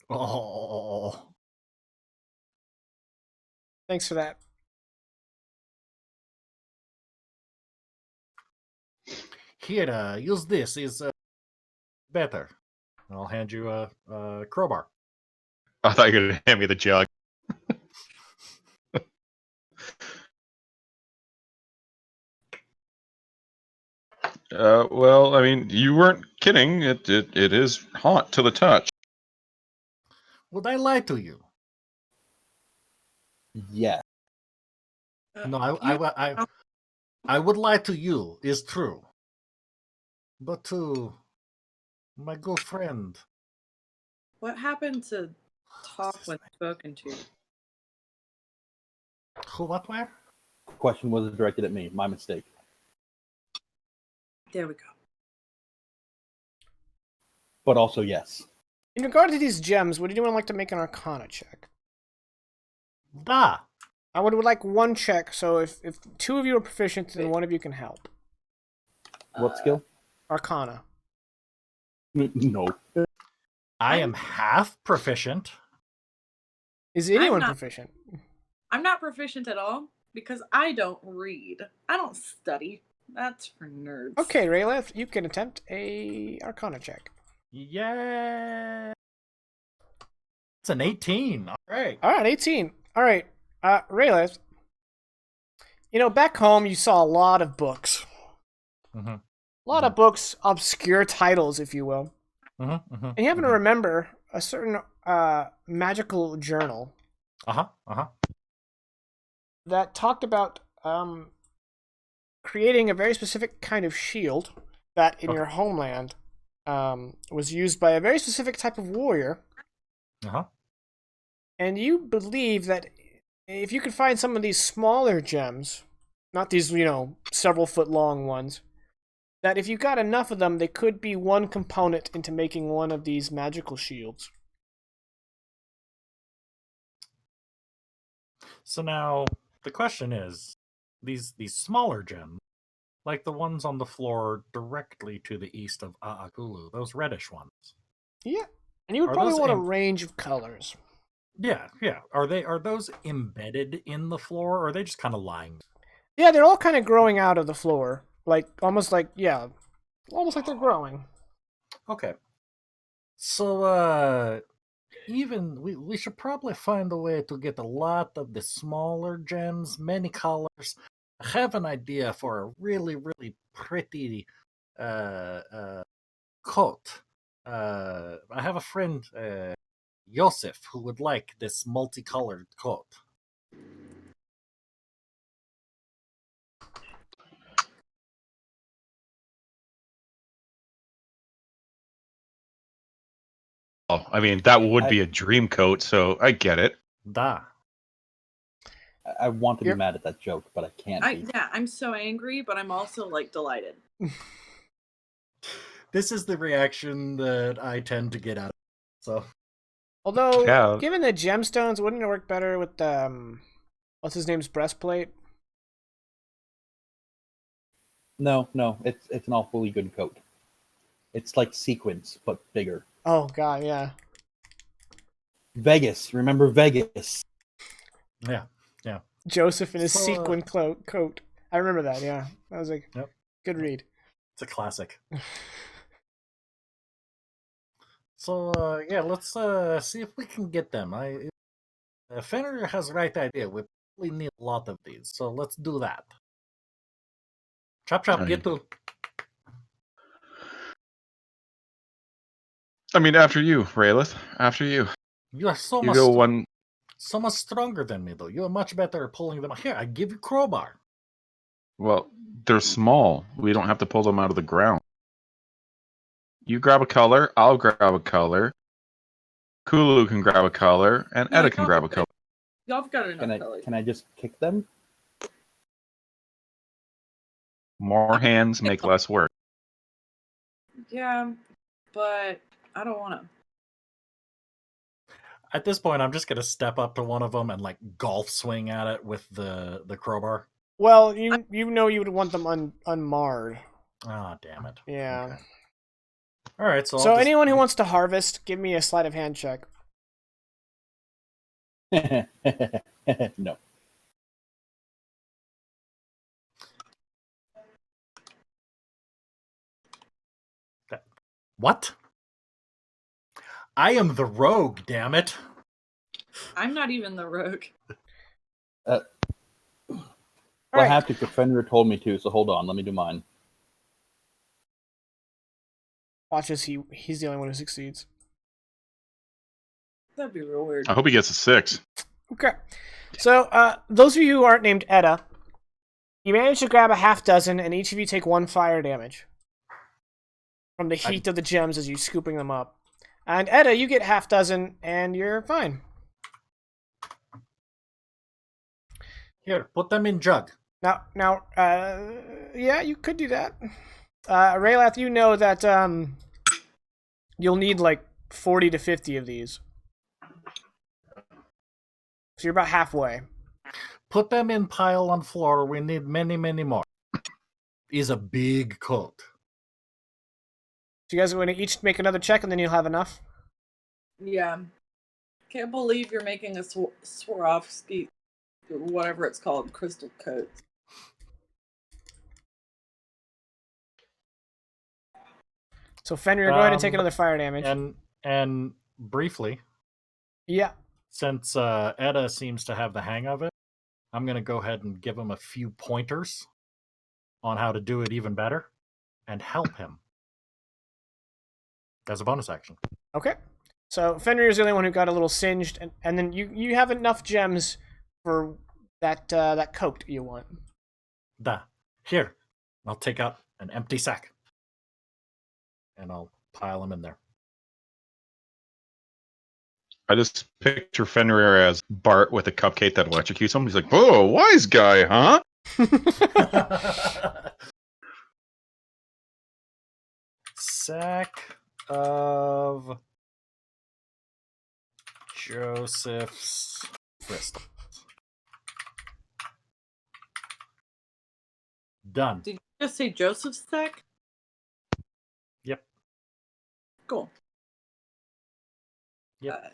Oh. Thanks for that. Here, use this. Is better. I'll hand you a crowbar. I thought you were going to hand me the jug. Well, I mean, you weren't kidding. It is hot to the touch. Would I lie to you? Yeah. No, I would lie to you. Is true. But to my good friend. What happened to talk What's his when name? spoken to? Who? What? Where? Question was directed at me. My mistake. There we go. But also, yes. In regard to these gems, would anyone like to make an Arcana check? Da. I would like one check, so if two of you are proficient, then one of you can help. What skill? Arcana. No. I am half proficient. Is anyone not- proficient? I'm not proficient at all because I don't read. I don't study. That's for nerds. Okay, Rayleth, you can attempt a Arcana check. Yeah. It's an 18. All right. All right, 18. All right, Rayleth. You know, back home, you saw a lot of books. Mm-hmm. A lot of books, obscure titles, if you will. Mm-hmm. Mm-hmm. And you happen to remember a certain magical journal that talked about creating a very specific kind of shield that in your homeland was used by a very specific type of warrior. And you believe that if you could find some of these smaller gems, not these, several foot long ones, that if you got enough of them, they could be one component into making one of these magical shields. So now the question is, these smaller gems, like the ones on the floor directly to the east of Aakulu, those reddish ones. Yeah, and you would Are probably those want a range of colors. Yeah. Are those embedded in the floor, or are they just kind of lying? Yeah, they're all kind of growing out of the floor, almost like they're growing. Okay. So even we should probably find a way to get a lot of the smaller gems, many colors. I have an idea for a really, really pretty coat. I have a friend, Joseph, who would like this multicolored coat. I mean, that would be a dream coat, so I get it. Da. I want to be Yep. mad at that joke, but I can't be. I'm so angry, but I'm also like delighted. This is the reaction that I tend to get out of it. So Although, Yeah. given the gemstones, wouldn't it work better with what's his name's breastplate? No, it's an awfully good coat. It's like sequins, but bigger. Oh god, yeah. Vegas, remember Vegas? yeah. Joseph in his So, sequin coat. I remember that. Yeah, that was a Yep. good read. It's a classic. So yeah, let's see if we can get them. Fenrir has the right idea. We probably need a lot of these, so let's do that. Chop chop, get to. I mean, after you, Raylith. After you. You are so You much, go one. so much stronger than me, though. You are much better at pulling them. Here, I give you crowbar. Well, they're small. We don't have to pull them out of the ground. You grab a color. I'll grab a color. Kulu can grab a color, and Yeah, Etta can grab a color. Y'all have got enough Can I colors. can I just kick them? More hands make less work. Yeah, but I don't want to. At this point, I'm just gonna step up to one of them and like golf swing at it with the crowbar. Well, you know you would want them unmarred. Ah, damn it. Yeah. Okay. All right, so So I'll just... anyone who wants to harvest, give me a sleight of hand check. No. What? I am the rogue, damn it. I'm not even the rogue. All Well, I right. have to because Fenrir told me to, so hold on, let me do mine. Watch as he's the only one who succeeds. That'd be real weird. I hope he gets a 6. Okay. So those of you who aren't named Etta, you manage to grab a half dozen, and each of you take 1 fire damage from the heat of the gems as you scooping them up. And Etta, you get half dozen, and you're fine. Here, put them in jug. Now, yeah, you could do that. Raylath, you know that you'll need like 40 to 50 of these. So you're about halfway. Put them in pile on floor. We need many, many more. Is a big coat. So you guys are going to each make another check, and then you'll have enough? Yeah. Can't believe you're making a Swarovski, whatever it's called, crystal coat. So Fenrir, go ahead and take another fire damage. And briefly, Yeah. since Etta seems to have the hang of it, I'm going to go ahead and give him a few pointers on how to do it even better and help him as a bonus action. Okay. So Fenrir is the only one who got a little singed, and then you have enough gems for that coat you want. Da. Here, I'll take out an empty sack. And I'll pile them in there. I just picture Fenrir as Bart with a cupcake that electrocutes him. He's like, "Oh, wise guy, huh?" Sack of Joseph's crystals. Done. Did you just say Joseph's sack? Yep. Cool. Yep.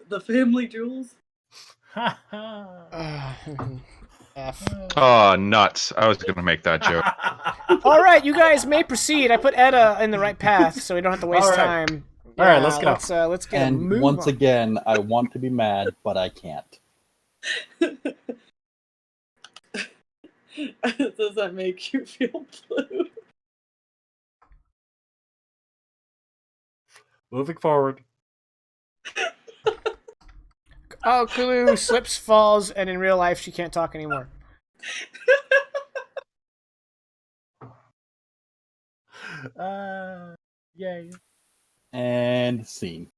The family jewels? F. Oh, nuts. I was going to make that joke. All right, you guys may proceed. I put Etta in the right path, so we don't have to waste All right. time. All right, let's go. Let's get a And move once on. again, I want to be mad, but I can't. Does that make you feel blue? Moving forward. Oh, Kulu slips, falls, and in real life she can't talk anymore. Yay. And scene.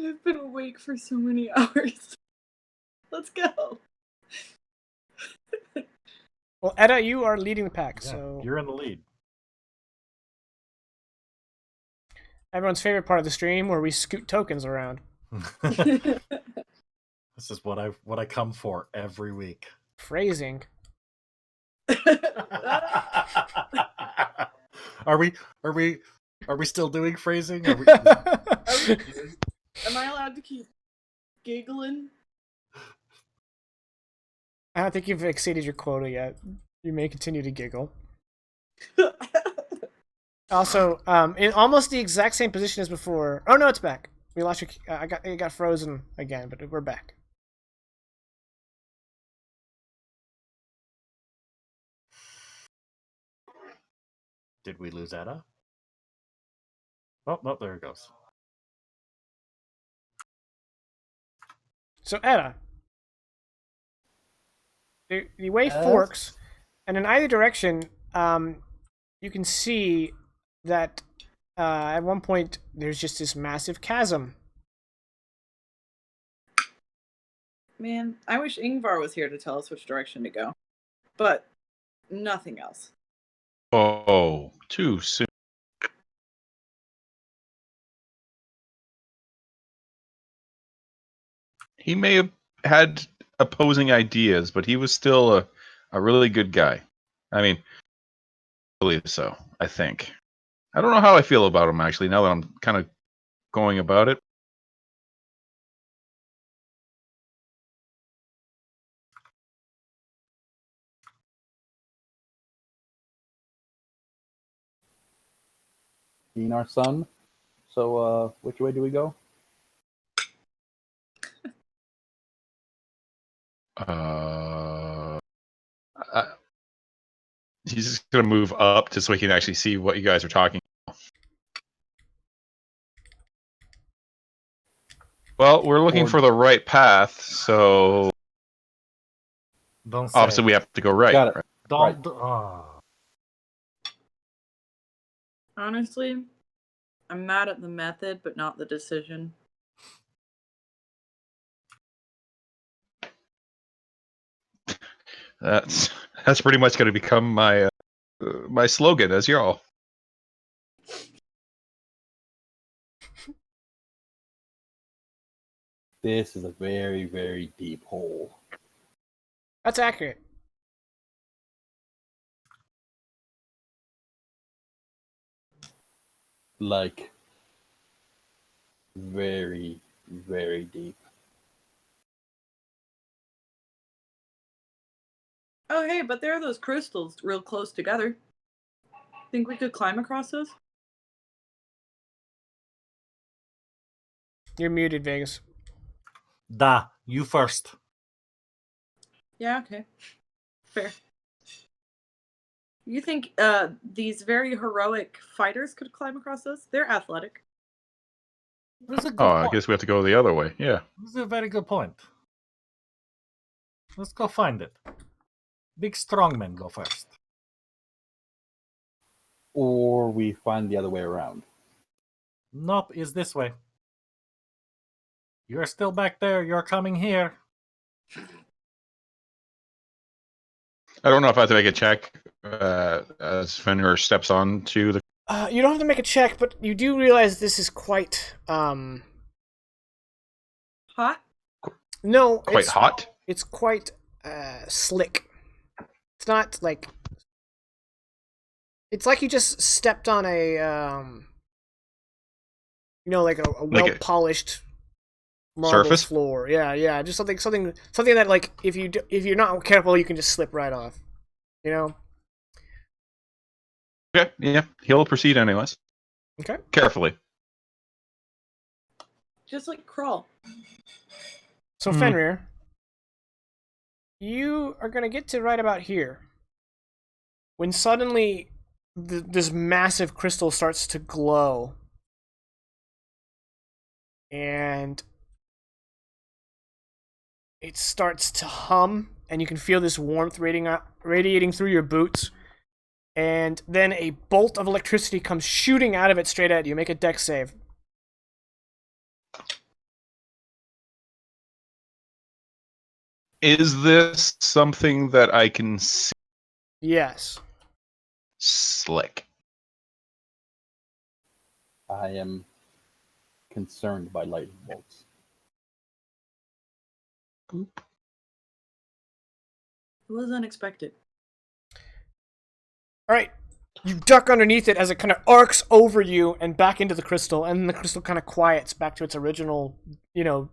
I've been awake for so many hours. Let's go. Well, Edda, you are leading the pack, Yeah, so you're in the lead. everyone's favorite part of the stream where we scoot tokens around. This is what I come for every week. Phrasing. Are we still doing phrasing? Am I allowed to keep giggling? I don't think you've exceeded your quota yet. You may continue to giggle. Also, in almost the exact same position as before. Oh no, it's back. We lost your. It got frozen again, but we're back. Did we lose Edda? Oh, no, there it goes. So Edda, the way Yes? forks, and in either direction, you can see that at one point there's just this massive chasm. Man, I wish Ingvar was here to tell us which direction to go. But nothing else. Oh, too soon. He may have had opposing ideas, but he was still a really good guy. I mean, I believe so, I think. I don't know how I feel about him, actually, now that I'm kind of going about it. Being our son. So, which way do we go? He's just going to move up just so he can actually see what you guys are talking about. Well, we're looking for the right path, so Don't say obviously it. we have to go right. Got it. Right? Don't. Honestly, I'm mad at the method, but not the decision. That's pretty much going to become my my slogan as y'all. This is a very, very deep hole. That's accurate. Like, very, very deep. Oh, hey, but there are those crystals real close together. Think we could climb across those? You're muted, Vegas. Da, you first. Yeah, okay. Fair. You think these very heroic fighters could climb across those? They're athletic. That's a good Oh, point. I guess we have to go the other way. Yeah. This is a very good point. Let's go find it. Big strong men go first. Or we find the other way around. Nope, is this way. You're still back there. You're coming here. I don't know if I have to make a check as Fenrir steps on to the. You don't have to make a check, but you do realize this is quite Hot? No, Quite hot. It's quite slick. It's not like. It's like you just stepped on a like a well polished marble surface floor. Yeah, just something that like if you're not careful, you can just slip right off. You know. Okay. Yeah. He'll proceed anyways. Okay. Carefully. Just like crawl. So Fenrir, you are gonna get to right about here. When suddenly this massive crystal starts to glow. And it starts to hum, and you can feel this warmth radiating through your boots. and then a bolt of electricity comes shooting out of it straight at you. Make a dex save. Is this something that I can see? Yes. Slick. I am concerned by lightning bolts. It was unexpected. All right. You duck underneath it as it kind of arcs over you and back into the crystal, and then the crystal kind of quiets back to its original,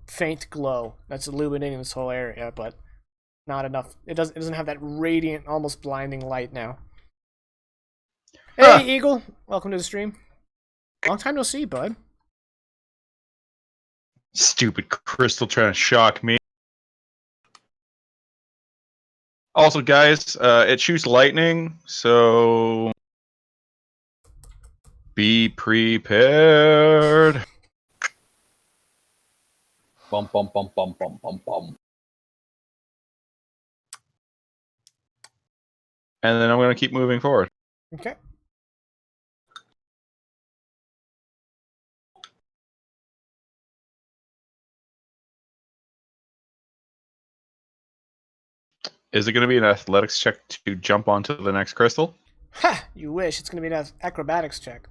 faint glow that's illuminating this whole area, but not enough. It doesn't have that radiant, almost blinding light now. Hey, Huh. Eagle. Welcome to the stream. Long time no see, bud. Stupid crystal trying to shock me. Also, guys, it shoots lightning, so be prepared. Bum bum bum bum bum bum bum. And then I'm going to keep moving forward. Okay. Is it going to be an athletics check to jump onto the next crystal? Ha! You wish. It's going to be an acrobatics check.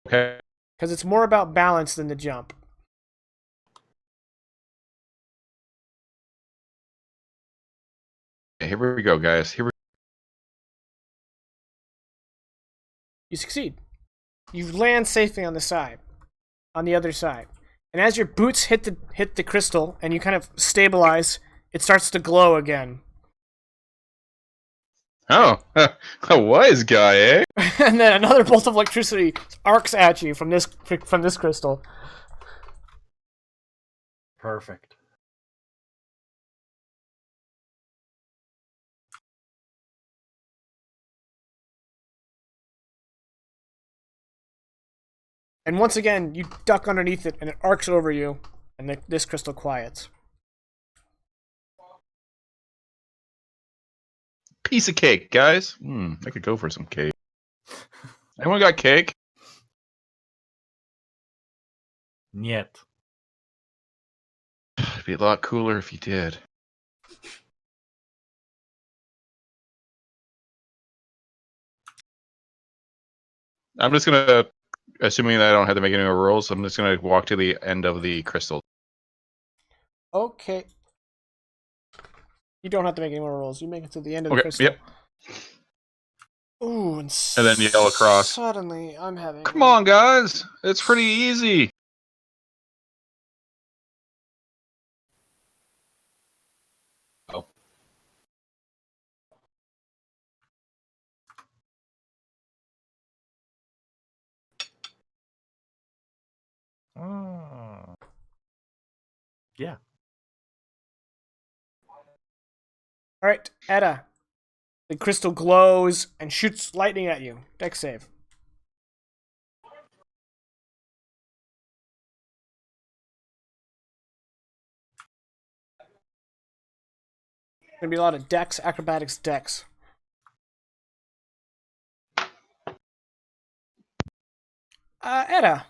Okay. Because it's more about balance than the jump. Here we go, guys. Here we You succeed. You land safely on the other side. And as your boots hit the crystal and you kind of stabilize, it starts to glow again. Oh, a wise guy, eh? And then another bolt of electricity arcs at you from this crystal. Perfect. And once again, you duck underneath it and it arcs over you, and this crystal quiets. Piece of cake, guys. I could go for some cake. Anyone got cake? Niet. It'd be a lot cooler if you did. I'm just gonna, assuming that I don't have to make any more rolls, I'm just gonna walk to the end of the crystal. Okay. You don't have to make any more rolls. You make it to the end of the Okay, crystal. yep. Ooh, and then yell across. Suddenly, I'm having... Come on, guys. It's pretty easy. Oh, Oh. Yeah. All right, Etta. The crystal glows and shoots lightning at you. Dex save. Gonna be a lot of dex, acrobatics, dex. Etta.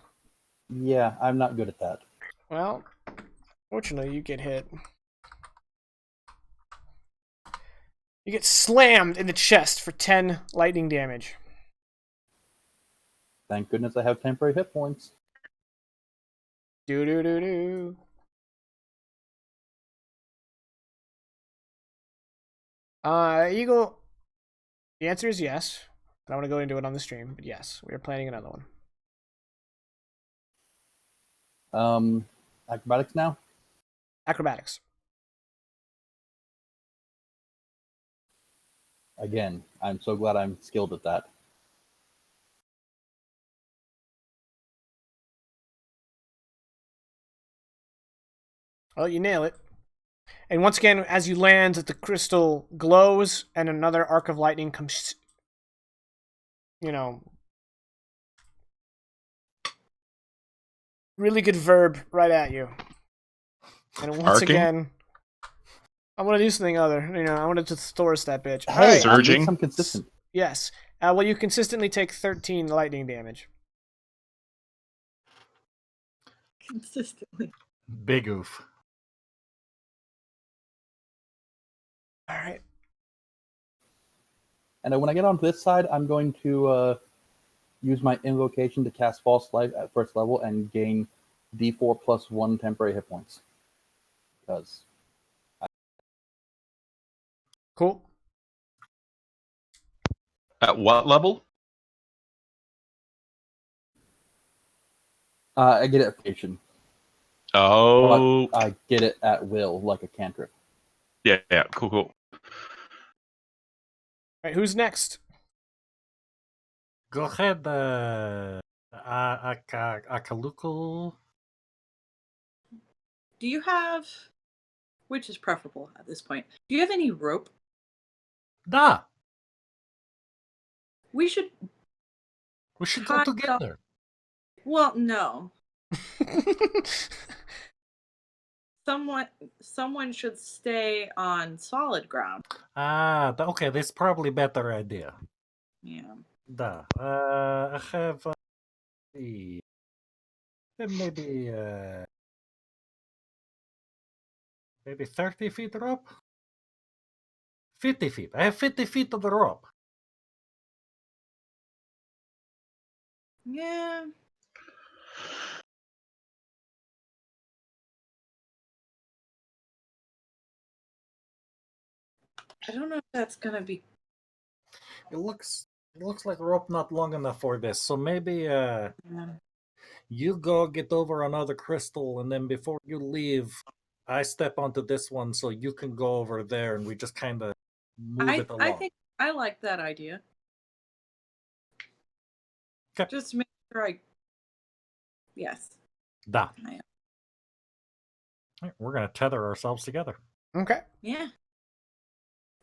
yeah, I'm not good at that. Well, fortunately, you get hit. You get slammed in the chest for 10 lightning damage. Thank goodness I have temporary hit points. Do do do do. Eagle. The answer is yes. I don't want to go into it on the stream, but yes, we are planning another one. Acrobatics now? Acrobatics. Again, I'm so glad I'm skilled at that. Well, you nail it. And once again, as you land, the crystal glows, and another arc of lightning comes, really good verb right at you. And once Arcing? again, I want to do something other. I want to just Thoris that bitch. Hey, All right. I Surging. need some consistent. Yes. Well, you consistently take 13 lightning damage. Consistently. Big oof. All right. And then when I get onto this side, I'm going to use my invocation to cast False Light at first level and gain D4 plus 1 temporary hit points. Because Cool. At what level? I get it at patient, Oh, but I get it at will, like a cantrip. yeah, cool. All right. Who's next? Go ahead, Akaluko. Do you have, which is preferable at this point? Do you have any rope? Da! We should We should go tie together. Well, no. Someone should stay on solid ground. Okay, that's probably better idea. Yeah. Da. I have maybe maybe 30 feet rope. 50 feet. I have 50 feet of the rope. Yeah. I don't know if that's gonna be. It looks like rope not long enough for this. So maybe Yeah. you go get over another crystal, and then before you leave, I step onto this one so you can go over there, and we just kind of move it I along. think I like that idea. 'Kay. Just make sure I. Yes. Da. I am. Alright, we're gonna tether ourselves together. Okay. Yeah.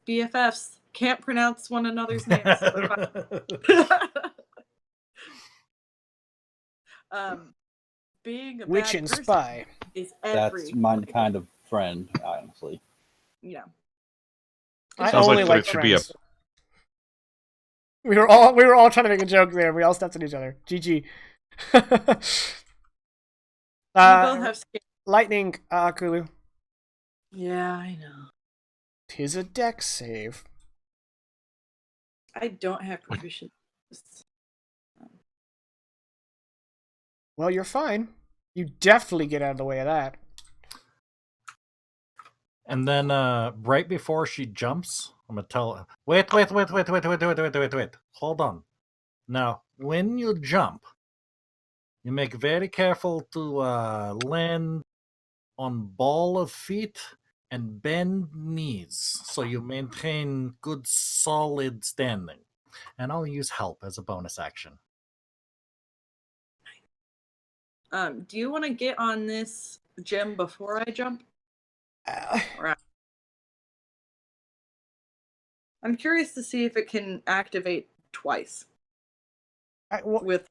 BFFs can't pronounce one another's names. um, being a Witch bad and person spy. is That's my kind of friend, honestly. Yeah. I Sounds only like like it should be a. friends. We were all trying to make a joke there. We all stepped on each other. GG. We both have skin. Lightning, Kulu. Yeah, I know. Tis a dex save. I don't have proficiency. Well, you're fine. You definitely get out of the way of that. And then right before she jumps, I'm gonna tell her, wait. Hold on. Now, when you jump, you make very careful to land on ball of feet and bend knees so you maintain good solid standing. And I'll use help as a bonus action. Do you want to get on this gem before I jump? Or after? I'm curious to see if it can activate twice with.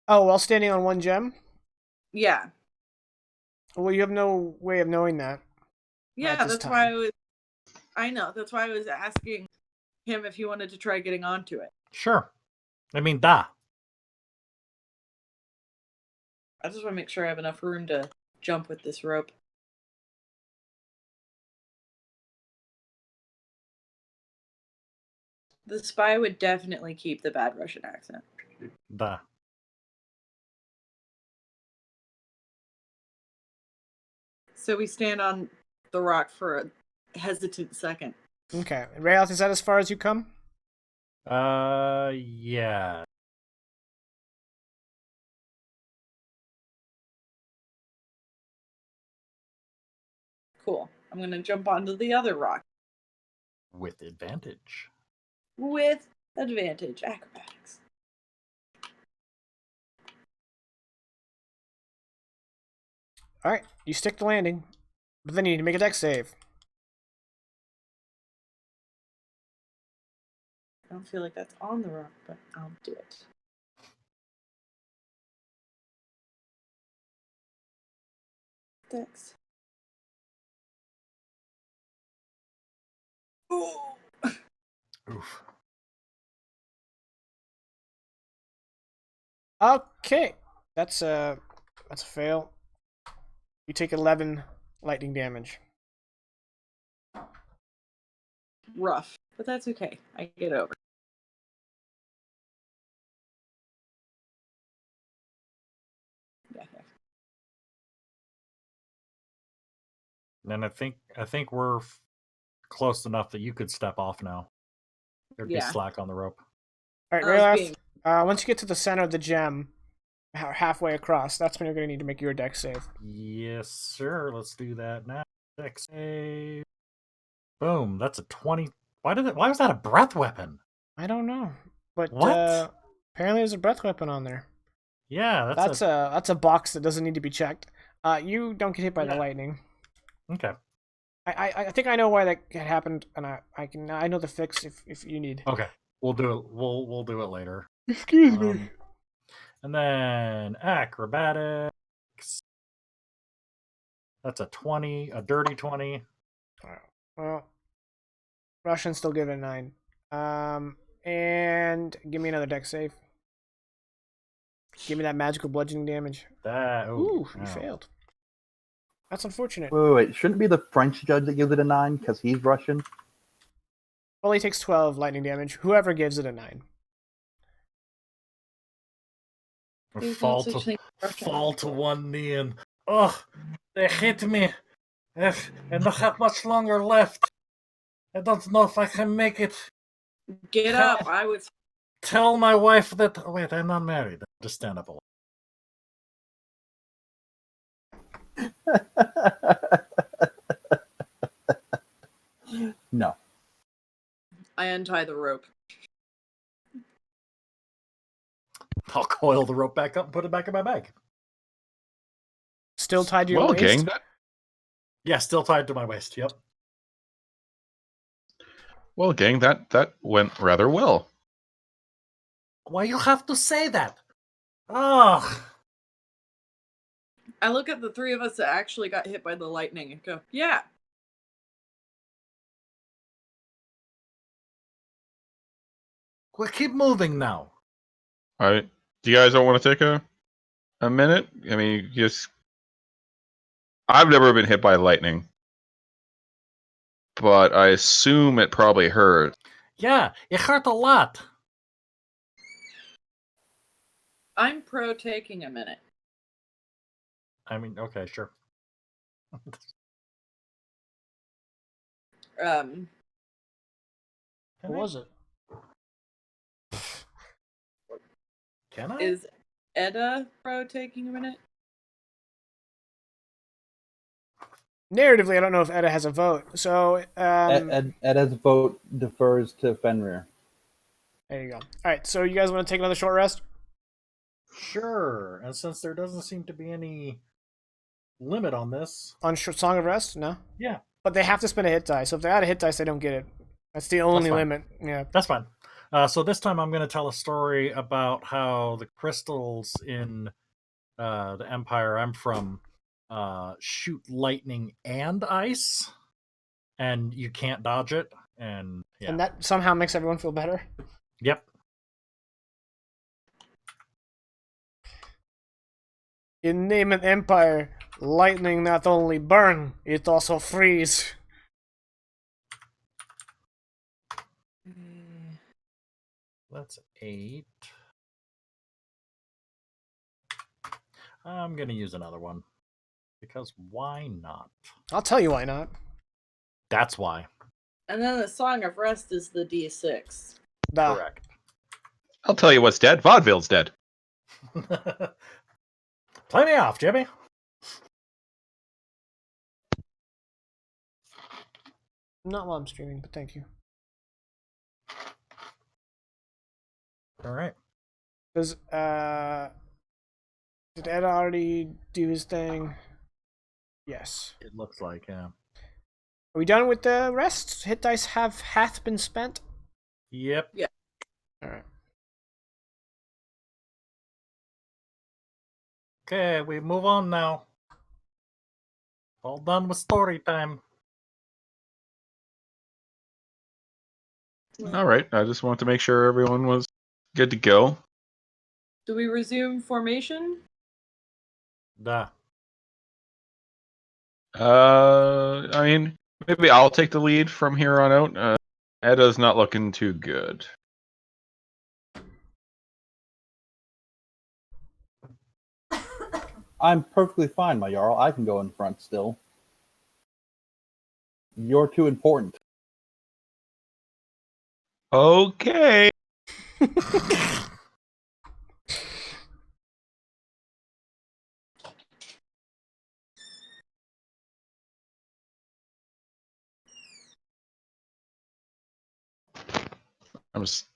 while standing on one gem? Yeah. Well, you have no way of knowing that. Yeah, that's why I know. That's why I was asking him if he wanted to try getting onto it. Sure. I mean, da. I just want to make sure I have enough room to jump with this rope. The spy would definitely keep the bad Russian accent. Da. So we stand on the rock for a hesitant second. Okay. Rayoth, is that as far as you come? Yeah. Cool. I'm going to jump onto the other rock. With advantage. With advantage. Acrobatics. Alright, you stick the landing. But then you need to make a dex save. I don't feel like that's on the rock, but I'll do it. Dex. Ooh. Oof. Okay, that's a fail. You take 11 lightning damage. Rough, but that's okay. I get over. Yeah. And I think we're close enough that you could step off now. There'd be Yeah. slack on the rope. All right, I was Raylath, being- once you get to the center of the gem, halfway across, that's when you're going to need to make your dex save. Yes, sir. Let's do that now. Dex save. Boom. That's a 20. Why was that a breath weapon? I don't know, but What? apparently there's a breath weapon on there. Yeah, That's a box that doesn't need to be checked. You don't get hit by the lightning. okay. I think I know why that happened, and I know the fix if you need. Okay. We'll do it. We'll do it later. Excuse me. And then acrobatics. That's a 20, a dirty 20. Well, Russian still give it a 9. And give me another dex save. Give me that magical bludgeoning damage. Ooh, you failed. That's unfortunate. Wait. Shouldn't it be the French judge that gives it a 9 because he's Russian? Well, he takes 12 lightning damage. Whoever gives it a 9. There's no such thing as Russian. Fall to one knee and they hit me. And I have much longer left. I don't know if I can make it. Get up. I would. Tell my wife that. Oh, wait, I'm not married. Just stand up a little. No. I untie the rope. I'll coil the rope back up and put it back in my bag. Still tied to your Well, waist? gang, Yeah, still tied to my waist. Yep. that went rather well. Why you have to say that? Oh. I look at the three of us that actually got hit by the lightning and go, yeah. We'll keep moving now. All right, do you guys don't want to take a minute? I mean, just I've never been hit by lightning, but I assume it probably hurt. Yeah, it hurt a lot. I'm pro taking a minute. I mean, okay, sure. What was it? Can I? Is Edda pro taking a minute? Narratively, I don't know if Edda has a vote. So, Edda's vote defers to Fenrir. there you go. All right, so you guys want to take another short rest? Sure. And since there doesn't seem to be any limit on this. On Song of Rest? No? Yeah. But they have to spend a hit die. So if they add a hit dice, they don't get it. That's the only limit. Yeah. That's fine. So this time I'm going to tell a story about how the crystals in the empire I'm from shoot lightning and ice, and you can't dodge it. And yeah. And that somehow makes everyone feel better. Yep. In name of empire, lightning not only burn, it also freeze. That's 8. I'm going to use another one. Because why not? I'll tell you why not. That's why. And then the Song of Rest is the D6. Duh. Correct. I'll tell you what's dead. Vaudeville's dead. Play me off, Jimmy. Not while I'm streaming, but thank you. All right. Does did Ed already do his thing? Yes. It looks like, yeah. Are we done with the rest? Hit dice hath been spent? Yep. Yeah. Alright. Okay, we move on now. All done with story time. All right. I just wanted to make sure everyone was good to go. Do we resume formation? Da. I mean, maybe I'll take the lead from here on out. Edda's not looking too good. I'm perfectly fine, my Jarl. I can go in front still. You're too important. Okay. I'm just,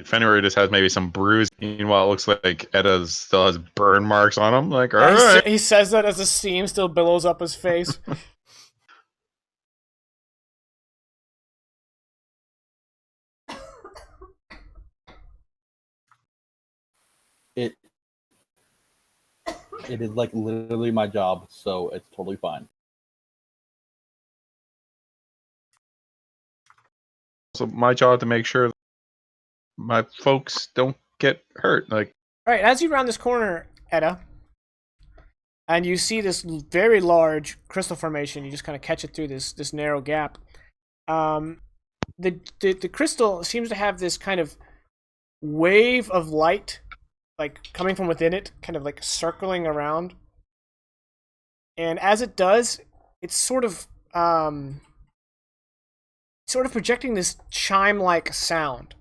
Fenrir just has maybe some bruise. Meanwhile, it looks like Edda still has burn marks on him. Like, all right. He says that as the steam still billows up his face. It is like literally my job, so it's totally fine. So my job to make sure my folks don't get hurt. Like, All right, as you round this corner, Edda, and you see this very large crystal formation, you just kind of catch it through this narrow gap. The crystal seems to have this kind of wave of light, like coming from within it, kind of like circling around. And as it does, it's sort of projecting this chime-like sound,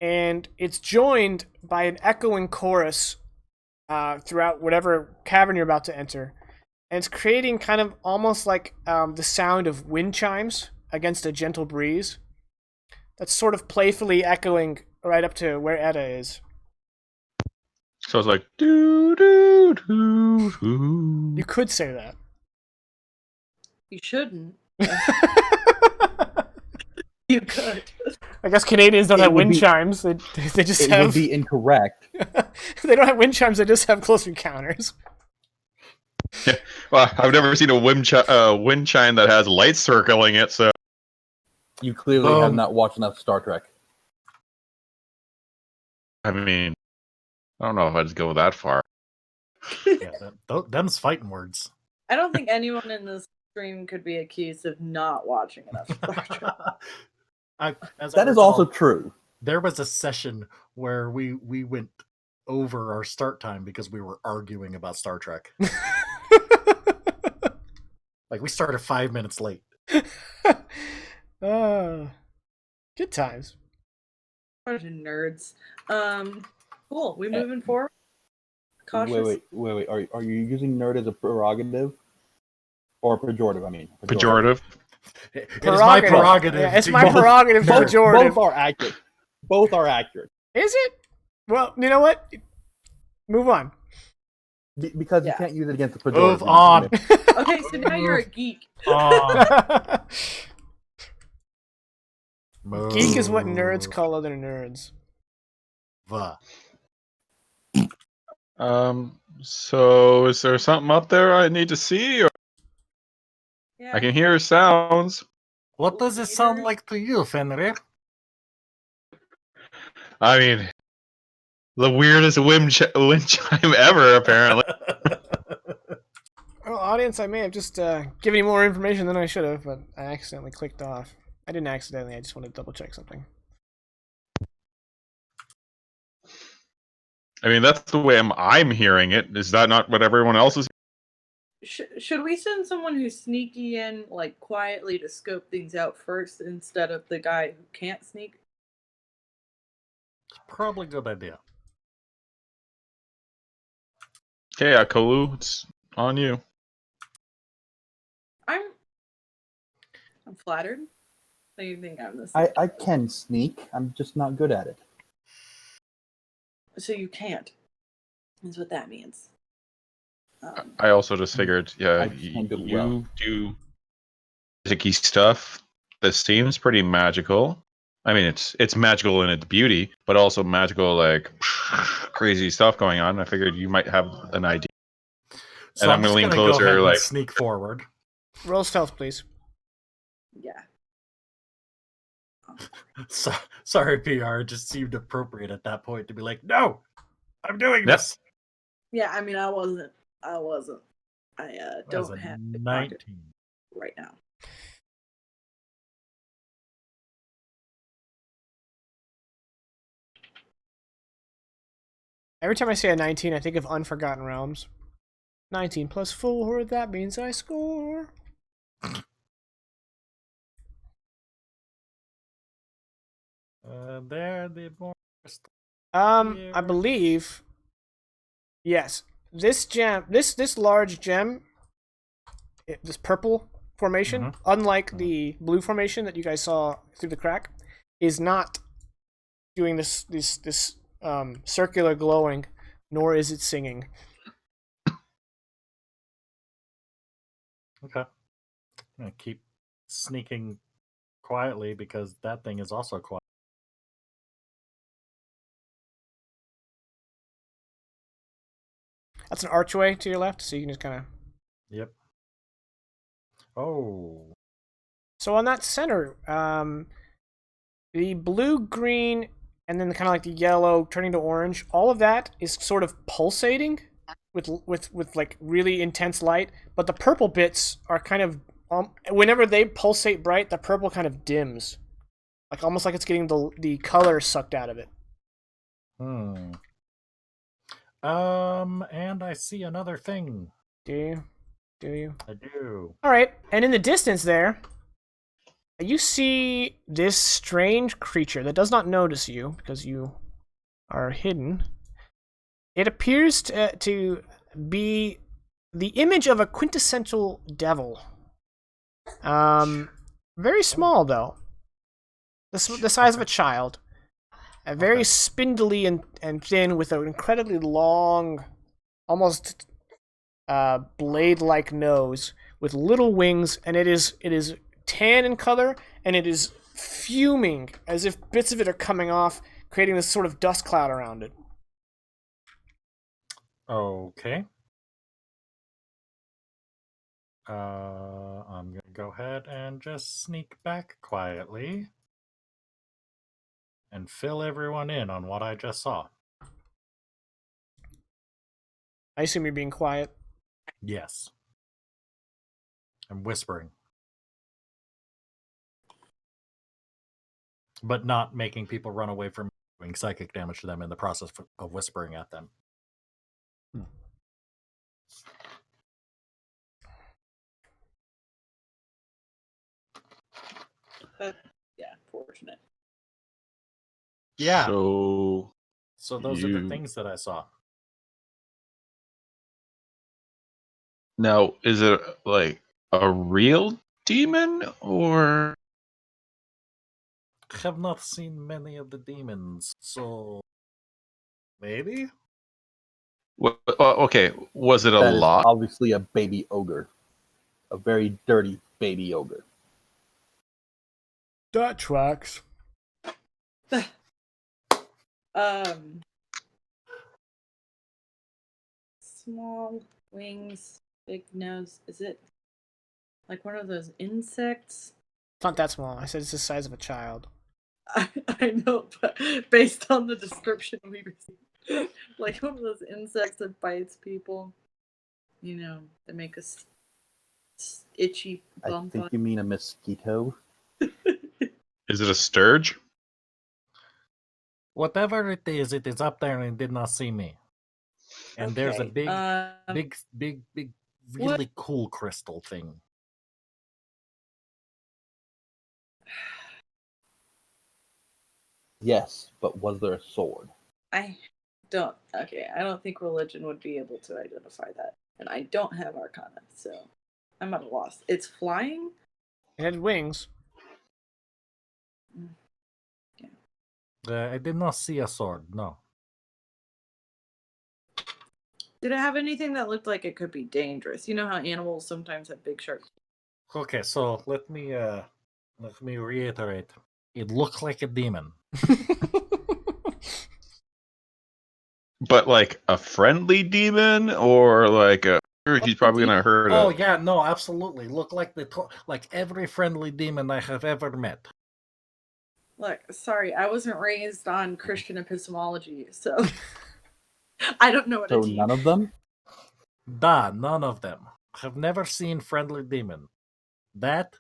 and it's joined by an echoing chorus throughout whatever cavern you're about to enter, and it's creating kind of almost like the sound of wind chimes against a gentle breeze. That's sort of playfully echoing right up to where Edda is. so it's like, doo doo doo doo. You could say that. You shouldn't. You could. I guess Canadians don't It have would wind be- chimes. They just It have. would be incorrect. They don't have wind chimes. They just have close encounters. Well, I've never seen a wind chime that has light circling it. So You clearly have Boom. not watched enough Star Trek. I mean, I don't know if I'd go that far. Yeah, them's fighting words. I don't think anyone in this stream could be accused of not watching enough Star Trek. That is also true. There was a session where we went over our start time because we were arguing about Star Trek. Like, we started 5 minutes late. Good times. Bunch of nerds. Cool. We moving forward? Cautious? Wait. Are you using nerd as a prerogative? Or a pejorative, I mean. Pejorative. It is my Prerogative. prerogative. Yeah, it's to my use prerogative. nerd. Pejorative. Both are accurate. Is it? Well, you know what? Move on. Because Yeah. you can't use it against the pejorative. Move on. Okay, so now you're a geek. Geek is what nerds call other nerds. So is there something up there I need to see? Or Yeah. I can hear sounds. What does it sound like to you, Fenrir? I mean, the weirdest wind chime ever, apparently. Well, audience, I may have just given you more information than I should have, but I accidentally clicked off. I didn't accidentally, I just wanted to double check something. I mean, that's the way I'm hearing it. Is that not what everyone else is? Should we send someone who's sneaky in, like, quietly to scope things out first instead of the guy who can't sneak? Probably a good idea. Okay, Kolu, it's on you. I'm flattered that you think I'm this. I can sneak. I'm just not good at it. So you can't. Is what that means. I also just figured, I can't do it you well. do magic-y stuff that seems pretty magical. I mean, it's magical in its beauty, but also magical, like, crazy stuff going on. I figured you might have an idea. So And I'm I'm just gonna lean gonna go closer, ahead and like- sneak forward. Roll stealth, please. Yeah. So, sorry, PR. It just seemed appropriate at that point to be like, no, I'm doing Yep. this. Yeah, I mean, I wasn't. I As don't a have the 19. pocket right now. Every time I say a 19, I think of Unforgotten Realms. 19 plus 4, that means I score. There, the more. I believe. Yes, this gem, this large gem, this purple formation, unlike the blue formation that you guys saw through the crack, is not doing this circular glowing, nor is it singing. Okay. I'm gonna keep sneaking quietly because that thing is also quiet. That's an archway to your left, so you can just kind of. Yep. Oh. So on that center, the blue, green, and then kind of like the yellow turning to orange, all of that is sort of pulsating with like really intense light, but the purple bits are kind of whenever they pulsate bright, the purple kind of dims, like almost like it's getting the color sucked out of it. And I see another thing. Do you? I do. All right, and in the distance there, you see this strange creature that does not notice you because you are hidden. It appears to be the image of a quintessential devil. Very small though, the size of a child. Very spindly and thin, with an incredibly long, almost blade-like nose, with little wings, and it is tan in color, and it is fuming as if bits of it are coming off, creating this sort of dust cloud around it. Okay. I'm gonna go ahead and just sneak back quietly and fill everyone in on what I just saw. I assume you're being quiet. Yes. I'm whispering. But not making people run away from me, doing psychic damage to them in the process of whispering at them. Yeah, fortunate. Yeah. So those are the things that I saw. now, is it like a real demon or? Have not seen many of the demons, so maybe? Okay, was it a That is lot? obviously a baby ogre. A very dirty baby ogre. That tracks. Small wings, big nose. Is it like one of those insects? It's not that small. I said it's the size of a child. I know, but based on the description we received, like one of those insects that bites people, you know, that make us itchy I bump think on. you mean a mosquito. Is it a sturge? Whatever it is up there and it did not see me. And there's a big, really cool crystal thing. Yes, but was there a sword? I don't think religion would be able to identify that. And I don't have Arcana, so I'm at a loss. It's flying? It had wings. Yeah. I did not see a sword, no. Did it have anything that looked like it could be dangerous? You know how animals sometimes have big sharp. Okay, so let me reiterate. It looked like a demon. But like a friendly demon, or like a he's probably gonna hurt. Oh yeah, no, absolutely. Look like like every friendly demon I have ever met. Look, sorry, I wasn't raised on Christian epistemology, so I don't know what a So team. none of them? None of them. Have never seen Friendly Demon. That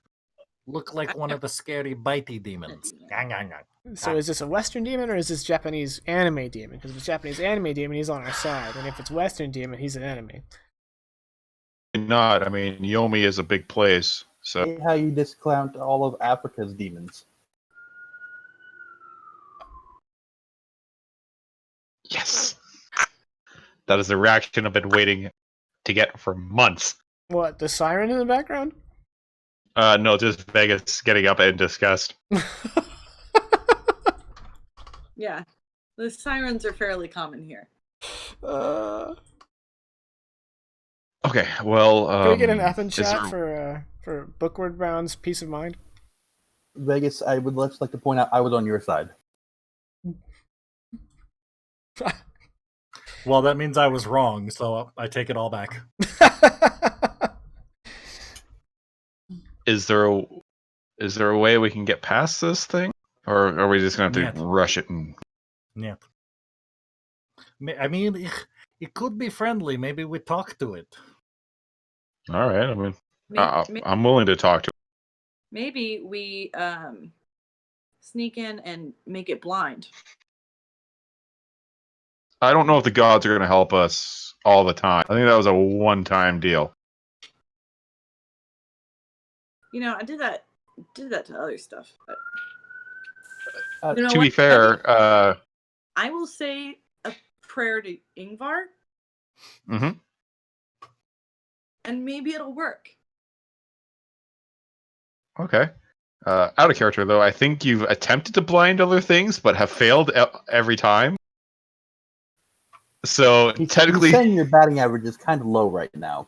look like one of the scary bitey demons. Gang, gang, gang. So is this a Western demon or is this Japanese anime demon? Because if it's Japanese anime demon, he's on our side, and if it's Western demon, he's an enemy. Not. I mean, Yomi is a big place, so Hate how you discount all of Africa's demons. yes, that is the reaction I've been waiting to get for months. What, the siren in the background? No, just Vegas getting up in disgust. Yeah, the sirens are fairly common here. Okay, well, Can we get an F in is chat there- for Bookward Brown's peace of mind? Vegas, I would just like to point out I was on your side. Well, that means I was wrong, so I take it all back. is there a way we can get past this thing, or are we just gonna have Нет. to rush it? And Нет. I mean, it could be friendly. Maybe we talk to it. all right, I mean, Maybe, I'm willing to talk to. maybe we sneak in and make it blind. I don't know if the gods are gonna help us all the time. I think that was a one-time deal. You know, I did that to other stuff. But, To To what? be fair, I will say a prayer to Ingvar, mhm. and maybe it'll work. Okay. Out of character, though, I think you've attempted to blind other things, but have failed every time. So he's technically, saying your batting average is kind of low right now.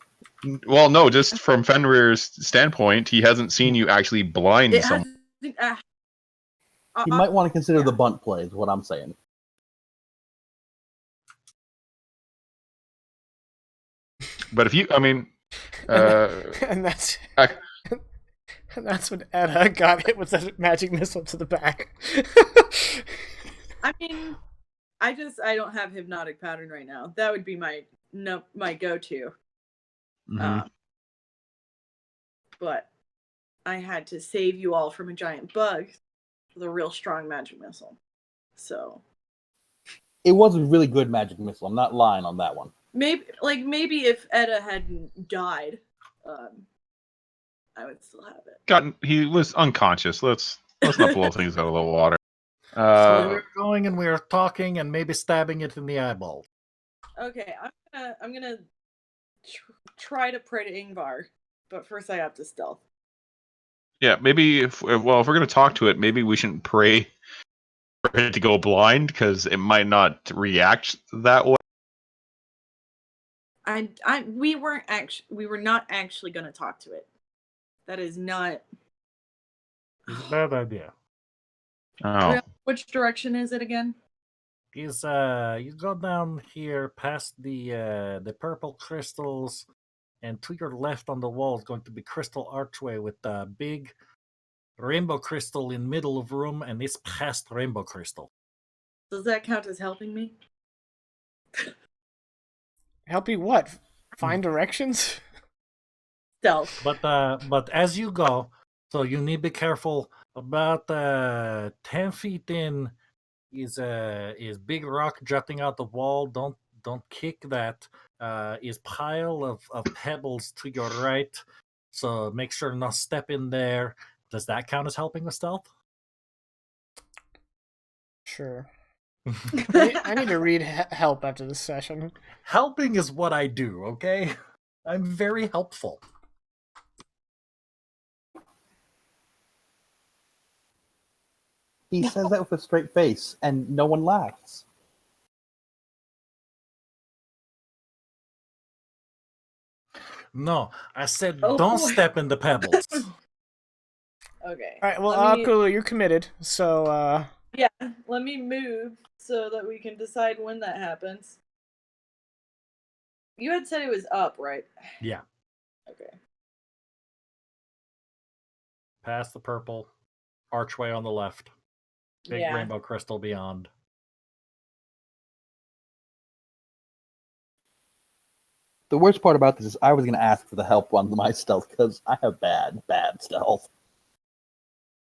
well, no, just from Fenrir's standpoint, he hasn't seen you actually blind It someone. has. You might want to consider yeah. the bunt play, is what I'm saying. But if you, I mean, and that's and that's when Edda got hit with a magic missile to the back. I mean, I don't have hypnotic pattern right now. That would be my go-to. mhm. But I had to save you all from a giant bug with a real strong magic missile. So It was a really good magic missile. I'm not lying on that one. maybe if Edda hadn't died, I would still have it. He was unconscious. Let's not blow things out of the water. So we're going and we're talking and maybe stabbing it in the eyeball. Okay, I'm gonna try to pray to Ingvar, but first I have to stealth. Yeah, maybe if we're gonna talk to it, maybe we shouldn't pray for it to go blind because it might not react that way. We were not actually going to talk to it. That is not. It's a bad idea. Oh, Which direction is it again? Is you go down here past the purple crystals, and to your left on the wall is going to be crystal archway with a big rainbow crystal in middle of room, and it's past rainbow crystal. Does that count as helping me? Help you what? Find directions? Stealth. But as you go, so you need to be careful. About 10 feet in is big rock jutting out the wall. Don't kick that. Is pile of pebbles to your right. So make sure not step in there. Does that count as helping with stealth? Sure. I need to read help after this session. Helping is what I do, okay? I'm very helpful. He says that with a straight face, and no one laughs. No, I said Oh, don't boy. step in the pebbles. Okay. All right, well, Kulu, you're committed, so yeah, let me move so that we can decide when that happens. You had said it was up, right? Yeah. Okay. Past the purple archway on the left. Big Yeah. rainbow crystal beyond. The worst part about this is I was going to ask for the help on my stealth because I have bad stealth.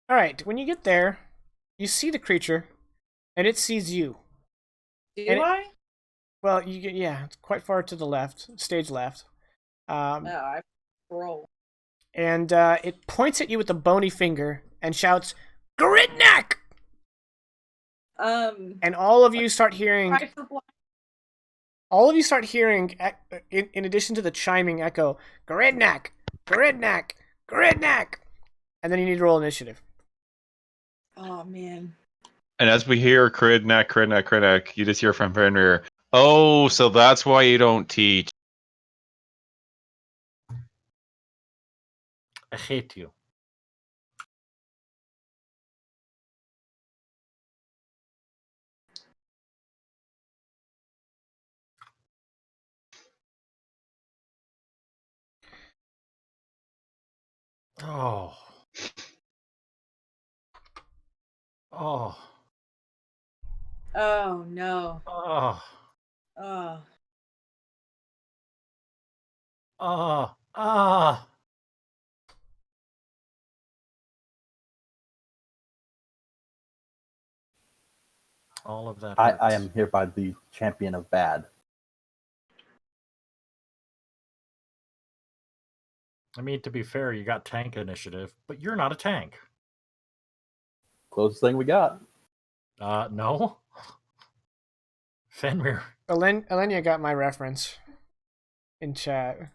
All right, when you get there, you see the creature, and it sees you. Do And I? Well, you get it's quite far to the left, stage left. No, I roll. And it points at you with a bony finger and shouts, "Gridneck!" And all of you start hearing. Try for blind. All of you start hearing, in addition to the chiming echo, "Gridneck, Gridneck, Gridneck," and then you need to roll initiative. Oh man. And as we hear Cridneck, Cridneck, Cridneck, you just hear from Fenrir, oh, so that's why you don't teach. I hate you. Oh. Oh. Oh no. Oh. Oh. Oh. Ah. All of that hurt. I am hereby the champion of bad. I mean, to be fair, you got tank initiative, but you're not a tank. Closest thing we got. No. Fenrir. Elenia got my reference in chat.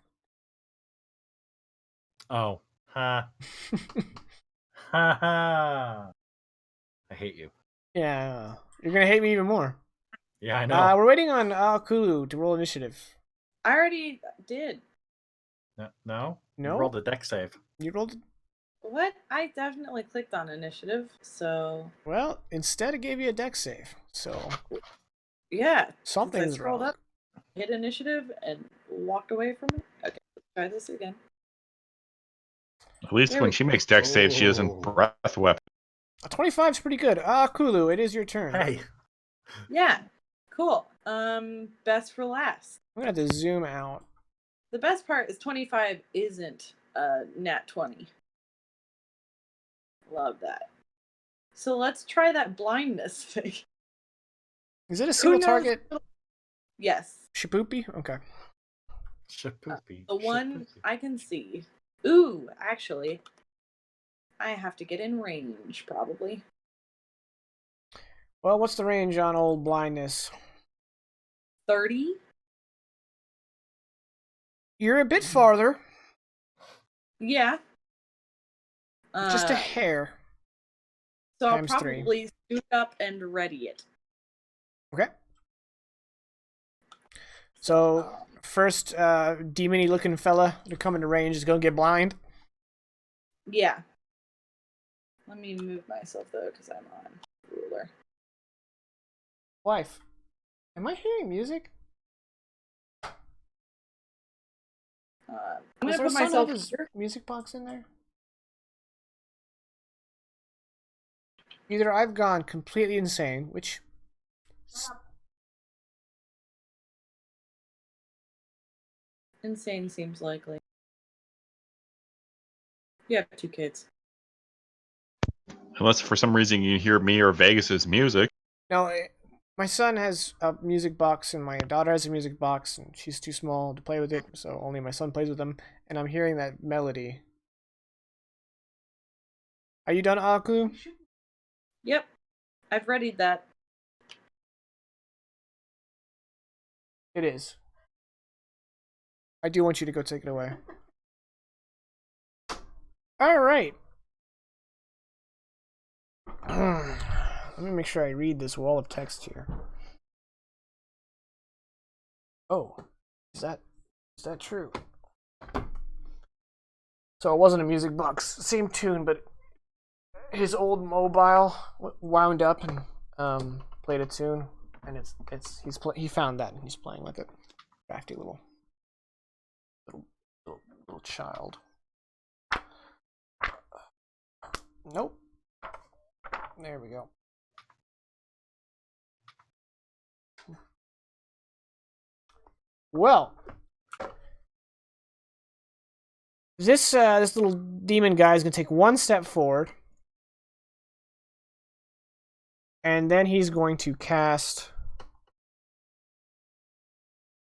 Oh. Ha. Ha ha. I hate you. Yeah, you're gonna hate me even more. Yeah, I know. We're waiting on Kulu to roll initiative. I already did. No? No? You rolled a deck save. You rolled. What? I definitely clicked on initiative, so Well, instead it gave you a deck save. So yeah. something's I scrolled wrong. up, hit initiative, and walked away from it. Okay, let's try this again. At least There when we she makes deck saves, she doesn't Oh. breath weapon. A 25 is pretty good. Kulu, it is your turn. Hey. Yeah, cool. Best for last. I'm gonna have to zoom out. The best part is 25 isn't nat 20. Love that. So let's try that blindness thing. Is it a Who single knows? target? Yes. Shapoopy? Okay. Shapoopy. The one Shapoopy. I can see. Ooh, actually, I have to get in range, probably. Well, what's the range on old blindness? 30? You're a bit farther. Yeah. Just a hair. So I'll times 3. probably scoot up and ready it. Okay. So first demony looking fella to come into range is gonna get blind. Yeah. Let me move myself though, because I'm on ruler. Wife, am I hearing music? I'm Does gonna our put son myself have his here. music box in there? Either I've gone completely insane, which Insane seems likely. You have 2 kids. Unless for some reason you hear me or Vegas's music. no, my son has a music box and my daughter has a music box and she's too small to play with it, so only my son plays with them. And I'm hearing that melody. Are you done, Aku? Yep. I've readied that. It is. I do want you to go take it away. All right. Let me make sure I read this wall of text here. Oh, is that true? So it wasn't a music box, same tune, but his old mobile wound up and played a tune, and he found that and he's playing with it. Crafty little child. Nope. There we go. Well, this little demon guy is gonna take one step forward, and then he's going to cast.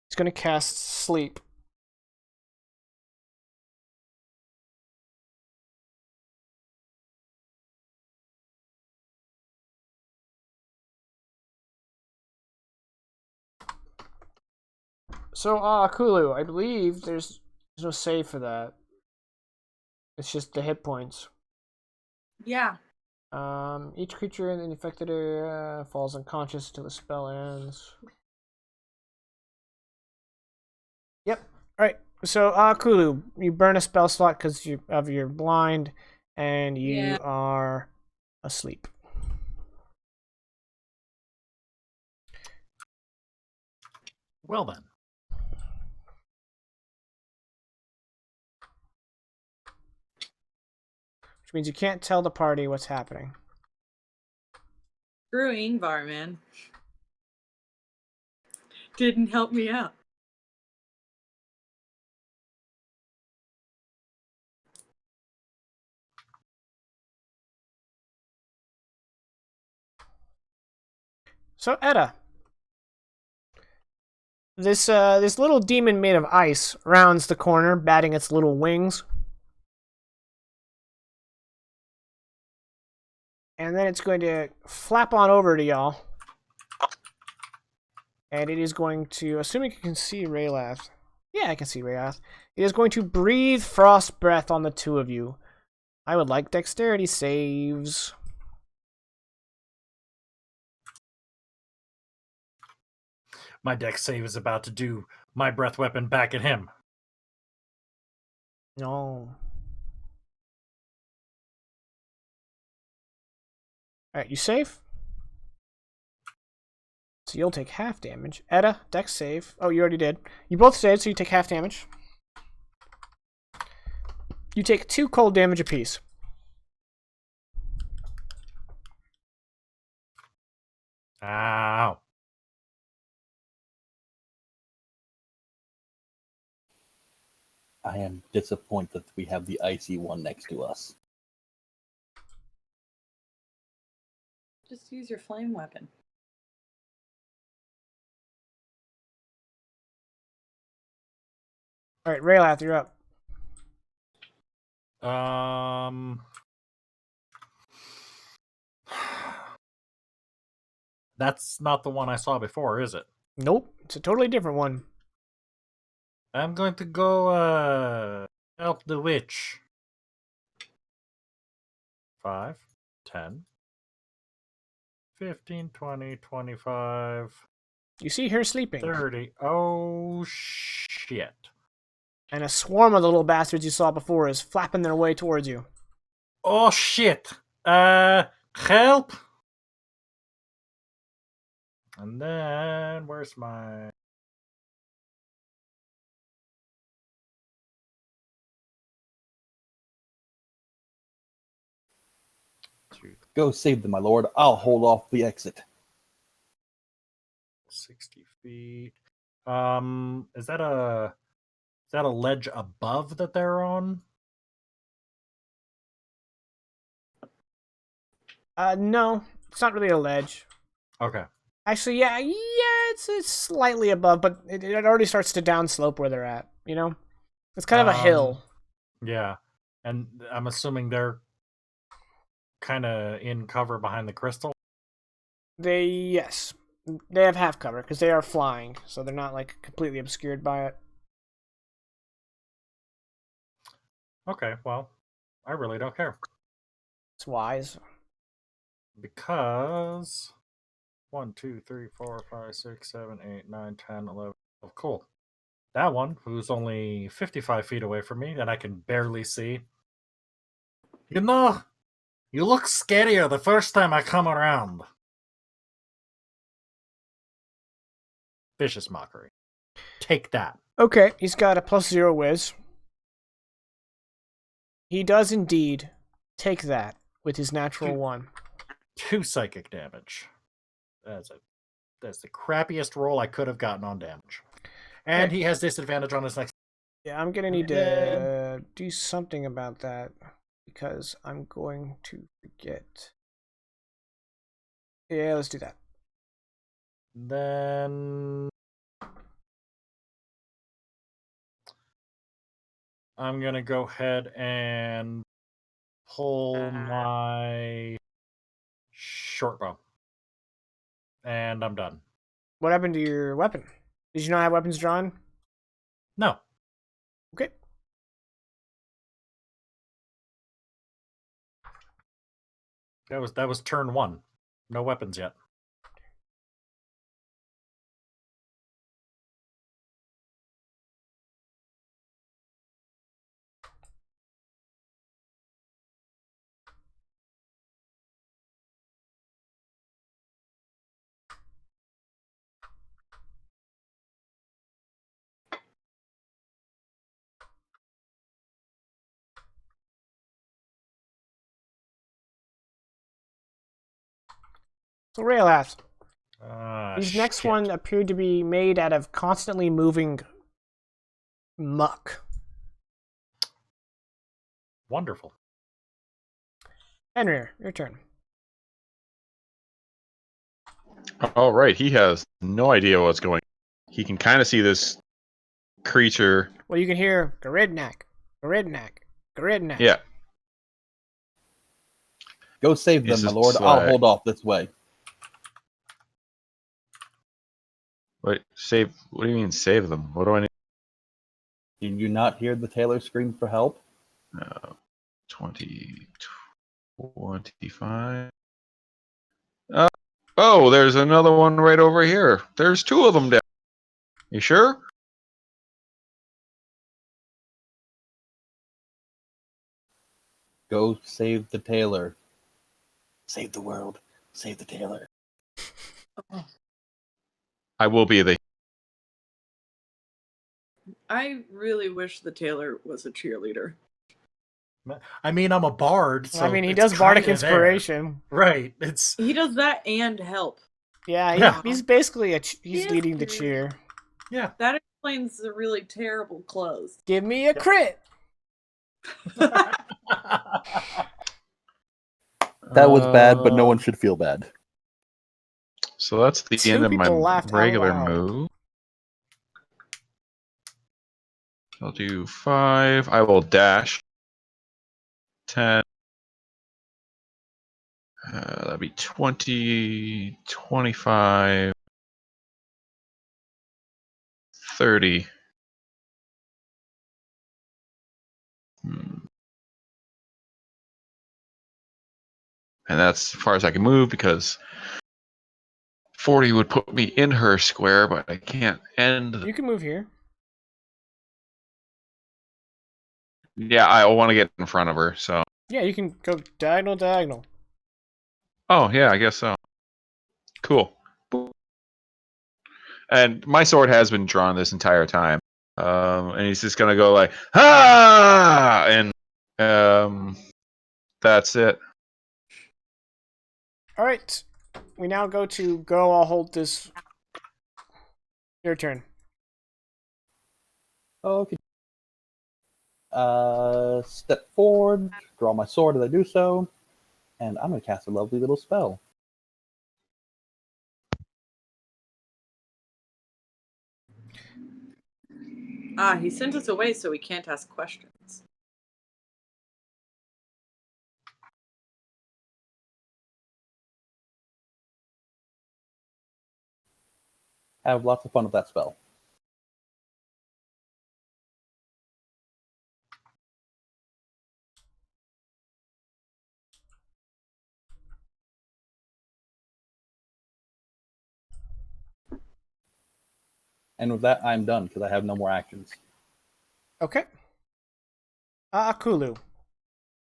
He's gonna cast sleep. So, Kulu, I believe there's no save for that. It's just the hit points. Yeah. Each creature in the infected area falls unconscious until the spell ends. Yep. All right. So, Kulu, you burn a spell slot because you're blind, and you are asleep. Well then. Which means you can't tell the party what's happening. Screw Ingvar, man. Didn't help me out. So, Etta, this little demon made of ice rounds the corner, batting its little wings. And then it's going to flap on over to y'all. And it is going to, assuming you can see Raylath. Yeah, I can see Raylath. It is going to breathe frost breath on the two of you. I would like dexterity saves. My dex save is about to do my breath weapon back at him. No. Alright, you safe? So you'll take half damage. Etta, dex save. Oh, you already did. You both saved, so you take half damage. You take 2 cold damage apiece. Ow. I am disappointed that we have the icy one next to us. Just use your flame weapon. Alright, Raylath, you're up. That's not the one I saw before, is it? Nope, it's a totally different one. I'm going to go help the witch. 5, 10, 15, 20, 25, You see her sleeping. 30. Oh, shit. And a swarm of the little bastards you saw before is flapping their way towards you. Oh, shit. Help! And then, where's my... Go save them, my lord. I'll hold off the exit. 60 feet. Is that a ledge above that they're on? No, it's not really a ledge. Okay. Actually, yeah, it's slightly above, but it already starts to downslope where they're at, you know? It's kind of a hill. Yeah. And I'm assuming they're kind of in cover behind the crystal? Yes. They have half cover, because they are flying, so they're not, like, completely obscured by it. Okay, well, I really don't care. It's wise. Because 1, 2, 3, 4, 5, 6, 7, 8, 9, 10, 11. Oh, cool. That one, who's only 55 feet away from me, and I can barely see. You know, you look scarier the first time I come around. Vicious mockery. Take that. Okay, he's got a +0 whiz. He does indeed take that with his natural 1. 2 psychic damage. That's the crappiest roll I could have gotten on damage. And Okay. he has disadvantage on his next. Yeah, I'm gonna need to do something about that because I'm going to forget. Yeah, let's do that. Then I'm gonna go ahead and pull my short bow, and I'm done. What happened to your weapon? Did you not have weapons drawn? No, Okay. that was turn 1. No weapons yet. So Raelath, these Shit. next one appeared to be made out of constantly moving muck. Wonderful. Henry, your turn. All right, he has no idea what's going on. He can kind of see this creature. Well, you can hear Garidnak, Garidnak, Garidnak. Yeah. Go save He's them, my just lord. I'll like- hold off this way. Wait, save? What do you mean save them? What do I need? Did you not hear the tailor scream for help? 20, 25. Oh, there's another one right over here. There's 2 of them down. You sure? Go save the tailor. Save the world. Save the tailor. I will be the. I really wish the tailor was a cheerleader. I mean, I'm a bard, so I mean, he it's does bardic kinda there. inspiration. Right. It's He does that and help. Yeah, Yeah. he's basically he's He is leading the cute. cheer. yeah. That explains the really terrible clothes. Give me a crit. That was bad, but no one should feel bad. So that's the 2 end of my people laughed out regular loud. move. I'll do 5. I will dash. 10. That'd be 20, 25, 30. And that's as far as I can move because 40 would put me in her square, but I can't end. You can move here. Yeah, I want to get in front of her, so. Yeah, you can go diagonal, diagonal. Oh, yeah, I guess so. Cool. And my sword has been drawn this entire time. And he's just going to go like, ah! And that's it. All right. We now go to go. I'll hold this. Your turn. Okay. Step forward, draw my sword as I do so, and I'm going to cast a lovely little spell. He sent us away so we can't ask questions. Have lots of fun with that spell. And with that, I'm done because I have no more actions. Okay. Akulu.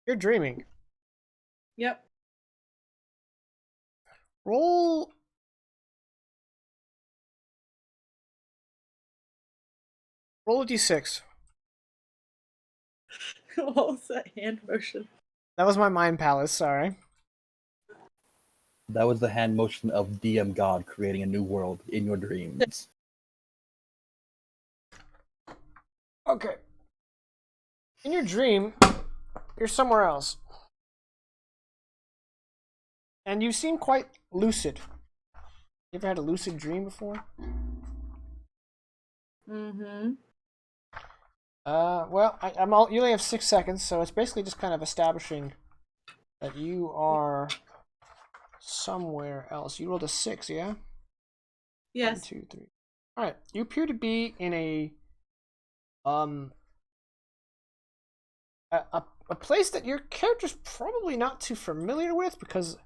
You're dreaming. Yep. Roll. Roll a d6. What was that hand motion? That was my mind palace. Sorry. That was the hand motion of DM God creating a new world in your dreams. Okay. In your dream, you're somewhere else. And you seem quite lucid. You ever had a lucid dream before? Mm-hmm. Well, you only have 6 seconds, so it's basically just kind of establishing that you are somewhere else. You rolled a 6, yeah? Yes. 1, 2, 3. All right. You appear to be in um a place that your character's probably not too familiar with because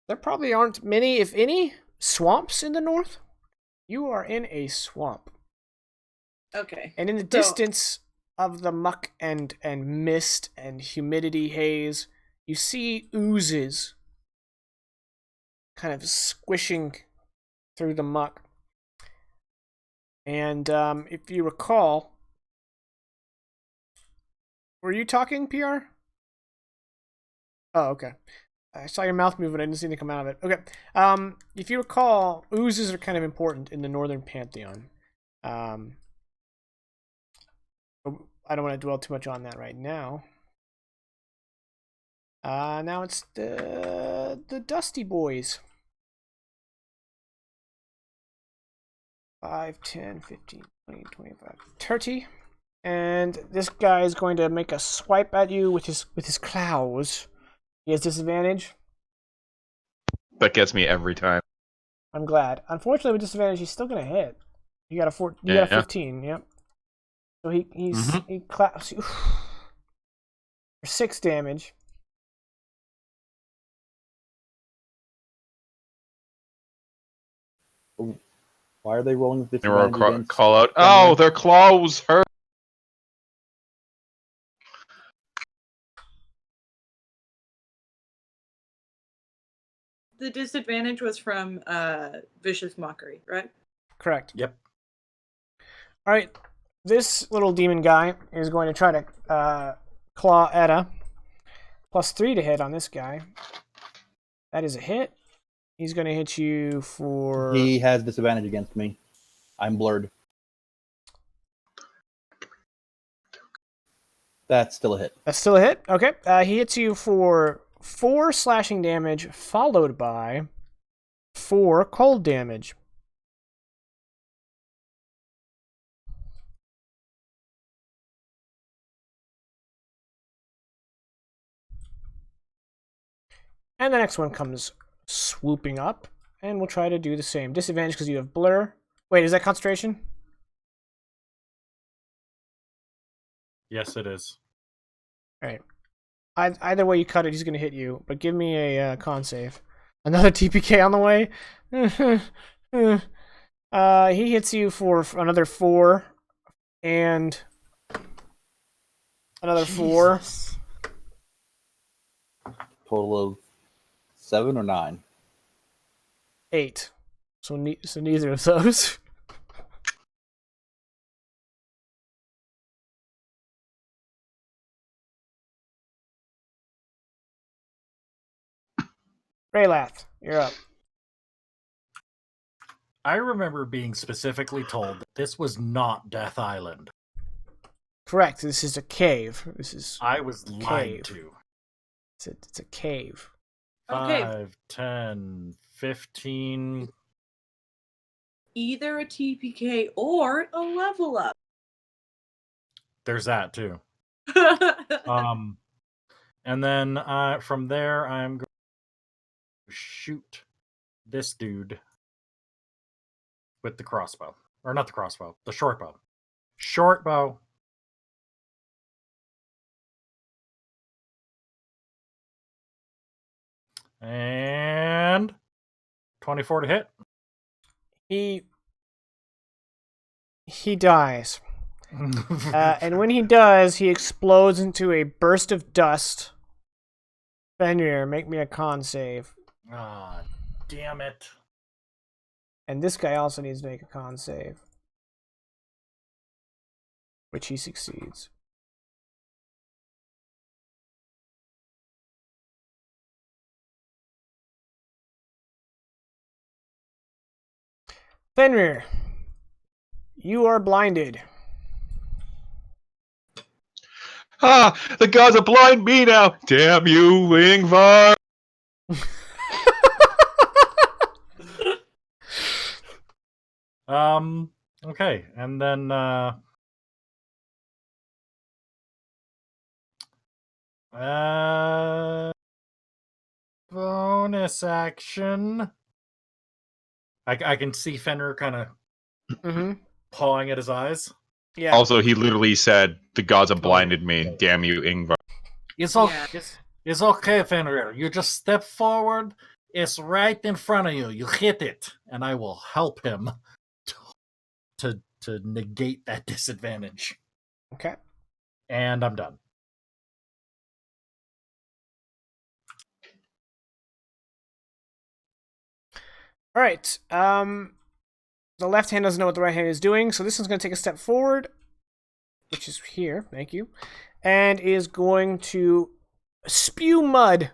there probably aren't many, if any, swamps in the north. You are in a swamp. Okay. And in the distance of the muck and mist and humidity haze, you see oozes kind of squishing through the muck. And if you recall, were you talking, PR? Oh, okay. I saw your mouth move, but I didn't see anything come out of it. Okay. If you recall, oozes are kind of important in the Northern Pantheon. I don't want to dwell too much on that right now. Now it's the Dusty Boys. 5, 10, 15, 20, 25, 30. And this guy is going to make a swipe at you with his claws. He has disadvantage. That gets me every time. I'm glad. Unfortunately, with disadvantage, he's still gonna hit. You got a 4. You got a 15. Yep. So he claps you for 6 damage. Why are they rolling with There were disadvantage against? call out. Fenrir? Oh, their claws hurt. The disadvantage was from Vicious Mockery, right? Correct. Yep. All right. This little demon guy is going to try to claw Etta. +3 to hit on this guy. That is a hit. He's going to hit you for... He has disadvantage against me. I'm blurred. That's still a hit. That's still a hit? Okay. He hits you for 4 slashing damage, followed by 4 cold damage. And the next one comes swooping up, and we'll try to do the same. Disadvantage because you have blur. Wait, is that concentration? Yes, it is. All right. Either way you cut it, he's going to hit you. But give me a con save. Another TPK on the way. He hits you for another 4 and another 4. Jesus. Total of 7 or 9. 8. So neither of those. Raylath, you're up. I remember being specifically told that this was not Death Island. Correct. This is a cave. This is I was lied cave. to. It's a cave. Okay. 5, 10, 15. Either a TPK or a level up. There's that too. And then from there, I'm going to shoot this dude with the crossbow. Or not the crossbow, the short bow. Short bow. And 24 to hit. He dies. And when he does, he explodes into a burst of dust. Fenrir, make me a con save. Ah, damn it. And this guy also needs to make a con save. Which he succeeds. Fenrir, you are blinded. Ha! The gods are blind me now. Damn you, Ingvar. Okay, and then bonus action. I can see Fenrir kind of Mm-hmm. pawing at his eyes. Yeah. Also, he literally said, "The gods have Oh, blinded me. okay. Damn you, Ingvar." It's Yeah. okay. It's okay, Fenrir. You just step forward. It's right in front of you. You hit it, and I will help him to negate that disadvantage. Okay. And I'm done. All right. The left hand doesn't know what the right hand is doing, so this one's going to take a step forward, which is here. Thank you, and is going to spew mud.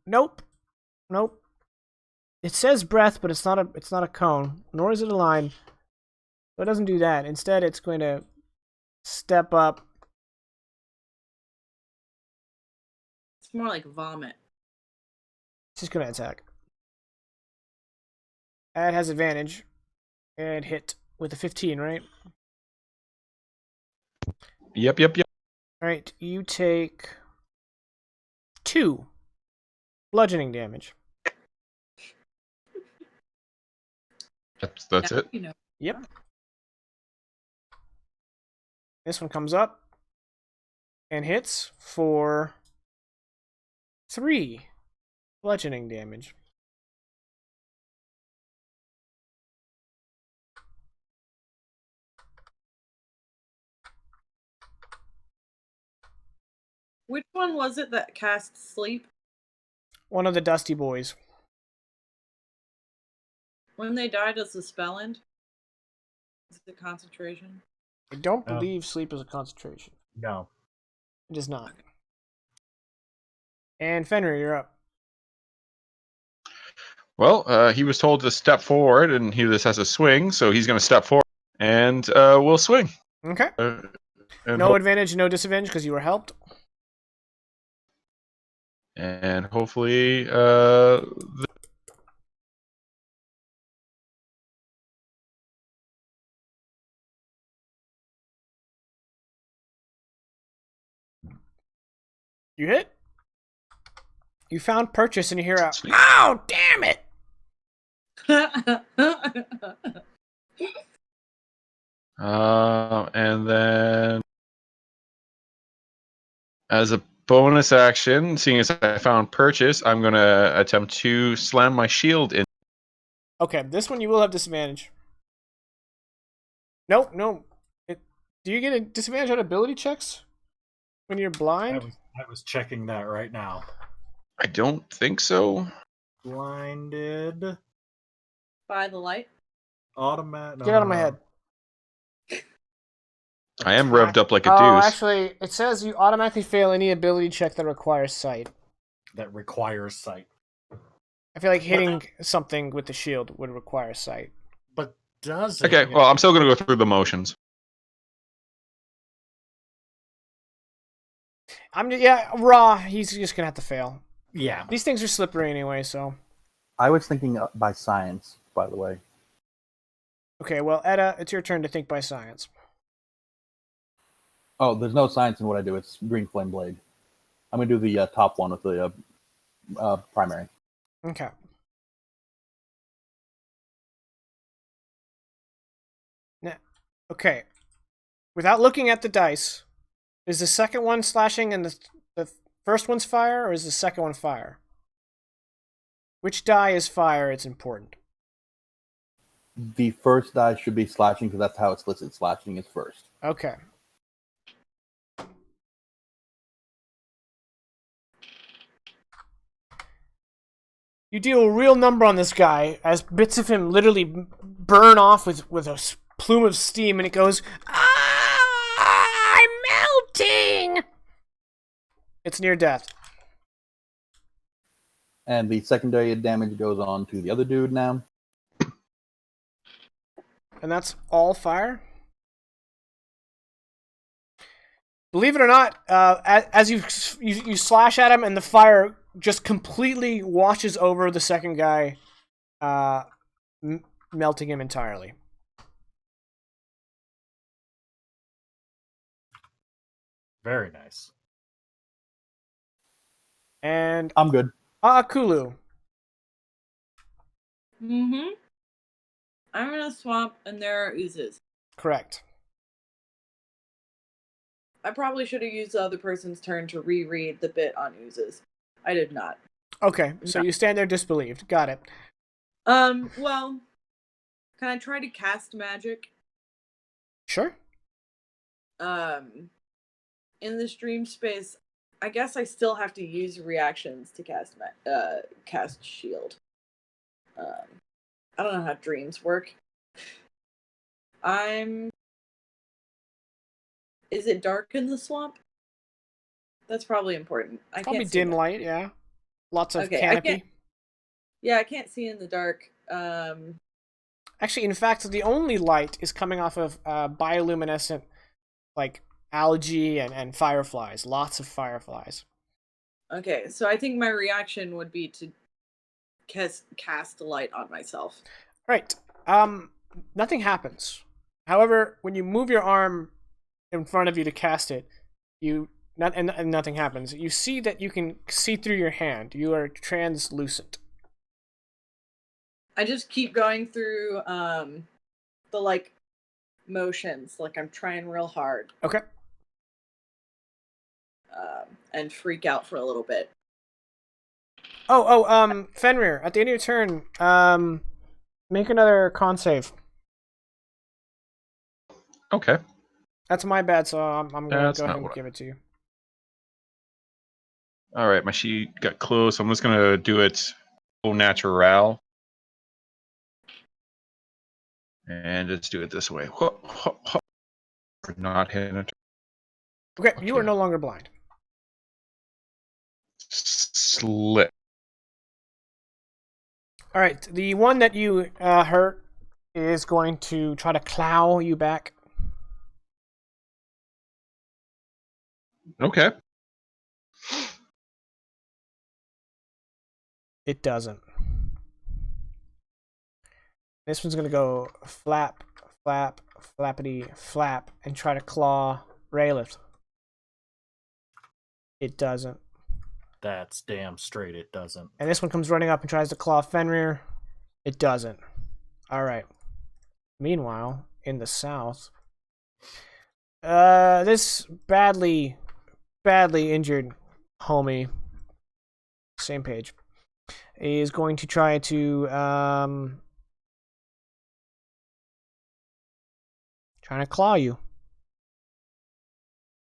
Nope. Nope. It says breath, but it's not a cone, nor is it a line. So it doesn't do that. Instead, it's going to step up. It's more like vomit. It's just going to attack. It has advantage. And hit with a 15, right? Yep. Alright, you take 2 bludgeoning damage. That's it. You know. Yep. This one comes up and hits for 3 bludgeoning damage. Which one was it that cast sleep? One of the Dusty Boys. When they die, does the spell end? Is it concentration? I don't believe sleep is a concentration. No. It is not. And Fenrir, you're up. Well, he was told to step forward, and he just has a swing, so he's going to step forward, and we'll swing. Okay. And No advantage, no disadvantage because you were helped. and hopefully, You hit. You found purchase and you hear a, Sweet. "Ow, damn it!" and then as a bonus action, seeing as I found purchase, I'm going to attempt to slam my shield in. Okay, this one you will have disadvantage. Nope, no. Do you get a disadvantage on ability checks when you're blind? I was checking that right now. I don't think so. Blinded. By the light. Automatic. Get out of my head. I am revved up like a Oh, deuce. actually, it says you automatically fail any ability check that requires sight. That requires sight. I feel like hitting something with the shield would require sight. But does it? Okay, well, I'm still going to go through the motions. Raw. He's just gonna have to fail. Yeah. These things are slippery anyway, so. I was thinking by science, by the way. Okay, well, Edda, it's your turn to think by science. Oh, there's no science in what I do. It's green flame blade. I'm gonna do the top one with the primary. Okay. Now, okay. Without looking at the dice, is the second one slashing and the first one's fire, or is the second one fire? Which die is fire? It's important. The first die should be slashing because that's how it's listed. Slashing is first. Okay. You deal a real number on this guy as bits of him literally burn off with a plume of steam, and it goes, "Ah, I'm melting!" It's near death. And the secondary damage goes on to the other dude now. And that's all fire? Believe it or not, as you slash at him, and the fire just completely washes over the second guy, melting him entirely. Very nice. And I'm good. Kulu. Mm-hmm. I'm in a swamp and there are oozes. Correct. I probably should have used the other person's turn to reread the bit on oozes. I did not. Okay, so No. you stand there disbelieved. Got it. Well, can I try to cast magic? Sure. In this dream space, I guess I still have to use reactions to cast shield. I don't know how dreams work. Is it dark in the swamp? That's probably important. I Probably can't see dim much. light, yeah. Lots of Okay, canopy. I can't see in the dark. Actually, in fact, the only light is coming off of bioluminescent, like algae and fireflies. Lots of fireflies. Okay, so I think my reaction would be to cast a light on myself. Right. Nothing happens. However, when you move your arm in front of you to cast it, and nothing happens. You see that you can see through your hand. You are translucent. I just keep going through the like motions, like I'm trying real hard, Okay. and freak out for a little bit. Fenrir, at the end of your turn, make another con save. Okay. That's my bad, so I'm going to That's go ahead not and what give it to you. All right, my sheet got close. I'm just gonna do it au natural, and just do it this way. Not hitting it. Okay, you are no longer blind. Slit. All right, the one that you hurt is going to try to claw you back. Okay. It doesn't. This one's going to go flap, flap, flappity, flap, and try to claw Raylift. It doesn't. That's damn straight it doesn't. And this one comes running up and tries to claw Fenrir. It doesn't. All right. Meanwhile, in the south, this badly injured homie, same page, is going to try to trying to claw you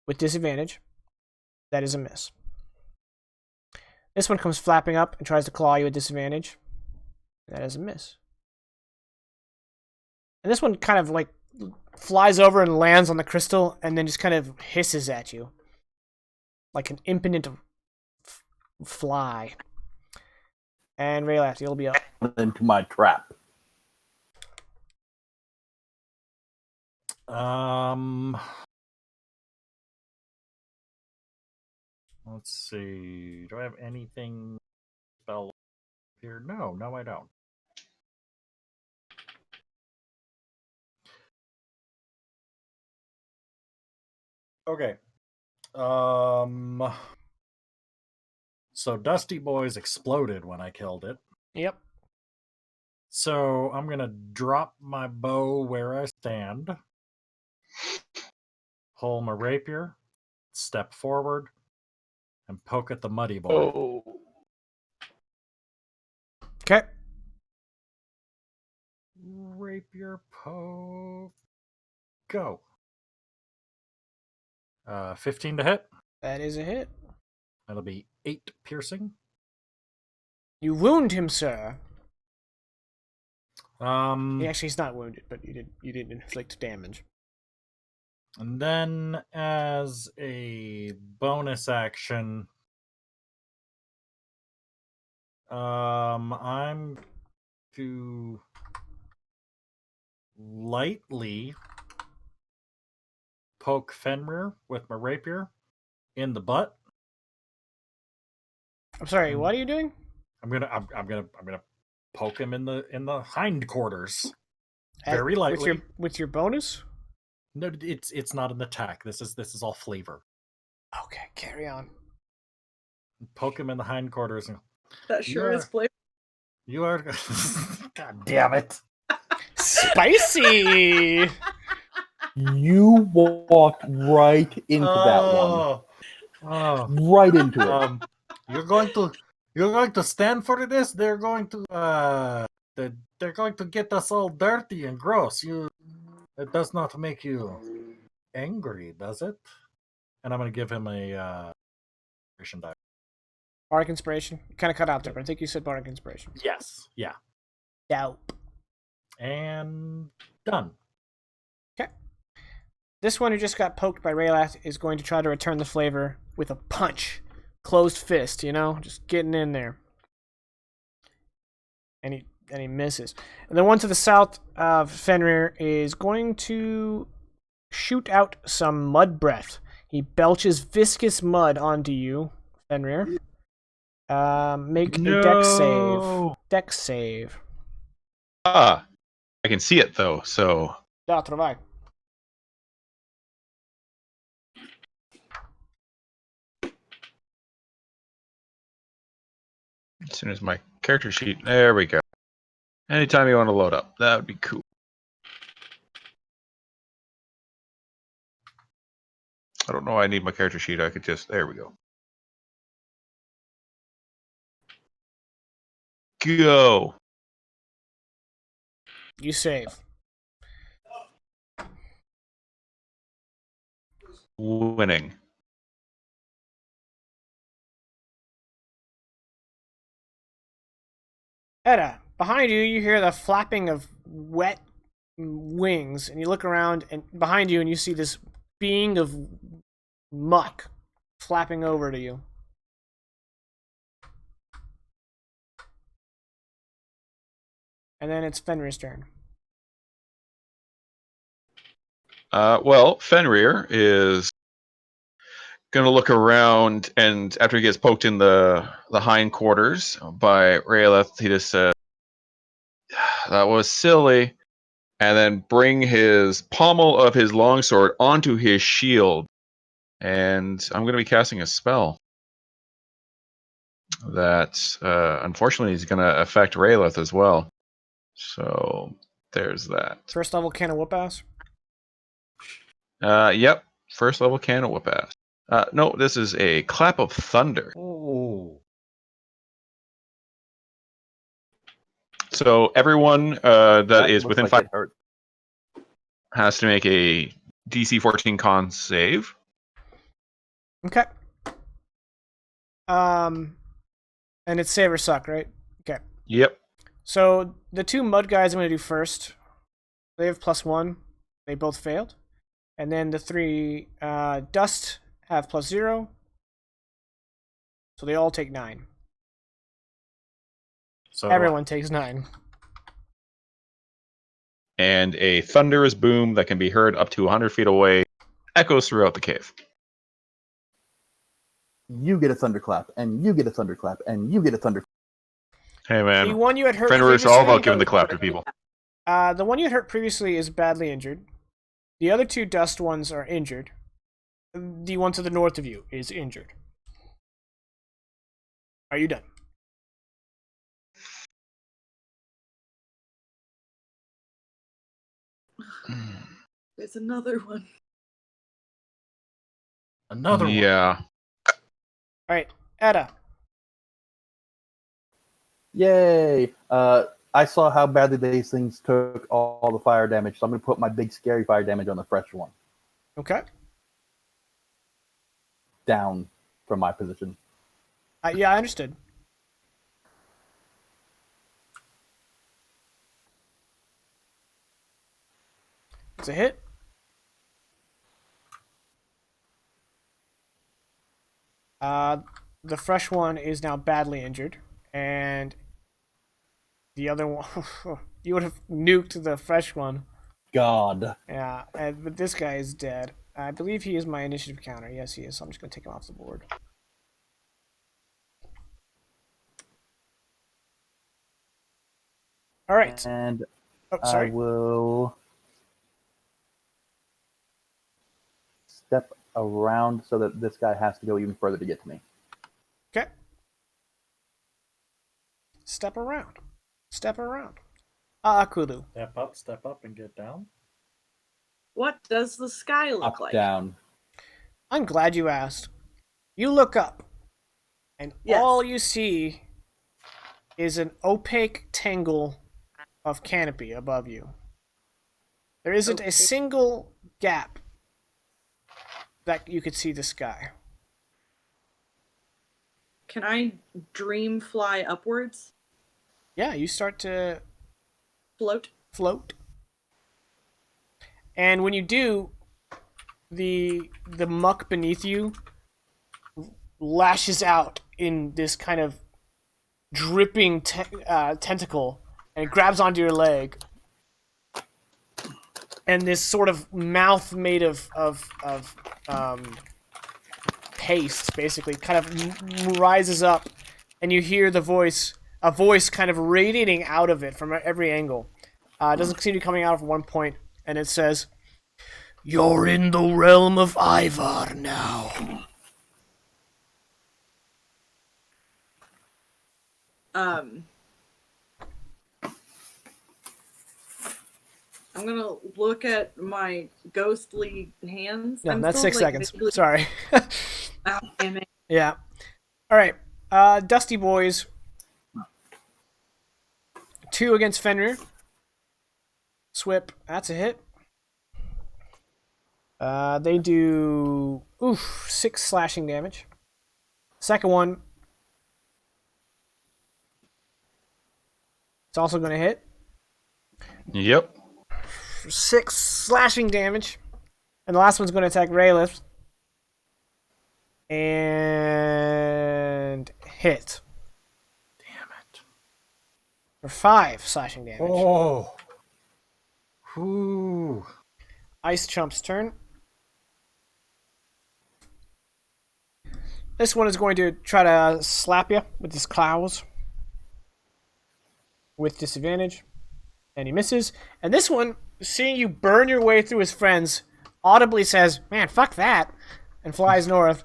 with disadvantage. That is a miss. This one comes flapping up and tries to claw you at disadvantage. That is a miss. And this one kind of like flies over and lands on the crystal and then just kind of hisses at you. Like an impotent fly. And Raylath, you'll be up. Into my trap. Let's see. Do I have anything spell here? No, I don't. Okay. So Dusty Boys exploded when I killed it. Yep. So I'm gonna drop my bow where I stand, pull my rapier, step forward, and poke at the muddy boy. Oh. Okay. Rapier poke. Go. 15 to hit. That is a hit. That'll be 8 piercing. You wound him, sir. Um, Actually, he's not wounded, but you did inflict damage. And then, as a bonus action, I'm to lightly poke Fenrir with my rapier in the butt. I'm sorry. What are you doing? I'm gonna poke him in the hindquarters. Very lightly. With your bonus. No, it's not an attack. This is all flavor. Okay, carry on. Poke him in the hindquarters. And That sure is flavor. you are. God damn it! Spicy. You walked right into that one. Oh, Right into it. you're going to stand for this. They're going to they're going to get us all dirty and gross. It does not make you angry, does it? And I'm going to give him a inspiration die. Bardic inspiration. You kind of cut out there, but I think you said bardic inspiration. Yes, yeah, Dope. and done. Okay. This one who just got poked by Raylath is going to try to return the flavor with a punch. Closed fist, just getting in there. And he misses. And the one to the south of Fenrir is going to shoot out some mud breath. He belches viscous mud onto you, Fenrir. Make a dex save. Dex save. I can see it though, so Da, trovai. as soon as my character sheet, there we go. Anytime you want to load up, that would be cool. I don't know why I need my character sheet. I could just, there we go. Go. You save. Winning. Edda, behind you, you hear the flapping of wet wings, and you look around and behind you, and you see this being of muck flapping over to you. And then it's Fenrir's turn. Well, Fenrir is going to look around, and after he gets poked in the hindquarters by Raylath, he just says, that was silly, and then bring his pommel of his longsword onto his shield. And I'm going to be casting a spell that, unfortunately, is going to affect Raylath as well. So there's that. First level can of whoop ass. Yep. First level can of whoop ass. No, this is a clap of thunder. Oh, So everyone that is looks within like 5 it hurt. has to make a DC 14 con save. Okay. And it's save or suck, right? Okay. Yep. So the two mud guys I'm going to do first, they have +1. They both failed. And then the 3 dust have +0. So they all take 9. so Everyone takes 9. And a thunderous boom that can be heard up to 100 feet away echoes throughout the cave. You get a thunderclap, and you get a thunderclap, and you get a thunderclap. Hey man, The one you had hurt Fenrir's all about giving the clap to people. the one you had hurt previously is badly injured. The other 2 dust ones are injured. The one to the north of you is injured. Are you done? There's another one. another one. Yeah. All right, Edda. Yay! I saw how badly these things took all the fire damage, so I'm going to put my big scary fire damage on the fresh one. Okay. Down from my position. Yeah, I understood. It's a hit. The fresh one is now badly injured, and the other one, you would have nuked the fresh one. God. Yeah, but this guy is dead. I believe he is my initiative counter. Yes, he is. So I'm just going to take him off the board. All right. And Oh, I sorry. will step around so that this guy has to go even further to get to me. Okay. Step around. Step around. Akulu. Step up, and get down. What does the sky look Up, like? down. I'm glad you asked. You look up, and Yes. all you see is an opaque tangle of canopy above you. There isn't Okay. a single gap that you could see the sky. Can I dream fly upwards? Yeah, you start to Float? float. And when you do, the muck beneath you lashes out in this kind of dripping tentacle, and it grabs onto your leg. And this sort of mouth made of paste, basically, kind of rises up, and you hear a voice kind of radiating out of it from every angle. It doesn't seem to be coming out of one point, and it says, "You're in the realm of Ivar now." I'm gonna look at my ghostly hands. No, I'm that's still, 6 seconds. vaguely- Sorry. Ah, damn it. Yeah. All right. Dusty Boys. 2 against Fenrir. Swip. That's a hit. They do 6 slashing damage. Second one. It's also going to hit. Yep. 6 slashing damage. And the last one's going to attack Raylith. And hit. Damn it. For 5 slashing damage. Oh. Whew. Ice Chump's turn. This one is going to try to slap you with his claws. With disadvantage. And he misses. And this one, seeing you burn your way through his friends, audibly says, "Man, fuck that," and flies north.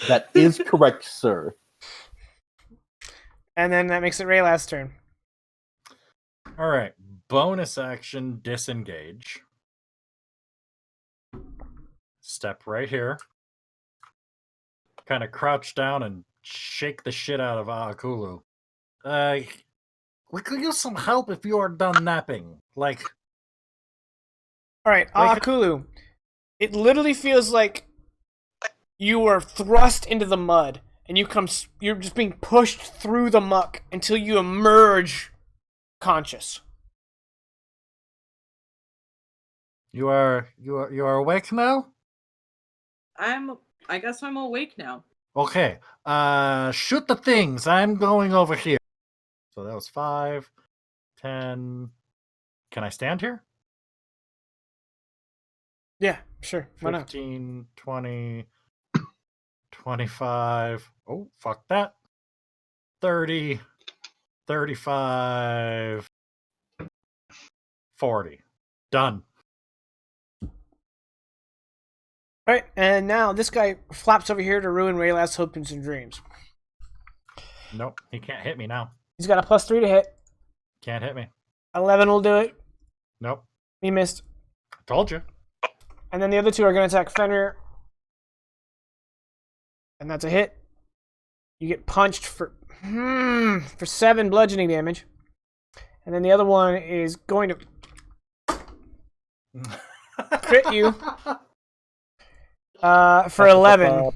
That is correct, sir. And then that makes it Rayla's turn. All right. Bonus action, disengage. Step right here. Kind of crouch down and shake the shit out of Aakulu. We could use some help if you are done napping. Like, All right, Akulu. It literally feels like you were thrust into the mud, and you're just being pushed through the muck until you emerge conscious. you are awake now? I guess I'm awake now. Okay. Shoot the things. I'm going over here. So that was 5, 10. Can I stand here? Yeah, sure. Why not? 15, 20, 25. Oh, fuck that. 30, 35, 40. Done. All right, and now this guy flaps over here to ruin Rayla's hopes and dreams. Nope, he can't hit me now. He's got a +3 to hit. Can't hit me. 11 will do it. Nope. He missed. Told you. And then the other 2 are going to attack Fenrir. And that's a hit. You get punched for 7 bludgeoning damage. And then the other one is going to crit you for 11.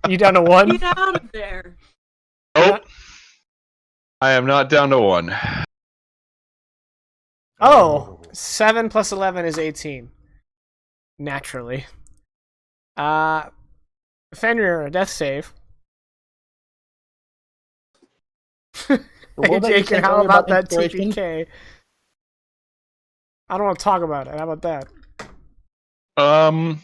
You down to 1? Get out of there. Nope. I am not down to 1. Oh, 7 plus 11 is 18. Naturally. Fenrir, death save. What Hey, did you Jake, say and how earlier about that inspiration? TPK? I don't want to talk about it. How about that? Um,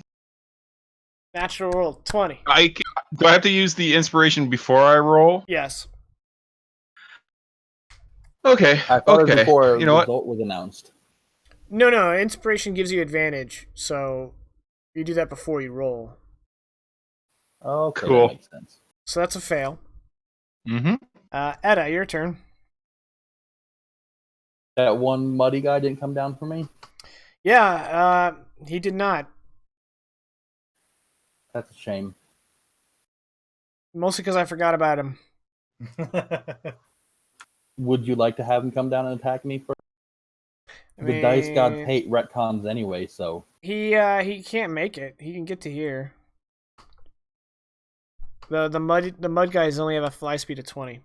Natural roll 20. Do I have to use the inspiration before I roll? Yes. Okay. I thought it was Okay. before You the know what? result was announced. No. Inspiration gives you advantage, so you do that before you roll. Okay, that Cool. makes sense. So that's a fail. Mm-hmm. Edda, your turn. That one muddy guy didn't come down for me. Yeah, he did not. That's a shame. Mostly because I forgot about him. Would you like to have him come down and attack me first? I The dice gods mean, hate retcons anyway, so he can't make it. He can get to here. The mud guys only have a fly speed of 20.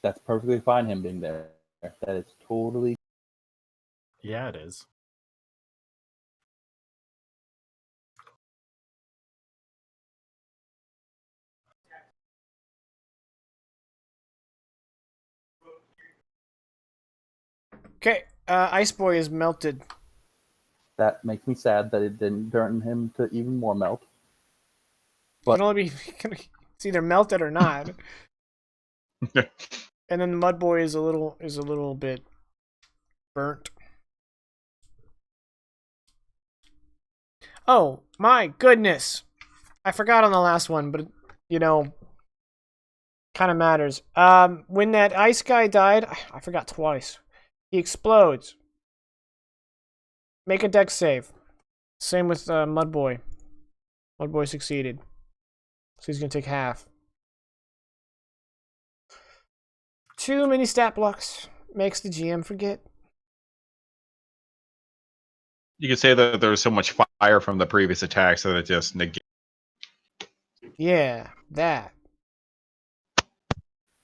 that's perfectly fine. Him being there, that is totally. Yeah, it is. Okay, Ice Boy is melted. That makes me sad that it didn't turn him to even more melt. It can only be it's either melted or not. And then the Mud Boy is a little bit burnt. Oh my goodness! I forgot on the last one, but kind of matters. When that ice guy died, I forgot twice. He explodes. Make a dex save. Same with Mud Boy. Mud Boy succeeded, so he's gonna take half. Too many stat blocks makes the GM forget. You could say that there's so much fire from the previous attacks that it just negates. Yeah, that.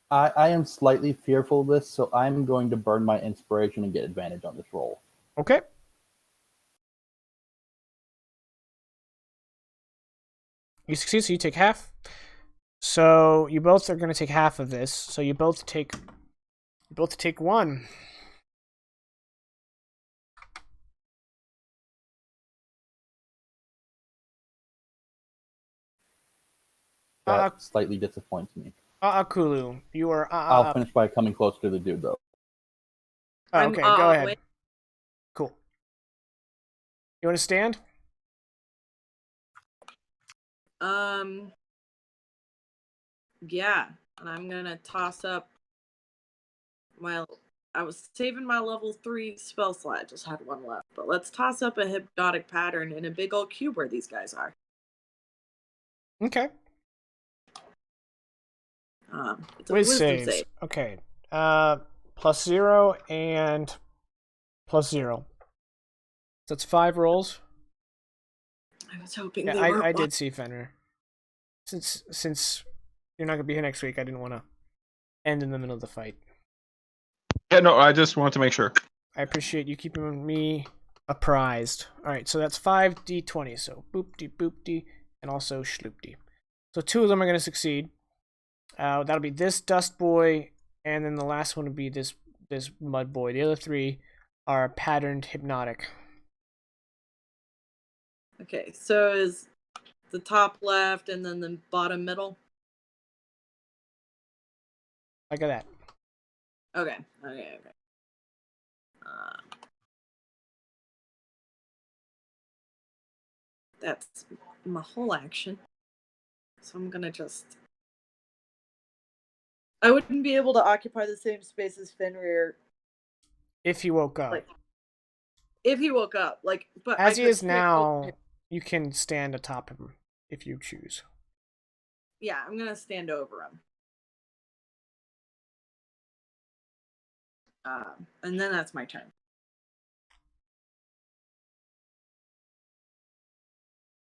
I am slightly fearful of this, so I'm going to burn my inspiration and get advantage on this roll. Okay. You succeed, so you take half. So you both are going to take half of this. So you both take one. That slightly disappoints me. Kulu, you are I'll finish by coming closer to the dude, though. Oh, I'm okay, go ahead. wait. Cool. You want to stand? Yeah, and I'm gonna toss up my. I was saving my level 3 spell slot. I just had one left, but let's toss up a hypnotic pattern in a big old cube where these guys are. Okay. It's a wisdom saves. save. Okay. +0 and +0. So that's 5 rolls. I was hoping Yeah, they were. I did see Fenrir. Since you're not gonna be here next week, I didn't want to end in the middle of the fight. Yeah, no, I just wanted to make sure. I appreciate you keeping me apprised. All right, so that's 5d20. So boop-de, and also schloop-de. So 2 of them are going to succeed. That'll be this Dust Boy, and then the last one would be this Mud Boy. The other 3 are patterned hypnotic. Okay, so is the top left and then the bottom middle? Like that. Okay. That's my whole action. So I'm gonna just. I wouldn't be able to occupy the same space as Fenrir. If he woke up. Like, if he woke up, but As he is now, you can stand atop him if you choose. Yeah, I'm gonna stand over him. And then that's my turn.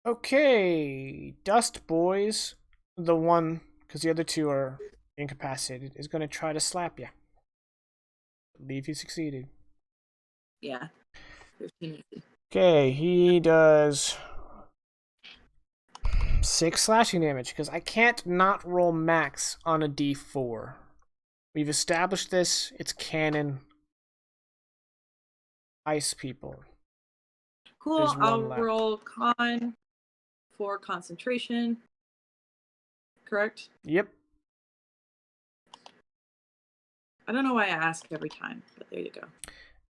Okay, Dust Boys, the one, because the other 2 are incapacitated, is going to try to slap you. I believe he succeeded. Yeah. 15. Okay, he does 6 slashing damage, because I can't not roll max on a d4. We've established this. It's canon. Ice people. Cool. There's I'll one left. roll con for concentration. Correct? Yep. I don't know why I ask every time, but there you go.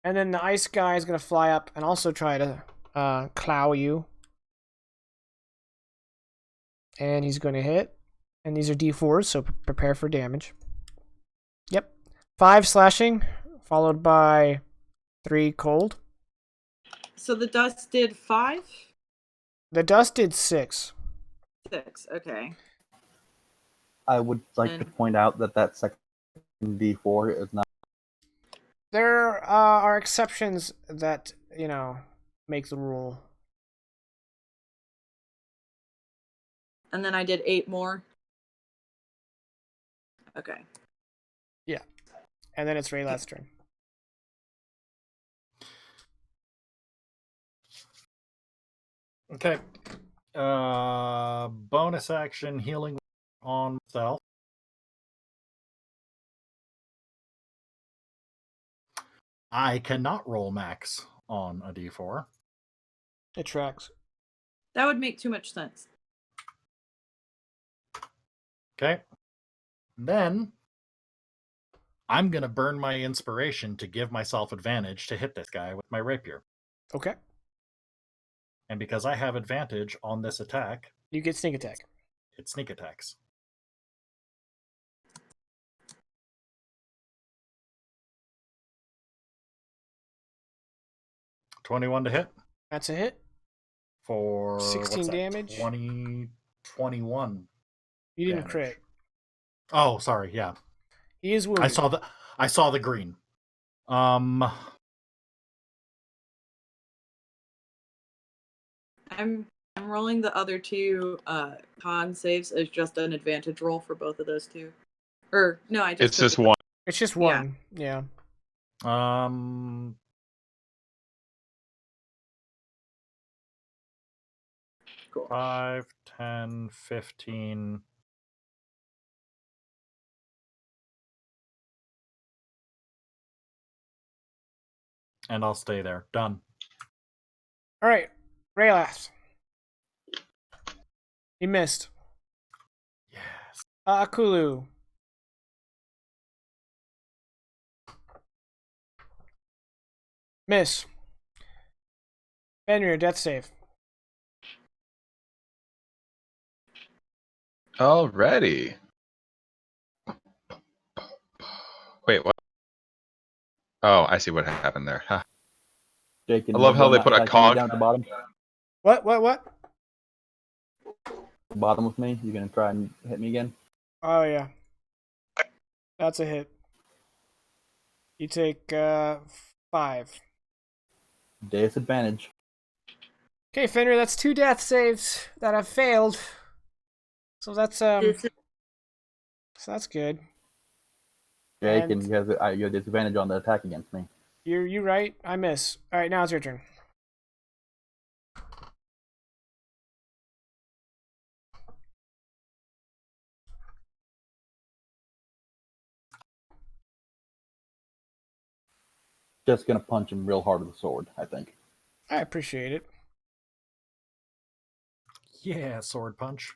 And then the ice guy is going to fly up and also try to clow you. And he's going to hit. And these are d4s, so prepare for damage. Yep. 5 slashing, followed by 3 cold. So the dust did 5? The dust did 6. 6, okay. I would like to And- point out that second D4 is not. There are exceptions that, make the rule. And then I did 8 more. Okay. Yeah. And then it's Rayla's turn. Okay. Bonus action healing on myself. I cannot roll max on a d4. It tracks. That would make too much sense. Okay. Then I'm going to burn my inspiration to give myself advantage to hit this guy with my rapier. Okay. And because I have advantage on this attack, You get sneak attack. it sneak attacks. $21 to hit That's a hit. for 16 what's that? damage. 21. You didn't damage. crit. Oh, sorry. Yeah, He is wounded. I saw the green. I'm rolling the other 2 con saves as just an advantage roll for both of those 2. Or no, I just It's took just it. one. It's just Yeah. one. Yeah. Cool. 5, 10, 15. And I'll stay there. Done. All right. Raylath. He missed. Yes. Akulu. Miss. Fenrir, death save. Alrighty. Wait, what? Oh, I see what happened there. Huh. Jake, I love how they put a attacking me cog. down at the bottom. What? Bottom with me. You gonna try and hit me again? Oh, yeah. That's a hit. You take 5. Disadvantage. Okay, Fenrir, that's 2 death saves that have failed. So that's so that's good. Jake, And- and you have disadvantage on the attack against me. You're right. I miss. All right, now it's your turn. Just gonna punch him real hard with the sword, I think. I appreciate it. Yeah, sword punch.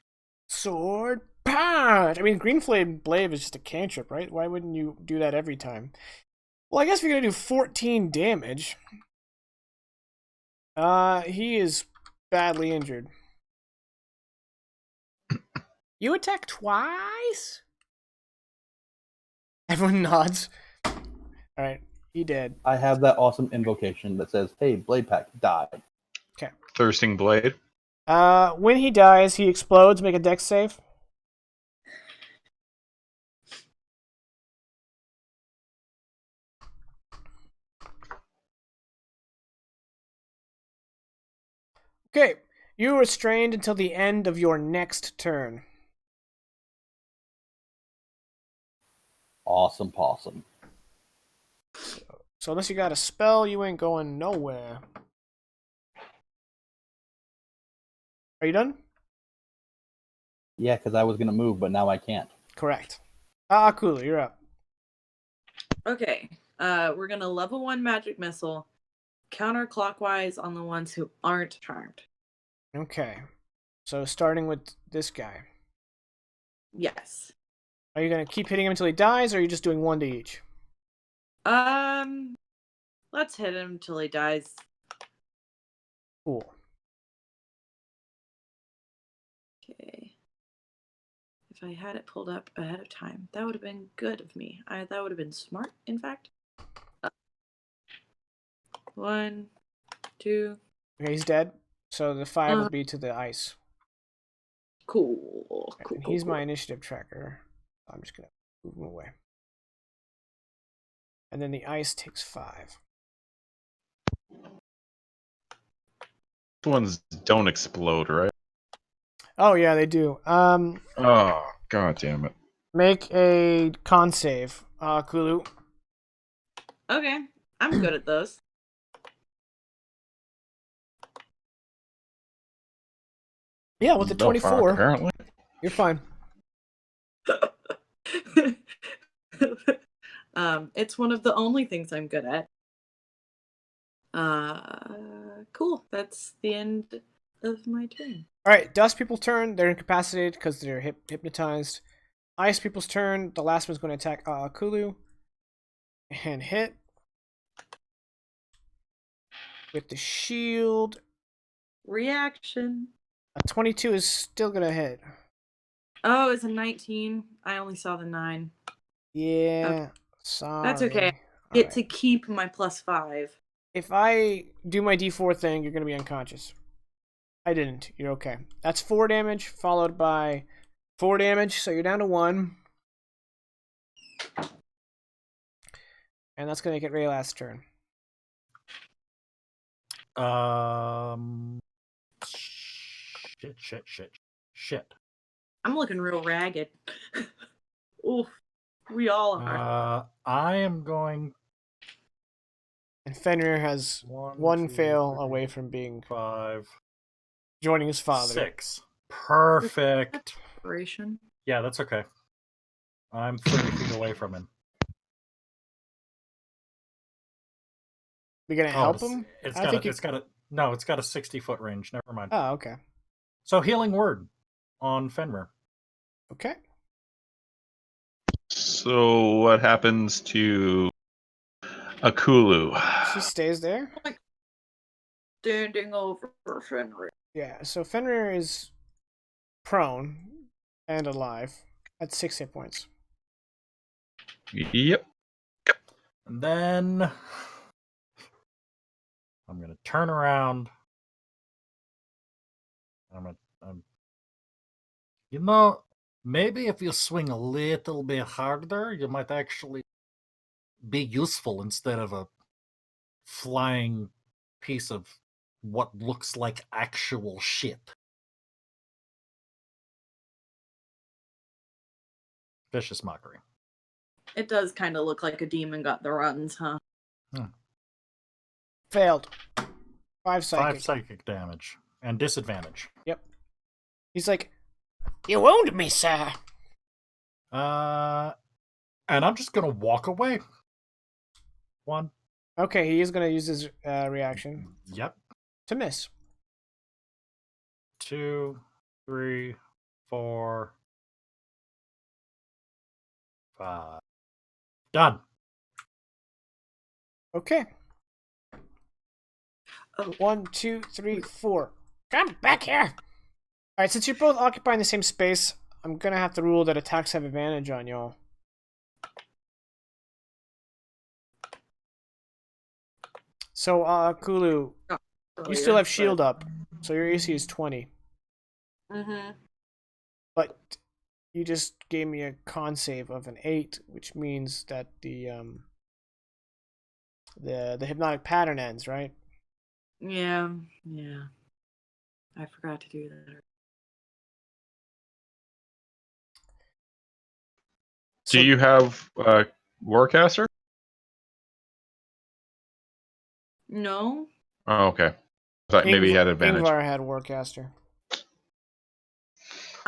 Sword punch. I mean, Green Flame Blade is just a cantrip, right? Why wouldn't you do that every time? Well, I guess we're gonna do 14 damage. He is badly injured. You attack twice? Everyone nods. All right, he dead. I have that awesome invocation that says, "Hey, Blade Pack, die." Thirsting blade. When he dies, he explodes. Make a dex save. Okay, you are restrained until the end of your next turn. Awesome possum. So unless you got a spell, you ain't going nowhere. Are you done? Yeah, because I was gonna move, but now I can't. Correct. Kulu, you're up. Okay. We're gonna level 1 magic missile, counterclockwise on the ones who aren't charmed. Okay. So starting with this guy. Yes. Are you going to keep hitting him until he dies, or are you just doing one to each? Let's hit him till he dies. Cool. Okay. If I had it pulled up ahead of time, that would have been good of me. That would have been smart, in fact. 1, 2. Okay, he's dead. So the 5 will be to the ice. Cool. Okay, Cool. and Cool. he's cool. my initiative tracker. I'm just going to move him away. And then the ice takes 5. These ones don't explode, right? Oh, yeah, they do. Oh, god damn it. Make a con save, Kulu. Okay. I'm good at those. Yeah, with the No, fuck, 24, apparently. you're fine. It's one of the only things I'm good at. Cool. That's the end of my turn. All right, dust people's turn. They're incapacitated because they're hypnotized. Ice people's turn. The last one's going to attack Kulu and hit with the shield. Reaction. A 22 is still going to hit. Oh, it's a 19. I only saw the 9. Yeah, Okay. sorry. That's okay. I All get right. to keep my +5. If I do my D4 thing, you're going to be unconscious. I didn't. You're okay. That's 4 damage, followed by 4 damage, so you're down to 1. And that's going to get Ray last turn. Shit. I'm looking real ragged. Oof. We all are. I am going And Fenrir has one fail away from being 5, joining his father. 6. Perfect. Inspiration. Yeah, that's okay. I'm 30 feet away from him. We gonna help him? It's got a 60-foot range. Never mind. Oh, okay. So healing word on Fenrir. Okay. So what happens to Akulu? She stays there. Standing over Fenrir. Yeah. So Fenrir is prone and alive at 6 hit points. Yep. And then I'm going to turn around. Maybe if you swing a little bit harder, you might actually be useful instead of a flying piece of what looks like actual shit. Vicious mockery. It does kind of look like a demon got the runs, huh? Failed. 5 psychic. 5 psychic damage and disadvantage. Yep. He's like, "You wounded me, sir." And I'm just gonna walk away. 1. Okay, he is gonna use his reaction Yep. to miss. 2, 3, 4, 5. Done. Okay. Oh. 1, 2, 3, 4. Come back here. All right, since you're both occupying the same space, I'm gonna have to rule that attacks have advantage on y'all. So, Kulu, you still have shield up, so your AC is 20. Mm-hmm. But you just gave me a con save of an 8, which means that the hypnotic pattern ends, right? Yeah. I forgot to do that. Do you have Warcaster? No. Oh, okay. I thought maybe he had advantage. Ingvar had Warcaster.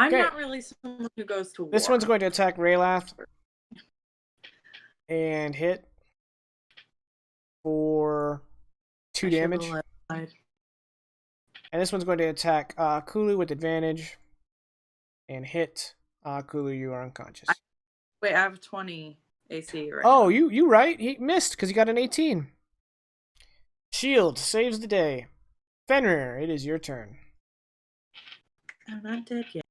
I'm Okay. not really someone who goes to war. This one's going to attack Raylath and hit for 2 damage. And this one's going to attack Kulu with advantage and hit. Kulu, you are unconscious. Wait, I have 20 AC right Oh, now. you right. He missed because he got an 18. Shield saves the day. Fenrir, it is your turn. I'm not dead yet.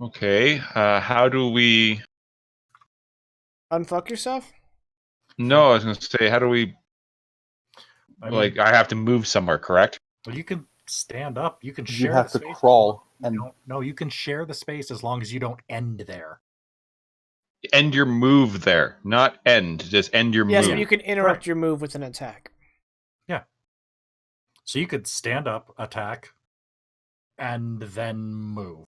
Okay. How do we? Unfuck yourself? No, I was gonna say, how do we? Like, I have to move somewhere, correct? Well, you can stand up. You can You share have the to space. crawl, and No, you can share the space as long as you don't end there. End your move there, not end. Just end your Yes, move. but you can interrupt your move with an attack. Yeah. So you could stand up, attack, and then move.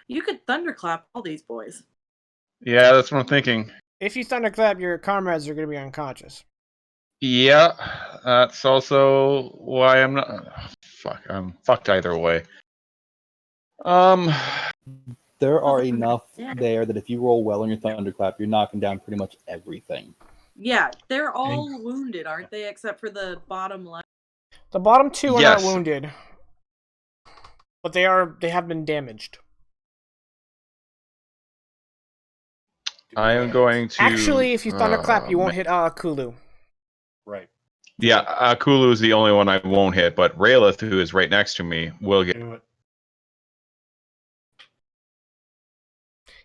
You could thunderclap all these boys. Yeah, that's what I'm thinking. If you thunderclap, your comrades are going to be unconscious. Yeah, that's also why I'm not. Fuck, I'm fucked either way. there are enough there that if you roll well on your thunderclap, you're knocking down pretty much everything. Yeah, they're all wounded, aren't they? Except for the bottom left. The bottom 2 are not Yes. wounded, but they have been damaged. I am going to. Actually, if you thunderclap, you won't hit Kulu. Right. Yeah, Kulu is the only one I won't hit, but Raylith, who is right next to me, will get. Do it.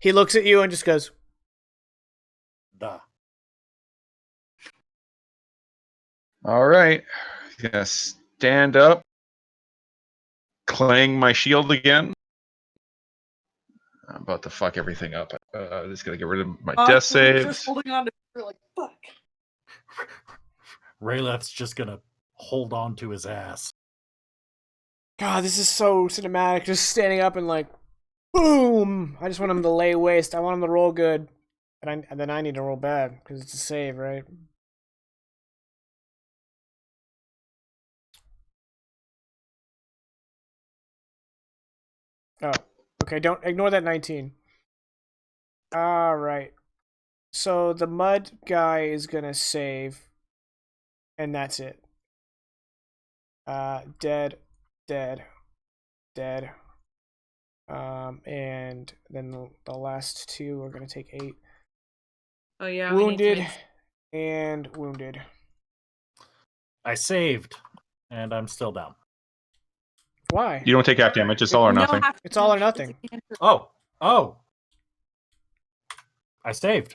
He looks at you and just goes, Duh. All right. Gonna stand up, clang my shield again. I'm about to fuck everything up. Just gonna get rid of my death Just saves. holding on to her like, fuck. Rayleth's just gonna hold on to his ass. God, this is so cinematic. Just standing up and like, boom! I just want him to lay waste. I want him to roll good. And then I need to roll bad, because it's a save, right? Oh, okay, don't ignore that 19. Alright. So the mud guy is gonna save, and that's it. Dead, dead, dead. And then the last 2 are gonna take 8. Oh yeah. Wounded and wounded. I saved, and I'm still down. Why? You don't take half damage. It's all or nothing. It's all or nothing. Oh. I saved.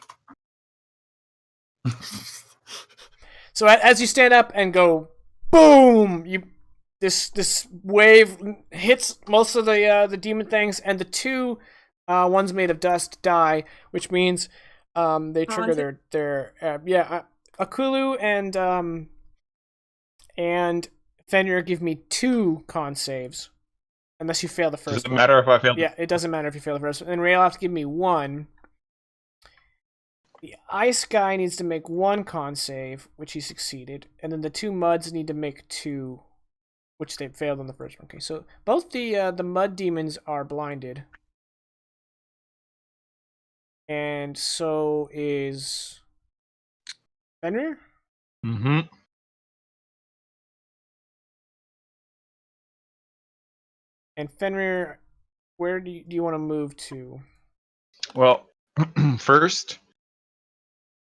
So as you stand up and go, boom! This wave hits most of the demon things, and the 2 ones made of dust die, which means they trigger their Akulu and Fenrir give me 2 con saves, unless you fail the first. Does it matter if I fail? Yeah, it doesn't matter if you fail the first one. And Ray will have to give me 1. The ice guy needs to make 1 con save, which he succeeded, and then the 2 muds need to make 2, which they failed on the first one. Okay, so both the mud demons are blinded, and so is Fenrir. Mm-hmm. And Fenrir, where do you want to move to? Well, first,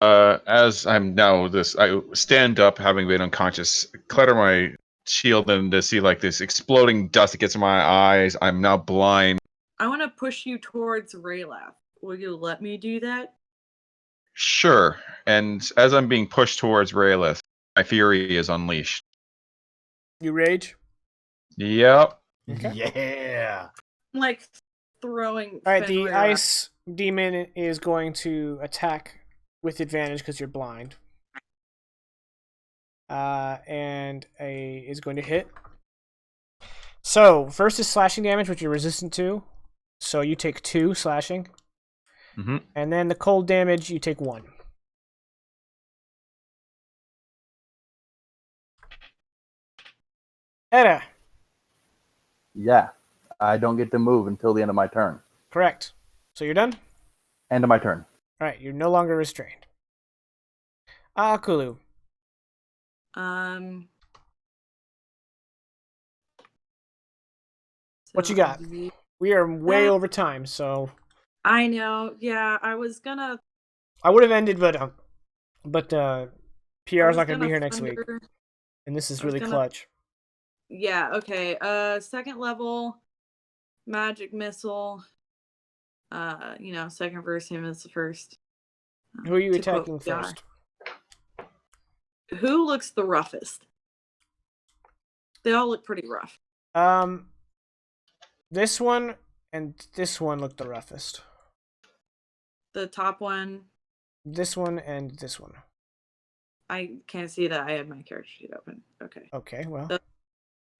as I'm now I stand up, having been unconscious, clutter my shield, and to see like this exploding dust that gets in my eyes. I'm now blind. I want to push you towards Raylaf. Will you let me do that? Sure. And as I'm being pushed towards Raylith, my fury is unleashed. You rage? Yep. Okay. Yeah. I'm like throwing. All right, the Fenrir ice demon is going to attack with advantage because you're blind. And is going to hit. So first is slashing damage, which you're resistant to. So you take 2 slashing. Mm-hmm. And then the cold damage, you take 1. Edda, Yeah. I don't get to move until the end of my turn. correct. So you're done? End of my turn. Alright, you're no longer restrained. Kulu. What you got? We are way over time, so I know. Yeah, I was gonna. I would have ended, but PR's not gonna be gonna here next week, and this is really clutch. Yeah. Okay. Second level magic missile. Second verse him is the first. Who are you to quote attacking PR. first? Who looks the roughest? They all look pretty rough. This one and this one look the roughest. The top one. This one and this one. I can't see that. I have my character sheet open. Okay. Okay, well,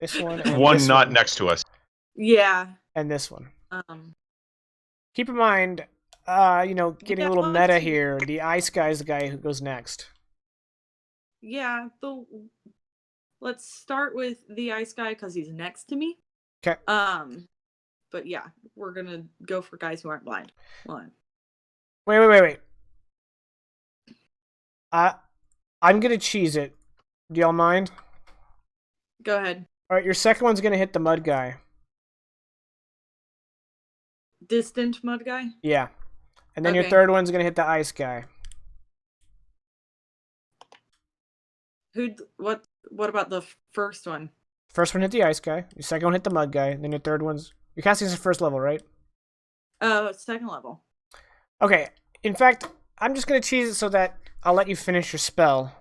this one and One this not one. next to us. Yeah. And this one. Um. Keep in mind, getting a little Yeah, meta here. The ice guy is the guy who goes next. Yeah. Let's start with the ice guy because he's next to me. Okay. But yeah, we're gonna go for guys who aren't blind. One. Wait. I'm gonna cheese it. Do y'all mind? Go ahead. All right, your second one's gonna hit the mud guy. Distant mud guy. Yeah, and then your Okay. third one's gonna hit the ice guy. What about the first one? First one hit the ice guy. Your second one hit the mud guy. And then your third one's you're casting this at first level, right? Second level. Okay. In fact, I'm just gonna cheese it so that I'll let you finish your spell.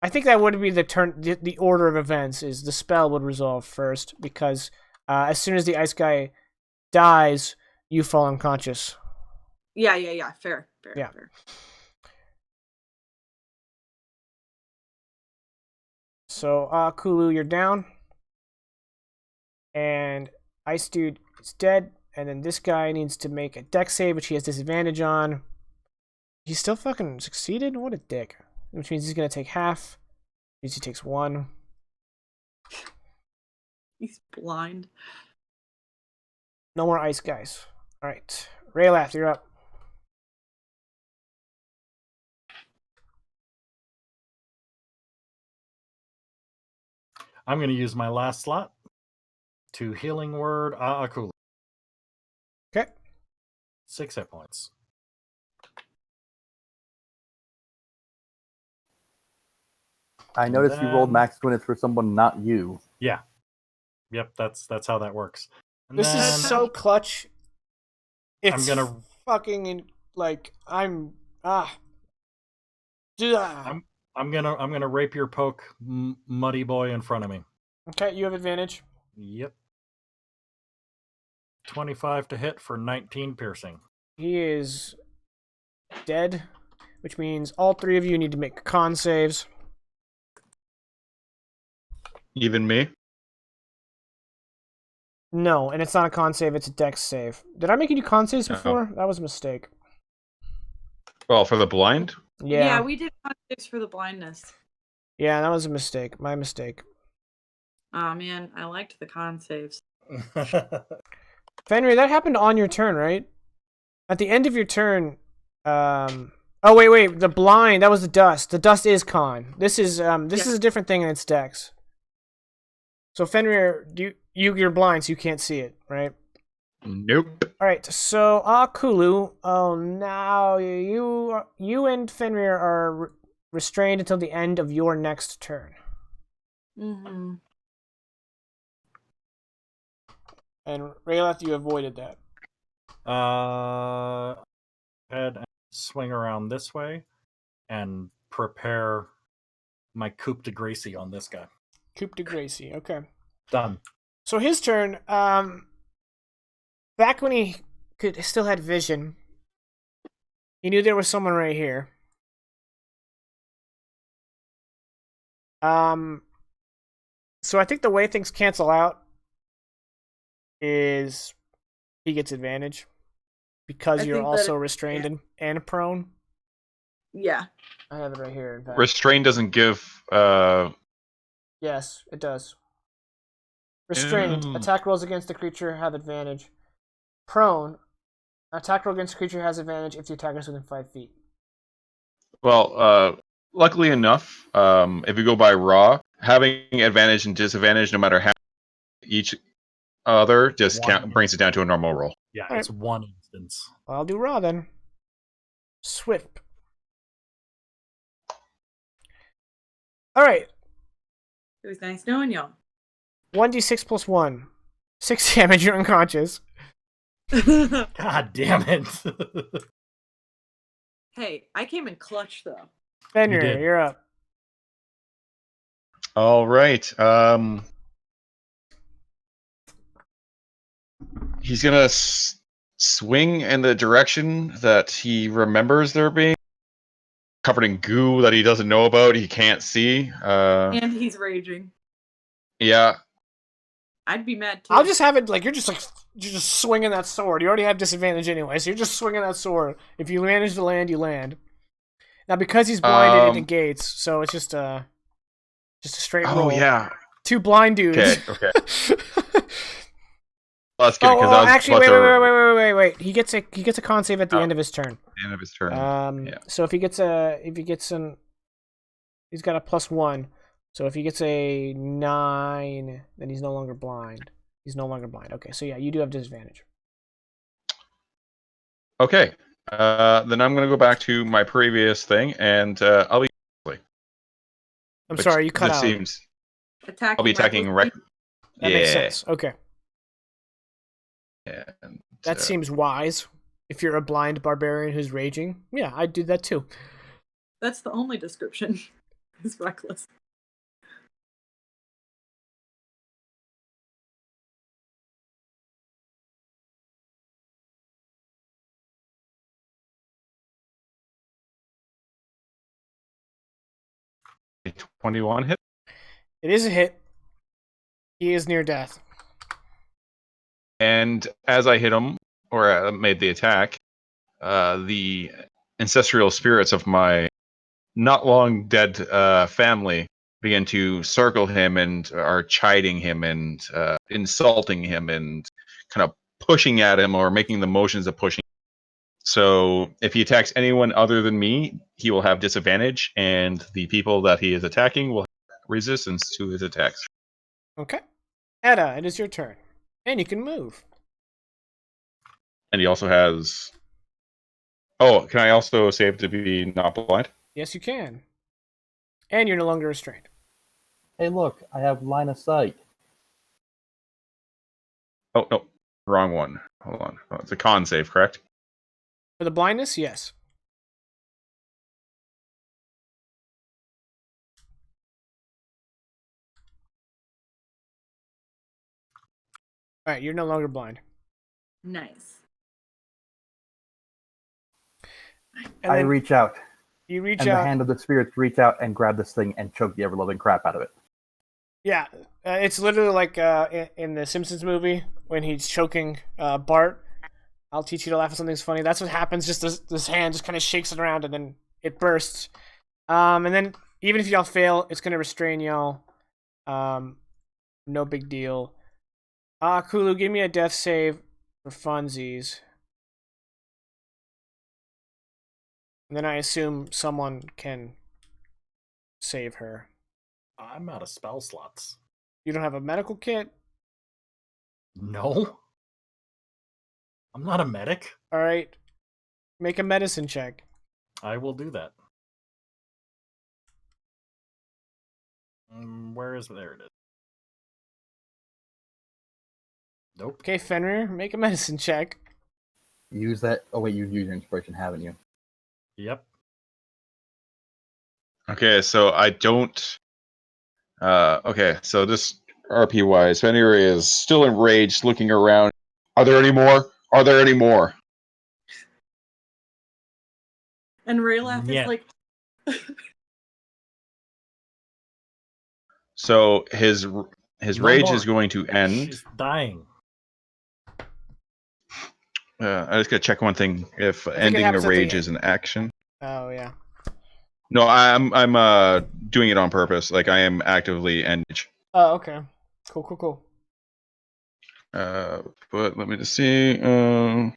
I think that would be the turn. The order of events is the spell would resolve first because as soon as the ice guy dies, you fall unconscious. Yeah. Fair. Yeah. Fair. So, Kulu, you're down. And Ice Dude is dead. And then this guy needs to make a dex save, which he has disadvantage on. He still fucking succeeded? What a dick. Which means he's going to take half. Means he takes 1. He's blind. No more ice guys. Alright. Raylath, you're up. I'm going to use my last slot to healing word Aakulu. Okay. 6 hit points. I noticed you rolled max when it's for someone not you. Yeah. Yep, that's how that works. And this is so clutch. It's I'm gonna fucking I'm gonna rapier poke Muddy Boy in front of me. Okay, you have advantage. Yep. 25 to hit for 19 piercing. He is dead, which means all 3 of you need to make con saves. Even me? No, and it's not a con save, it's a dex save. Did I make you do con saves before? That was a mistake. Well, for the blind? Yeah, we did con saves for the blindness. Yeah, that was a mistake. My mistake. Oh man, I liked the con saves. Fenrir, that happened on your turn, right? At the end of your turn, oh wait, the blind, that was the dust. The dust is con. This is is a different thing and it's dex. So Fenrir, you're blind, so you can't see it, right? Nope. All right, so Kulu. Oh, now you and Fenrir are restrained until the end of your next turn. Mm-hmm. And Raylath, you avoided that. Head and swing around this way, and prepare my coup de Gracie on this guy. Coup de Gracie. Okay. Done. So his turn. Back when he still had vision, he knew there was someone right here. So I think the way things cancel out is he gets advantage because you're also restrained and prone. Yeah. I have it right here. In fact. Restrain doesn't give Yes, it does. Restrained. Ew. Attack rolls against the creature have advantage. Prone. Attack roll against the creature has advantage if the attacker is within 5 feet. Well, luckily enough, if you go by raw, having advantage and disadvantage, no matter how each other, just brings it down to a normal roll. Yeah, All it's right. one instance. Well, I'll do raw then. Swift. All right. It was nice knowing y'all. 1d6 plus 1. 6 damage, you're unconscious. God damn it. Hey, I came in clutch though. Fenrir, did. you're up. All right. He's gonna swing in the direction that he remembers there being, covered in goo that he doesn't know about. He can't see. And he's raging. Yeah. I'd be mad too. I'll just have it like you're just swinging that sword. You already have disadvantage anyway, so you're just swinging that sword. If you manage to land, you land. Now because he's blinded, it negates, so it's just a straight roll. Oh yeah. 2 blind dudes. Okay. Well, that's good because I was actually, about wait. He gets a con save at the end of his turn. the end of his turn. Yeah. So if he gets he's got a +1. So if he gets a 9, then he's no longer blind. He's no longer blind. Okay, so yeah, you do have disadvantage. Okay. Then I'm gonna go back to my previous thing, and I'll be. I'm sorry, you cut out. Seems Attacking I'll be attacking recklessly? That makes sense. Okay. And, That seems wise. If you're a blind barbarian who's raging, yeah, I'd do that too. That's the only description. Is reckless. a 21 hit. It is a hit. He is near death. And as I hit him, or made the attack, the ancestral spirits of my not long dead family begin to circle him and are chiding him and insulting him and kind of pushing at him or making the motions of pushing. So if he attacks anyone other than me, he will have disadvantage, and the people that he is attacking will have resistance to his attacks. Okay. Edda, it is your turn. And you can move. And he also has... Oh, can I also save to be not blind? Yes, you can. And you're no longer restrained. Hey, look, I have line of sight. Oh, no. Wrong one. Hold on. Oh, it's a con save, correct? For the blindness, yes. Alright, you're no longer blind. Nice. And I then reach out, you reach and out. the hand of the spirits reach out and grab this thing and choke the ever-loving crap out of it. Yeah, it's literally like in the Simpsons movie when he's choking Bart. I'll teach you to laugh at something's funny. That's what happens. Just this hand just kind of shakes it around and then it bursts. And then even if y'all fail, it's gonna restrain y'all. No big deal. Kulu, give me a death save for funsies. And then I assume someone can save her. I'm out of spell slots. You don't have a medical kit? No. I'm not a medic. Alright. Make a medicine check. I will do that. Where is there it is? Nope. Okay, Fenrir, make a medicine check. Use that. Oh wait, you've used your inspiration, haven't you? Yep. Okay, so I don't... okay, so this RP-wise, Fenrir is still enraged, looking around. Are there any more? Are there any more? And Raylaf Yeah. is like, So his No rage more. is going to end. She's dying. I just gotta check one thing. If it ending a happens at the rage end. is an action. Oh, yeah. No, I'm doing it on purpose. Like I am actively engaged. Oh, okay. Cool. But let me just see. You can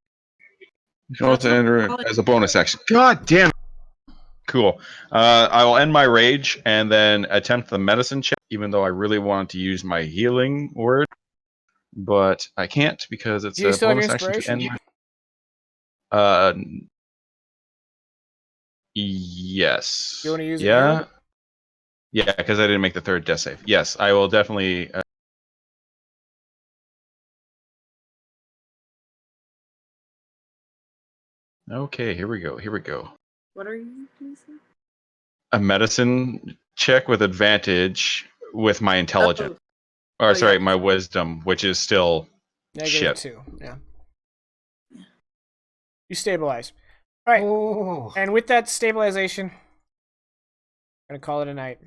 That's also what enter we it call it. as a bonus action. God damn it. Cool. I will end my rage and then attempt the medicine check, even though I really wanted to use my healing word, but I can't because it's Do you a still have your bonus action to inspiration? end my. Yes. Do you want to use it Yeah. here? Yeah, because I didn't make the third death save. Yes, I will definitely. Okay, here we go. Here we go. What are you using? A medicine check with advantage with my intelligence. Or Oh yeah. sorry, my wisdom, which is still shit. -2. Yeah. You stabilize. All right. Oh, And with that stabilization, I'm gonna call it a night.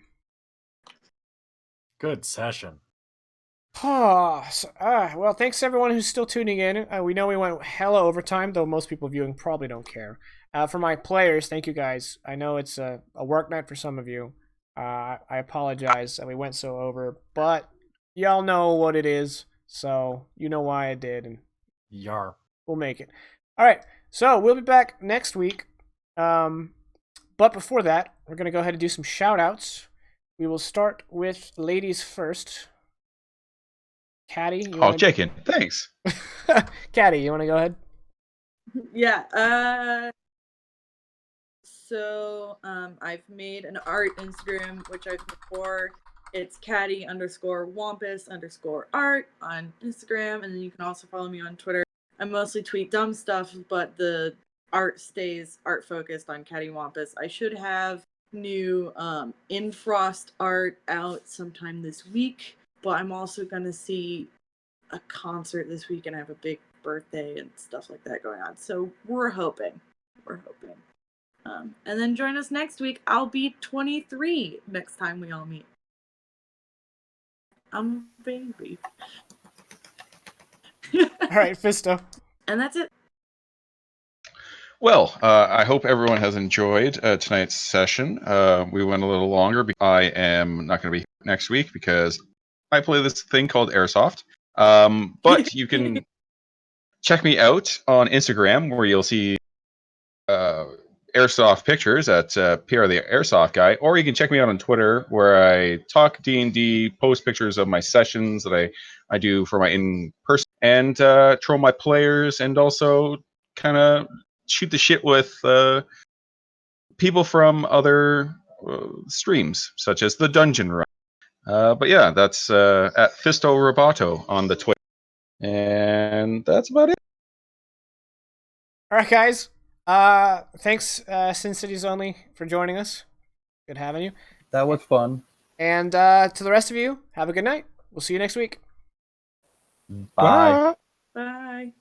good session. Well, thanks everyone who's still tuning in. We know we went hella overtime, though most people viewing probably don't care. For my players, thank you guys. I know it's a work night for some of you. I apologize that we went so over, but y'all know what it is, so you know why I did, and Yar. we'll make it. All right, so we'll be back next week. But before that, we're gonna go ahead and do some shout outs. We will start with ladies first. Caddy, you Oh, want chicken. Thanks. to? Caddy, you want to go ahead? Yeah. So I've made an art Instagram which I've before. It's caddy_wampus_art on Instagram, and then you can also follow me on Twitter. I mostly tweet dumb stuff, but the art stays art focused on Caddy Wampus. I should have new Endfrost art out sometime this week, but I'm also gonna see a concert this week, and I have a big birthday and stuff like that going on. So we're hoping. And then join us next week. I'll be 23 next time we all meet. I'm a baby. All right, Fisto. And that's it. Well, I hope everyone has enjoyed tonight's session. We went a little longer. I am not going to be here next week because I play this thing called Airsoft. But you can check me out on Instagram where you'll see airsoft pictures at PR the Airsoft Guy, or you can check me out on Twitter where I talk D&D, post pictures of my sessions that I do for my in-person, and troll my players, and also kind of shoot the shit with people from other streams, such as the Dungeon Run. But yeah, that's at Fisto Roboto on the Twitter. And that's about it. All right, guys. Thanks, Sin Cities Only, for joining us. Good having you. That was fun. And to the rest of you, have a good night. We'll see you next week. Bye. Bye. Bye.